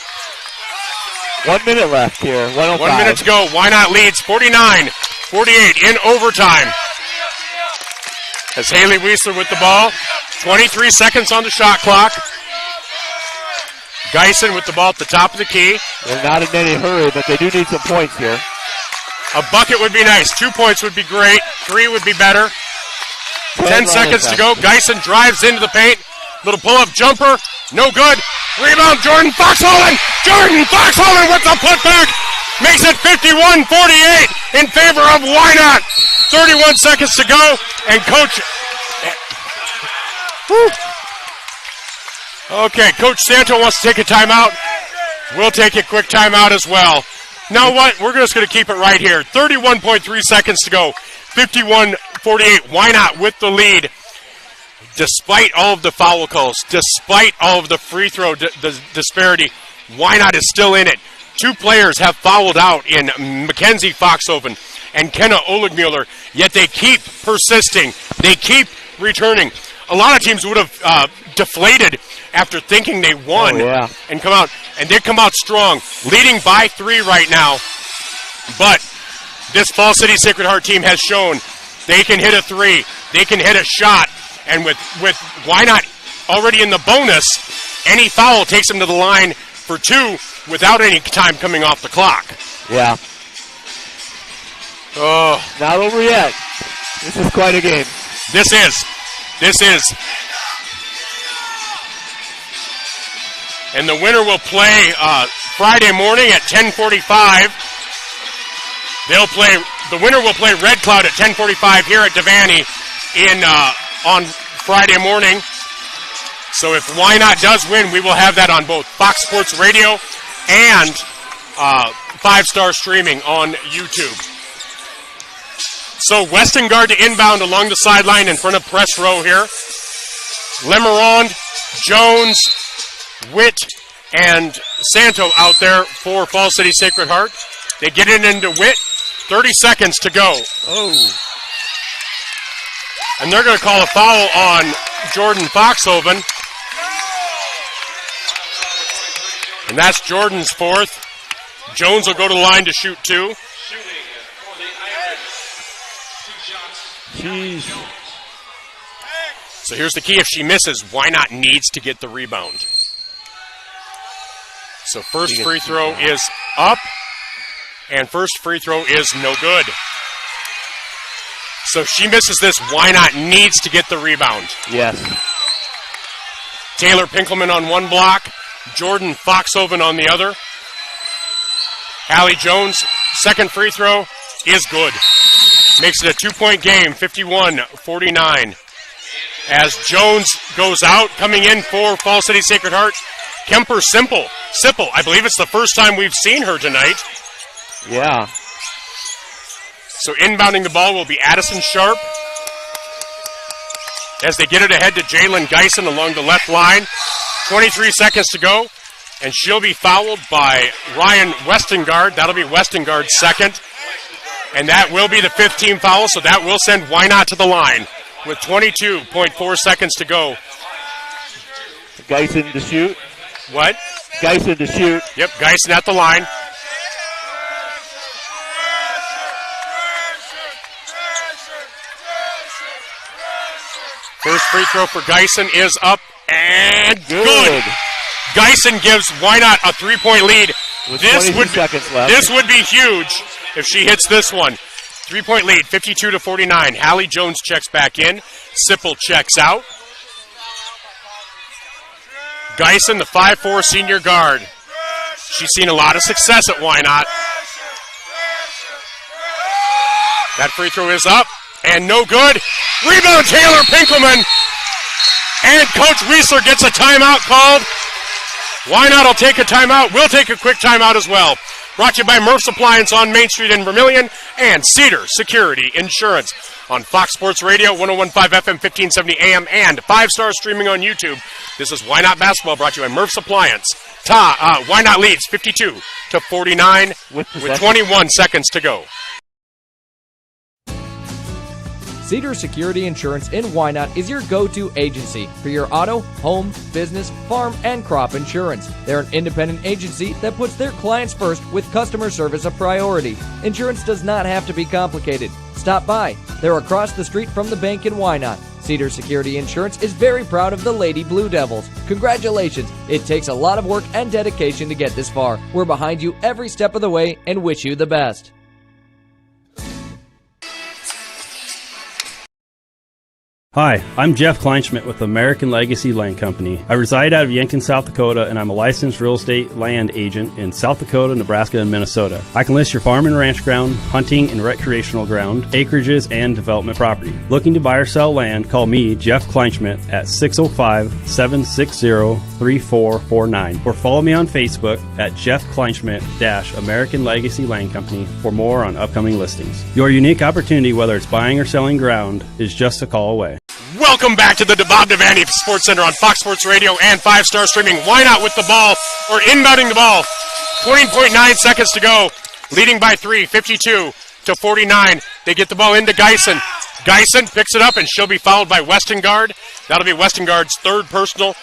1 minute left here. 1:05. 1 minute to go. Wynot leads 49-48 in overtime. As Haley Weisler with the ball. 23 seconds on the shot clock. Geisen with the ball at the top of the key. They're not in any hurry, but they do need some points here. A bucket would be nice. 2 points would be great. 3 would be better. 10 seconds to go. Geisen drives into the paint. Little pull-up jumper. No good. Rebound, Jordan Foxhoven. Jordan Foxhoven with the putback. Makes it 51-48 in favor of Wynot. 31 seconds to go. And Coach... Okay, Coach Santo wants to take a timeout. We'll take a quick timeout as well. Now what? We're just going to keep it right here. 31.3 seconds to go. 51-48. Wynot with the lead. Despite all of the foul calls, despite all of the free throw disparity, Wynot is still in it. 2 players have fouled out in Mackenzie Foxhoven and Kenna Oligmuller, yet they keep persisting. They keep returning. A lot of teams would have deflated after thinking they won and come out. And they come out strong, leading by 3 right now. But this Fall City Sacred Heart team has shown they can hit a 3. They can hit a shot. And with Wynot already in the bonus, any foul takes them to the line for 2 without any time coming off the clock. Yeah. Oh. Not over yet. This is quite a game. This is. And the winner will play Friday morning at 10:45. The winner will play Red Cloud at 10:45 here at Devaney on Friday morning. So if Wynot does win, we will have that on both Fox Sports Radio and 5-star streaming on YouTube. So Westengard to inbound along the sideline in front of press row here. Lemeron, Jones, Witt, and Santo out there for Fall City Sacred Heart. They get it into Witt. 30 seconds to go. Oh. And they're going to call a foul on Jordan Foxhoven. And that's Jordan's 4th. Jones will go to the line to shoot 2. Jeez. So here's the key. If she misses, Wynot needs to get the rebound. So first free throw is up, and first free throw is no good. So if she misses this, Wynot needs to get the rebound. Yes. Taylor Pinkelman on one block, Jordan Foxhoven on the other. Hallie Jones, second free throw is good. Makes it a 2-point game, 51-49. As Jones goes out, coming in for Falls City Sacred Heart, Kemper Sipple. I believe it's the first time we've seen her tonight. Yeah. So inbounding the ball will be Addison Sharp. As they get it ahead to Jalen Geisen along the left line. 23 seconds to go. And she'll be fouled by Ryan Westengard. That'll be Westengard's second. And that will be the 5th team foul, so that will send Wynot to the line with 22.4 seconds to go. Geisen to shoot. What? Geisen to shoot. Yep, Geisen at the line. First free throw for Geisen is up and good. Geisen gives Wynot a 3-point lead. With 22 seconds left. This would be huge if she hits this one. 3-point lead, 52-49. Hallie Jones checks back in. Sipple checks out. Geisen, the 5'4" senior guard. She's seen a lot of success at Wynot. That free throw is up and no good. Rebound Taylor Pinkelman. And Coach Wiesler gets a timeout called. Wynot will take a timeout. We'll take a quick timeout as well. Brought to you by Murph's Appliance on Main Street in Vermilion and Cedar Security Insurance on Fox Sports Radio, 101.5 FM, 1570 AM, and 5-star streaming on YouTube. This is Wynot Basketball brought to you by Murph's Appliance. Wynot leads 52-49 with 21 seconds to go. Cedar Security Insurance in Wynot is your go-to agency for your auto, home, business, farm, and crop insurance. They're an independent agency that puts their clients first with customer service a priority. Insurance does not have to be complicated. Stop by. They're across the street from the bank in Wynot. Cedar Security Insurance is very proud of the Lady Blue Devils. Congratulations. It takes a lot of work and dedication to get this far. We're behind you every step of the way and wish you the best. Hi, I'm Jeff Kleinschmidt with American Legacy Land Company. I reside out of Yankton, South Dakota, and I'm a licensed real estate land agent in South Dakota, Nebraska, and Minnesota. I can list your farm and ranch ground, hunting and recreational ground, acreages, and development property. Looking to buy or sell land, call me, Jeff Kleinschmidt, at 605-760-3449 or follow me on Facebook at Jeff Kleinschmidt-American Legacy Land Company for more on upcoming listings. Your unique opportunity, whether it's buying or selling ground, is just a call away. Welcome back to the Bob Devaney Sports Center on Fox Sports Radio and 5-star streaming. Wynot with the ball, or inbounding the ball. 20.9 seconds to go. Leading by 3, 52-49. They get the ball into Geisen. Geisen picks it up, and she'll be fouled by Westengard. That'll be Westengard's third personal.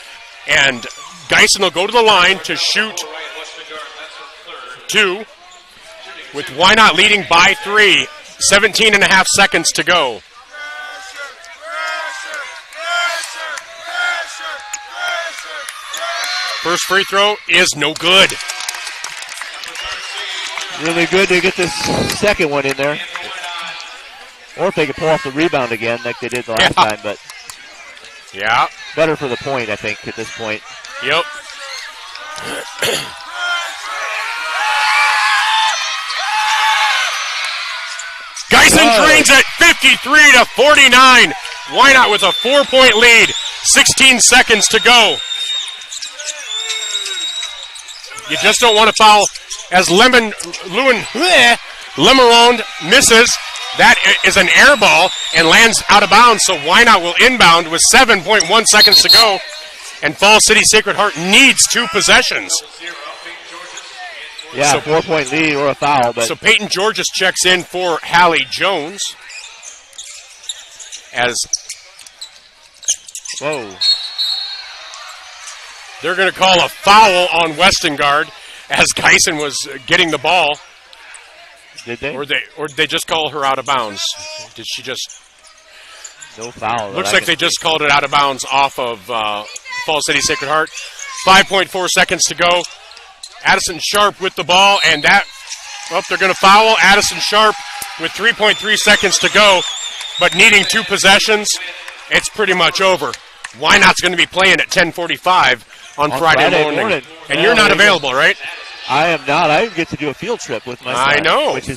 And Geisen will go to the line to shoot 2. With Wynot leading by 3. 17.5 seconds to go. First free throw is no good. Really good to get this second one in there. Or if they could pull off the rebound again like they did the last time, but yeah, better for the point, I think, at this point. Yep. Geisen drains it 53-49. Wynot with a 4-point lead. 16 seconds to go. You just don't want to foul as Lemeronde misses. That is an air ball and lands out of bounds, so Wynot will inbound with 7.1 seconds to go. And Falls City Sacred Heart needs 2 possessions. Yeah, so 4-point lead or a foul. But so Peyton Georges checks in for Hallie Jones. They're going to call a foul on Westengard as Geisen was getting the ball. Did they? Or did they just call her out of bounds? Did she just? No foul. Looks like they just called it out of bounds off of Falls City Sacred Heart. 5.4 seconds to go. Addison Sharp with the ball, and they're going to foul Addison Sharp with 3.3 seconds to go, but needing 2 possessions, it's pretty much over. Wynot's going to be playing at 10:45 on Friday morning. And you're not available, right? I am not. I get to do a field trip with my son. I know. Which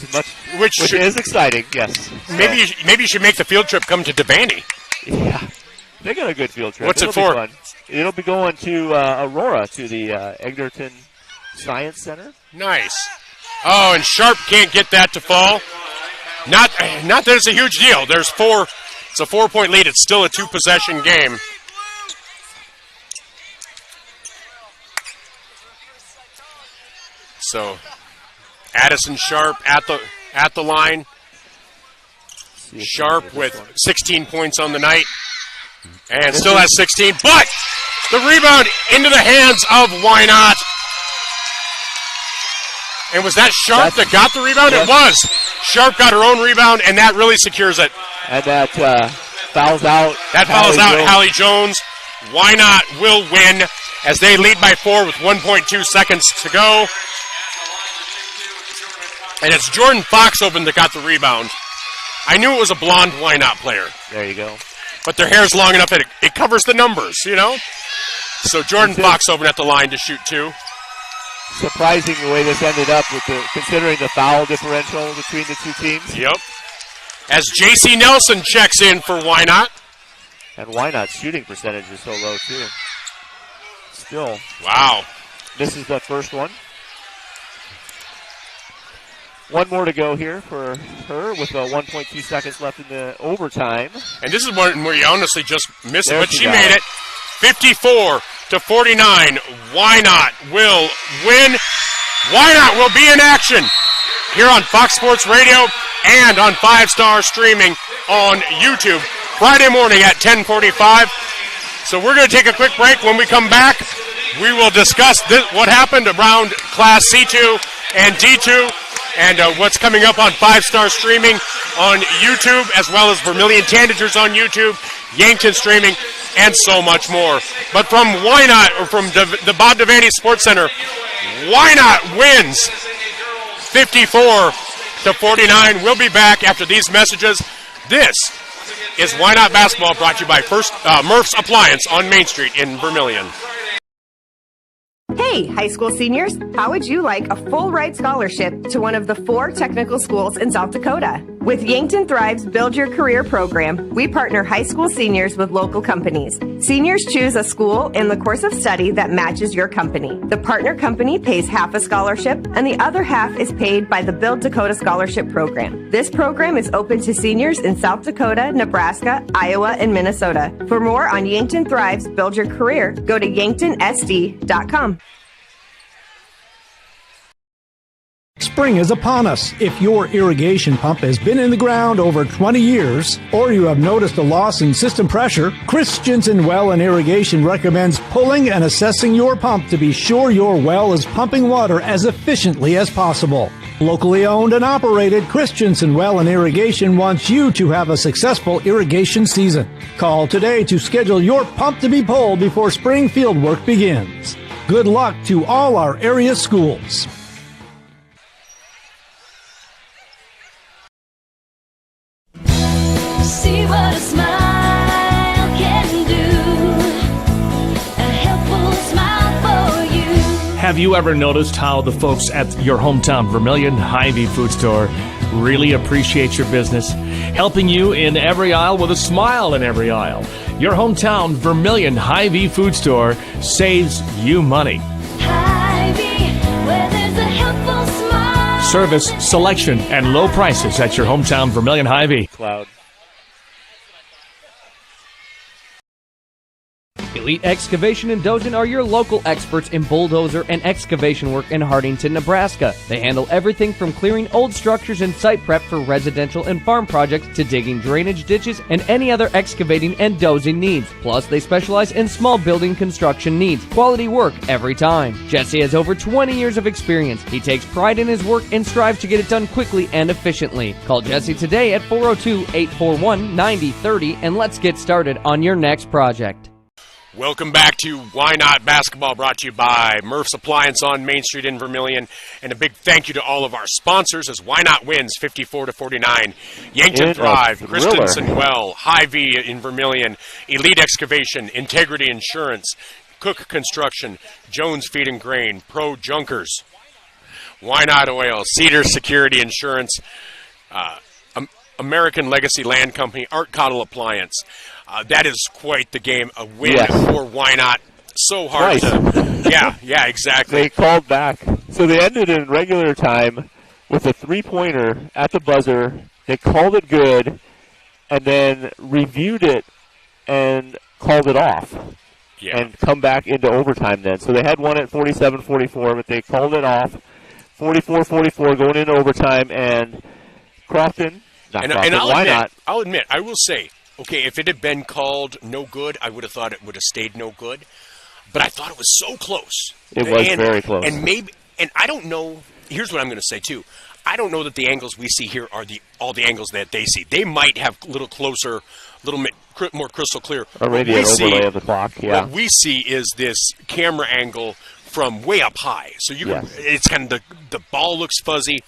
is exciting, yes. Maybe you should make the field trip come to Devaney. Yeah. They got a good field trip. What's it for? Fun. It'll be going to Aurora, to the Egerton Science Center. Nice. Oh, and Sharp can't get that to fall. Not that it's a huge deal. It's a 4-point lead. It's still a 2-possession game. So, Addison Sharp at the line. Sharp with 16 points on the night, and still has 16. But the rebound into the hands of Wynot. And was that Sharp that got the rebound? Yes. It was. Sharp got her own rebound, and that really secures it. And that fouls out. That fouls out Hallie Jones. Wynot will win as they lead by 4 with 1.2 seconds to go. And it's Jordan Foxhoven that got the rebound. I knew it was a blonde Wynot player. There you go. But their hair's long enough that it covers the numbers, you know? So Jordan Foxhoven at the line to shoot 2. Surprising the way this ended up considering the foul differential between the two teams. Yep. As J.C. Nelson checks in for Wynot. And Wynot's shooting percentage is so low, too. Still. Wow. This is the first one. One more to go here for her with 1.2 seconds left in the overtime. And this is one where you honestly just miss it, There but she she got made it. 54-49. Wynot will win. Wynot will be in action here on Fox Sports Radio and on 5-Star streaming on YouTube Friday morning at 10:45. So we're going to take a quick break. When we come back, we will discuss what happened around Class C2 and D2 and what's coming up on 5-Star streaming on YouTube, as well as Vermilion Tandagers on YouTube, Yankton streaming, and so much more. But from Wynot, or from the Bob Devaney Sports Center, Wynot wins 54-49. We'll be back after these messages. This is Wynot Basketball, brought to you by Murph's Appliance on Main Street in Vermilion. Hey, high school seniors, how would you like a full ride scholarship to one of the 4 technical schools in South Dakota? With Yankton Thrive's Build Your Career program, we partner high school seniors with local companies. Seniors choose a school and the course of study that matches your company. The partner company pays half a scholarship, and the other half is paid by the Build Dakota Scholarship Program. This program is open to seniors in South Dakota, Nebraska, Iowa, and Minnesota. For more on Yankton Thrive's Build Your Career, go to yanktonsd.com. Spring is upon us. If your irrigation pump has been in the ground over 20 years, or you have noticed a loss in system pressure, Christensen Well and Irrigation recommends pulling and assessing your pump to be sure your well is pumping water as efficiently as possible. Locally owned and operated, Christensen Well and Irrigation wants you to have a successful irrigation season. Call today to schedule your pump to be pulled before spring field work begins. Good luck to all our area schools. See what a smile can do. A helpful smile for you. Have you ever noticed how the folks at your hometown Vermilion Hy-Vee food store really appreciate your business, helping you in every aisle with a smile in every aisle? Your hometown Vermilion Hy-Vee food store saves you money. Hy-Vee, where there's a helpful smile. Service, selection, and low prices at your hometown Vermilion Hy-Vee. Cloud. Elite Excavation in Dothan are your local experts in bulldozer and excavation work in Hardington, Nebraska. They handle everything from clearing old structures and site prep for residential and farm projects to digging drainage ditches and any other excavating and dozing needs. Plus, they specialize in small building construction needs. Quality work every time. Jesse has over 20 years of experience. He takes pride in his work and strives to get it done quickly and efficiently. Call Jesse today at 402-841-9030 and let's get started on your next project. Welcome back to Wynot Basketball, brought to you by Murph's Appliance on Main Street in Vermilion. And a big thank you to all of our sponsors as Wynot wins 54-49. Yankton Thrive, Christensen Well, Hy-Vee in Vermilion, Elite Excavation, Integrity Insurance, Cook Construction, Jones Feed and Grain, Pro Junkers, Wynot Oil, Cedar Security Insurance, American Legacy Land Company, Art Cottle Appliance. That is quite the game. A win for Wynot. So hard to... Yeah, exactly. They called back. So they ended in regular time with a three-pointer at the buzzer. They called it good and then reviewed it and called it off. Yeah. And come back into overtime then. So they had one at 47-44, but they called it off. 44-44 going into overtime, and Crofton, I'll admit, I will say, okay, if it had been called no good, I would have thought it would have stayed no good. But I thought it was so close. It was very close. And I don't know, here's what I'm going to say too. I don't know that the angles we see here are all the angles that they see. They might have a little closer, a little more crystal clear. Or maybe an overlay of the clock, yeah. What we see is this camera angle from way up high. So it's kind of the ball looks fuzzy.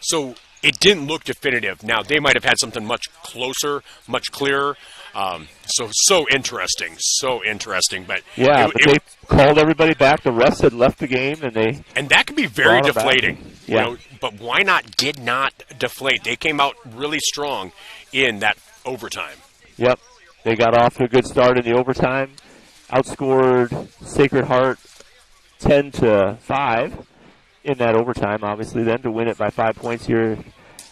So it didn't look definitive. Now, they might have had something much closer, much clearer. So interesting. But yeah, they called everybody back. The refs had left the game, and that could be very deflating. Yeah. You know, but Wynot did not deflate. They came out really strong in that overtime. Yep, they got off to a good start in the overtime. Outscored Sacred Heart 10-5 in that overtime. Obviously, then to win it by 5 points here,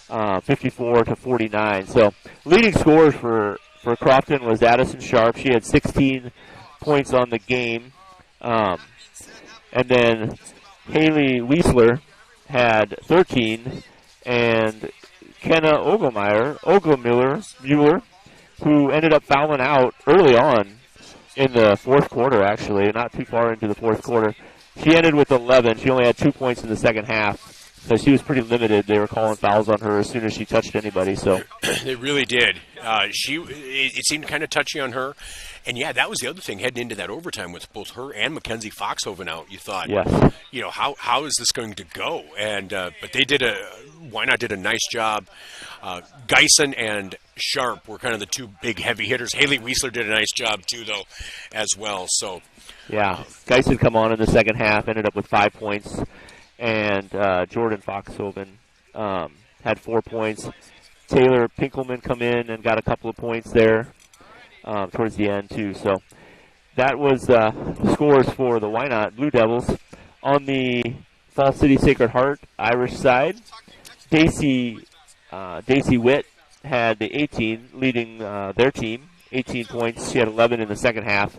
54-49. So leading scorers for Crofton was Addison Sharp. She had 16 points on the game. And then Haley Wiesler had 13. And Kenna Mueller, who ended up fouling out early on in the fourth quarter, actually, not too far into the fourth quarter. She ended with 11. She only had 2 points in the second half, so she was pretty limited. They were calling fouls on her as soon as she touched anybody. So they really did. It seemed kind of touchy on her, and yeah, that was the other thing heading into that overtime with both her and Mackenzie Foxhoven out. You thought, how is this going to go? And but Wynot did a nice job. Geisen and Sharp were kind of the two big heavy hitters. Haley Wiesler did a nice job too, though, as well. So. Yeah, Geisen come on in the second half, ended up with 5 points, and Jordan Foxhoven had 4 points. Taylor Pinkelman come in and got a couple of points there towards the end, too. So that was the scores for the Wynot Blue Devils. On the Fall City Sacred Heart Irish side, Daisy Witt had the 18, leading their team, 18 points. She had 11 in the second half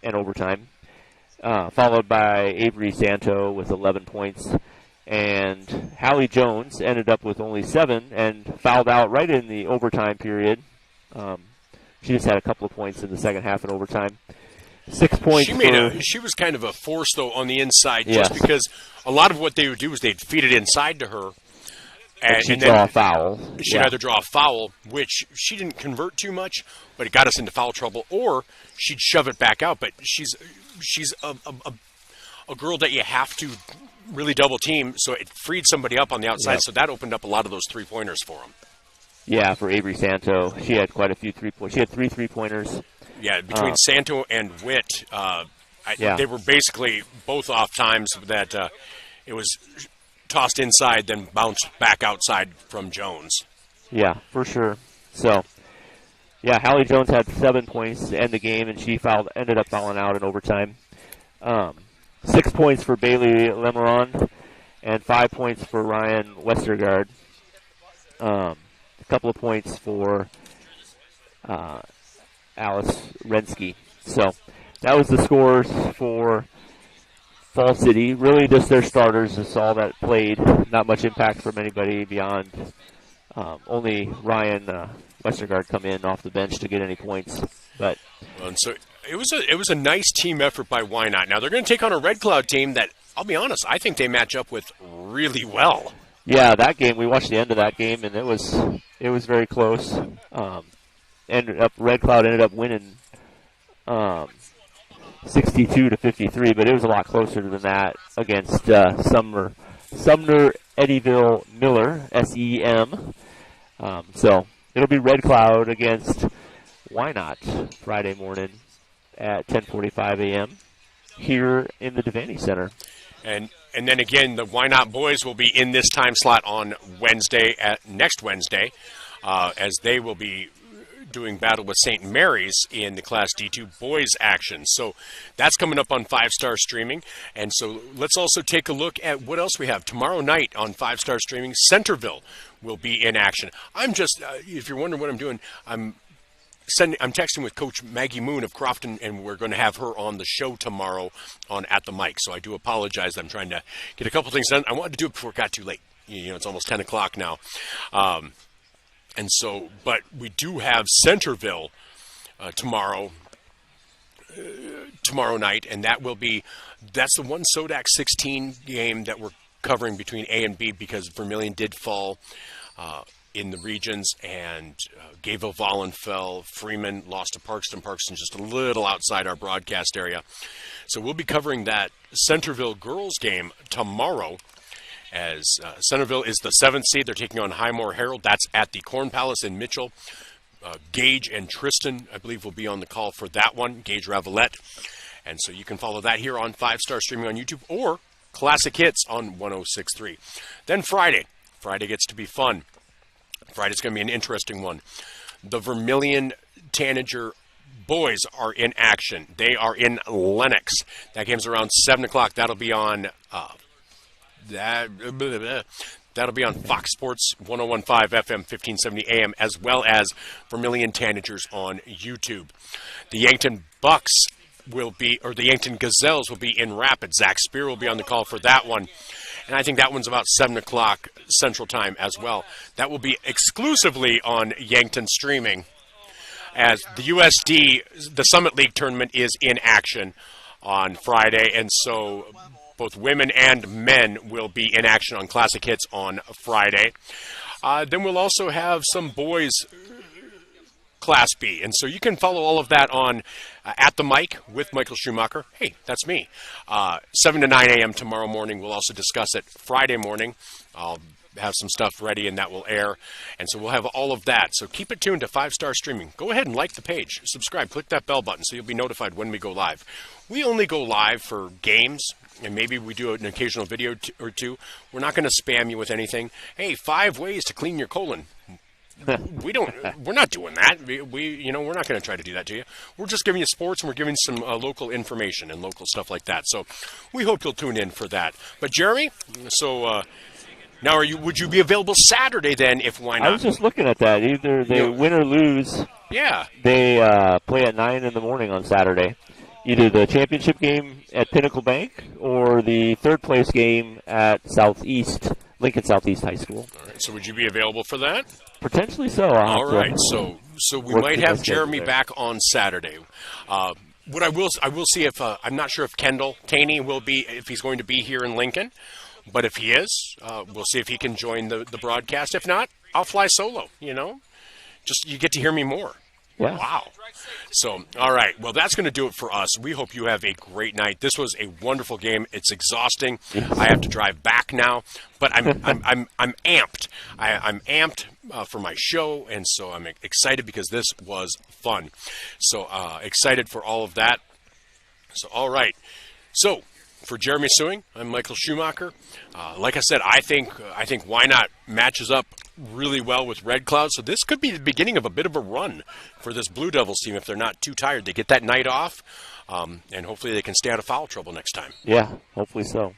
and overtime. Followed by Avery Santo with 11 points. And Hallie Jones ended up with only 7 and fouled out right in the overtime period. She just had a couple of points in the second half and overtime. 6 points. She was kind of a force, though, on the inside, just because a lot of what they would do is they'd feed it inside to her. And she'd draw a foul. She'd either draw a foul, which she didn't convert too much, but it got us into foul trouble, or she'd shove it back out. But she's a girl that you have to really double team, so it freed somebody up on the outside. So that opened up a lot of those 3-pointers for them. Yeah, for Avery Santo, she had quite a few 3-pointers. She had 3 3-pointers. Yeah, between Santo and Witt, they were basically both off times that it was tossed inside, then bounced back outside from Jones. Yeah, for sure. So, yeah, Hallie Jones had 7 points to end the game, and she ended up fouling out in overtime. 6 points for Bailey Lemeron, and 5 points for Ryan Westergaard. A couple of points for Alice Rensky. So that was the scores for Fall City. Really just their starters is all that played. Not much impact from anybody beyond only Ryan Westergaard come in off the bench to get any points. But and so it was a nice team effort by Wynot. Now they're going to take on a Red Cloud team that, I'll be honest, I think they match up with really well. Yeah, that game, we watched the end of that game, and it was very close. Red Cloud ended up winning 62-53, but it was a lot closer than that against Sumner Eddyville Miller, SEM. So it'll be Red Cloud against Wynot Friday morning at 10:45 a.m. here in the Devaney Center. And then again, the Wynot boys will be in this time slot on next Wednesday, as they will be doing battle with St. Mary's in the Class D2 boys action. So that's coming up on 5-Star Streaming. And so let's also take a look at what else we have. Tomorrow night on 5-Star Streaming, Centerville will be in action. I'm just, if you're wondering what I'm doing, I'm texting with Coach Maggie Moon of Crofton, and we're going to have her on the show tomorrow on At the Mic. So I do apologize. I'm trying to get a couple things done. I wanted to do it before it got too late. You know, it's almost 10 o'clock now. And so, but we do have Centerville tomorrow night, and that's the one Sodak 16 game that we're covering between A and B, because Vermilion did fall in the regions, and Gayville-Vollen fell. Freeman lost to Parkston. Parkston just a little outside our broadcast area. So we'll be covering that Centerville girls game tomorrow, as Centerville is the 7th seed. They're taking on Highmore Herald. That's at the Corn Palace in Mitchell. Gage and Tristan, I believe, will be on the call for that one. Gage Ravelette. And so you can follow that here on 5-Star Streaming on YouTube or Classic Hits on 106.3. Then Friday. Friday gets to be fun. Friday's going to be an interesting one. The Vermilion Tanager boys are in action. They are in Lenox. That game's around 7 o'clock. That'll be on that'll be on Fox Sports 101.5 FM, 1570 AM, as well as Vermilion Tanagers on YouTube. The Yankton Bucks the Yankton Gazelles will be in Rapid. Zach Spear will be on the call for that one. And I think that one's about 7 o'clock Central Time as well. That will be exclusively on Yankton Streaming, as the USD, the Summit League tournament, is in action on Friday. And so both women and men will be in action on Classic Hits on Friday. Then we'll also have some boys Class B. And so you can follow all of that on At the Mic with Michael Schumacher. Hey, that's me. 7 to 9 a.m. tomorrow morning. We'll also discuss it Friday morning. I'll have some stuff ready, and that will air. And so we'll have all of that. So keep it tuned to 5-Star Streaming. Go ahead and like the page. Subscribe. Click that bell button so you'll be notified when we go live. We only go live for games, and maybe we do an occasional video or two. We're not going to spam you with anything. Hey, 5 ways to clean your colon. We're not doing that. We're not going to try to do that to you. We're just giving you sports, and we're giving some local information and local stuff like that. So we hope you'll tune in for that. But Jeremy, so now would you be available Saturday then? If why not? I was just looking at that. Either they win or lose. Yeah. They play at 9 in the morning on Saturday. Either the championship game at Pinnacle Bank or the third place game at Lincoln Southeast High School. All right. So would you be available for that? Potentially so. All right. So we might have Jeremy back on Saturday. What I will see if I'm not sure if Kendall Taney will be, if he's going to be here in Lincoln, but if he is, we'll see if he can join the broadcast. If not, I'll fly solo. Just you get to hear me more. Yeah. Wow. So, all right. Well, that's going to do it for us. We hope you have a great night. This was a wonderful game. It's exhausting. Yes. I have to drive back now, but I'm amped. I'm amped for my show, and so I'm excited because this was fun. So excited for all of that. So, all right. So, for Jeremy Suing, I'm Michael Schumacher. Like I said, I think Wynot matches up really well with Red Cloud, so this could be the beginning of a bit of a run for this Blue Devils team if they're not too tired. They get that night off, and hopefully they can stay out of foul trouble next time. Yeah, hopefully so.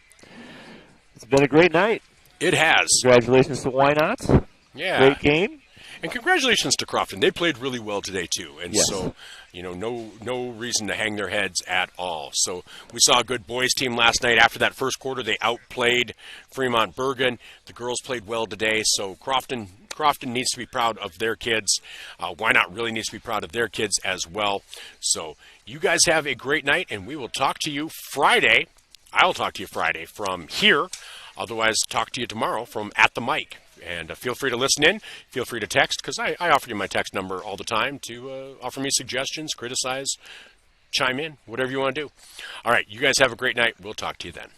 It's been a great night. It has. Congratulations to Wynot. Yeah. Great game. And congratulations to Crofton. They played really well today, too. And yes. So, no reason to hang their heads at all. So we saw a good boys team last night. After that first quarter, they outplayed Fremont Bergen. The girls played well today. So Crofton needs to be proud of their kids. Wynot really needs to be proud of their kids as well. So you guys have a great night, and we will talk to you Friday. I'll talk to you Friday from here. Otherwise, talk to you tomorrow from At the Mic. And feel free to listen in. Feel free to text, because I offer you my text number all the time to offer me suggestions, criticize, chime in, whatever you want to do. All right, you guys have a great night. We'll talk to you then.